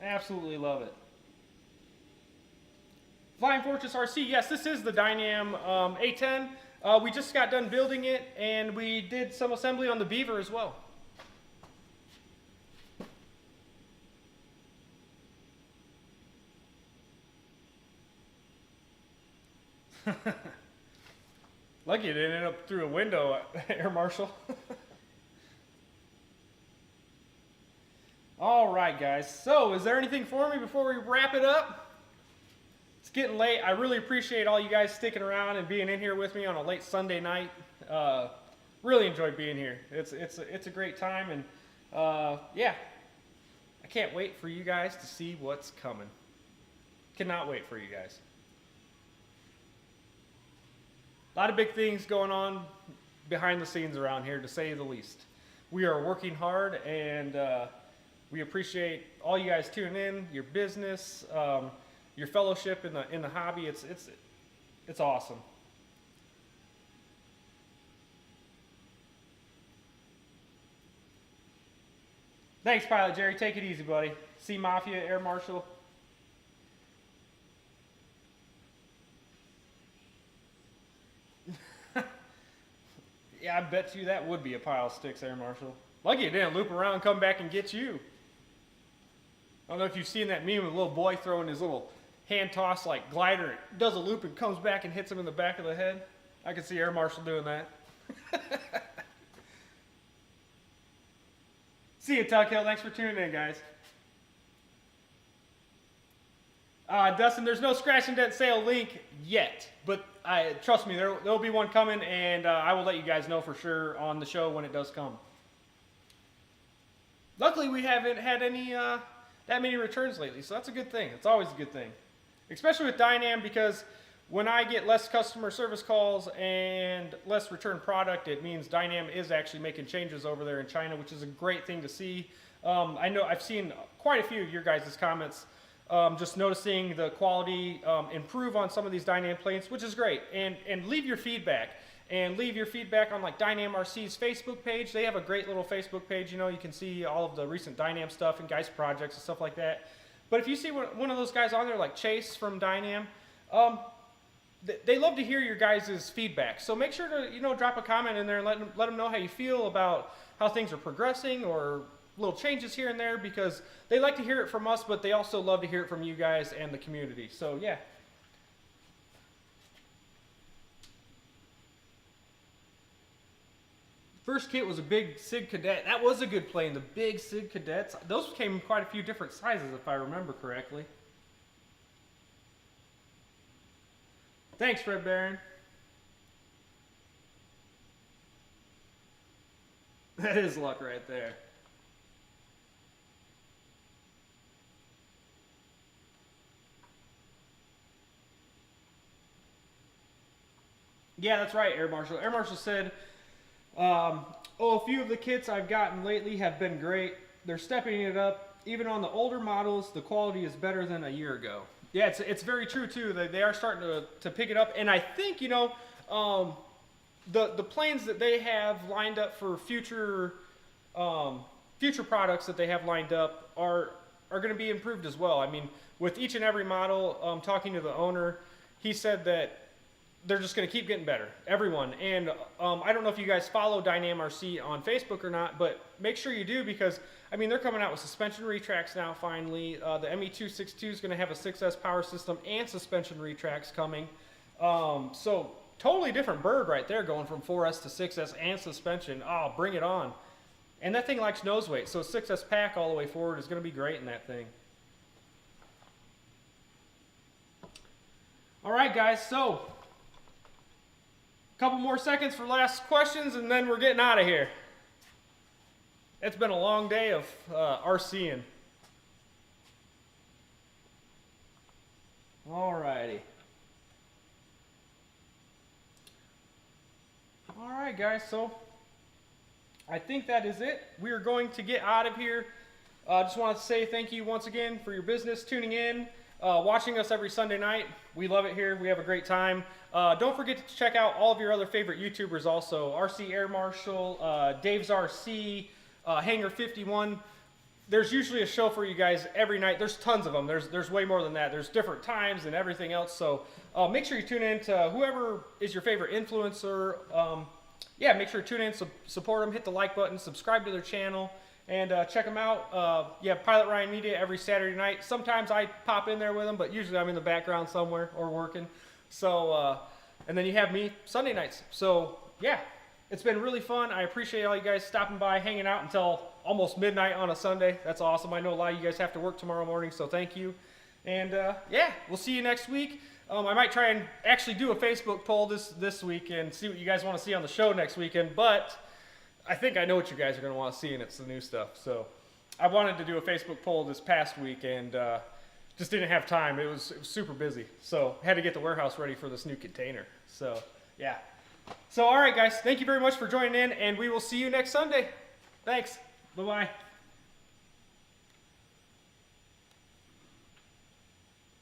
S1: I absolutely love it. Flying Fortress RC, yes, this is the Dynam A-10. We just got done building it, and we did some assembly on the Beaver as well. Lucky it didn't end up through a window, Air Marshal. All right, guys. So, is there anything for me before we wrap it up? It's getting late. I really appreciate all you guys sticking around and being in here with me on a late Sunday night. Really enjoyed being here. It's a great time, and yeah, I can't wait for you guys to see what's coming. Cannot wait for you guys. A lot of big things going on behind the scenes around here, to say the least. We are working hard, and we appreciate all you guys tuning in, your business, your fellowship in the hobby. It's awesome. Thanks, Pilot Jerry. Take it easy, buddy. Sea Mafia, Air Marshal. Yeah, I bet you that would be a pile of sticks, Air Marshal. Lucky it didn't loop around and come back and get you. I don't know if you've seen that meme of a little boy throwing his little hand toss like glider. It does a loop and comes back and hits him in the back of the head. I can see Air Marshal doing that. See you, Tuckhill. Thanks for tuning in, guys. Dustin, there's no scratch and dent sale link yet, but trust me, there'll be one coming, and I will let you guys know for sure on the show when it does come. luckily we haven't had any that many returns lately, so that's a good thing. It's always a good thing, especially with Dynam, because when I get less customer service calls and less return product, it means Dynam is actually making changes over there in China, which is a great thing to see. I know I've seen quite a few of your guys' comments, just noticing the quality improve on some of these Dynam planes, which is great. And leave your feedback. And leave your feedback on like Dynam RC's Facebook page. They have a great little Facebook page. You know, you can see all of the recent Dynam stuff and guys' projects and stuff like that. But if you see one of those guys on there, like Chase from Dynam, they love to hear your guys' feedback. So make sure to, you know, drop a comment in there and let them know how you feel about how things are progressing or little changes here and there, because they like to hear it from us, but they also love to hear it from you guys and the community. So yeah. First kit was a big SIG Cadet. That was a good plane, the big SIG Cadets. Those came in quite a few different sizes, if I remember correctly. Thanks, Fred Barron. That is luck right there. Yeah, that's right, Air Marshal. Air Marshal said, oh, a few of the kits I've gotten lately have been great. They're stepping it up. Even on the older models, the quality is better than a year ago. Yeah, it's very true, too. They are starting to pick it up. And I think, you know, the planes that they have lined up for future products that they have lined up are going to be improved as well. I mean, with each and every model, talking to the owner, he said that they're just going to keep getting better, everyone. And I don't know if you guys follow Dynam RC on Facebook or not, but make sure you do, because I mean, they're coming out with suspension retracts now finally. The ME262 is going to have a 6S power system and suspension retracts coming. So totally different bird right there, going from 4S to 6S and suspension. Oh, bring it on. And that thing likes nose weight, so 6S pack all the way forward is going to be great in that thing. All right, guys, so couple more seconds for last questions, and then we're getting out of here. It's been a long day of RCing. Alrighty. Alright, guys, so I think that is it. We are going to get out of here. Just want to say thank you once again for your business, tuning in, watching us every Sunday night. We love it here. We have a great time. Don't forget to check out all of your other favorite YouTubers also. RC Air Marshal, Dave's RC, Hangar 51. There's usually a show for you guys every night. There's tons of them. There's way more than that. There's different times and everything else. So make sure you tune in to whoever is your favorite influencer. Yeah, make sure to tune in, support them, hit the like button, subscribe to their channel, and check them out. Yeah, Pilot Ryan Media every Saturday night. Sometimes I pop in there with them, but usually I'm in the background somewhere or working. So, and then you have me Sunday nights. So, yeah, it's been really fun. I appreciate all you guys stopping by, hanging out until almost midnight on a Sunday. That's awesome. I know a lot of you guys have to work tomorrow morning, so thank you. And, yeah, we'll see you next week. I might try and actually do a Facebook poll this week and see what you guys want to see on the show next weekend, but I think I know what you guys are going to want to see, and it's the new stuff. So I wanted to do a Facebook poll this past week, and just didn't have time. It was super busy, so I had to get the warehouse ready for this new container. So, yeah. So, all right, guys, thank you very much for joining in, and we will see you next Sunday. Thanks. Bye-bye.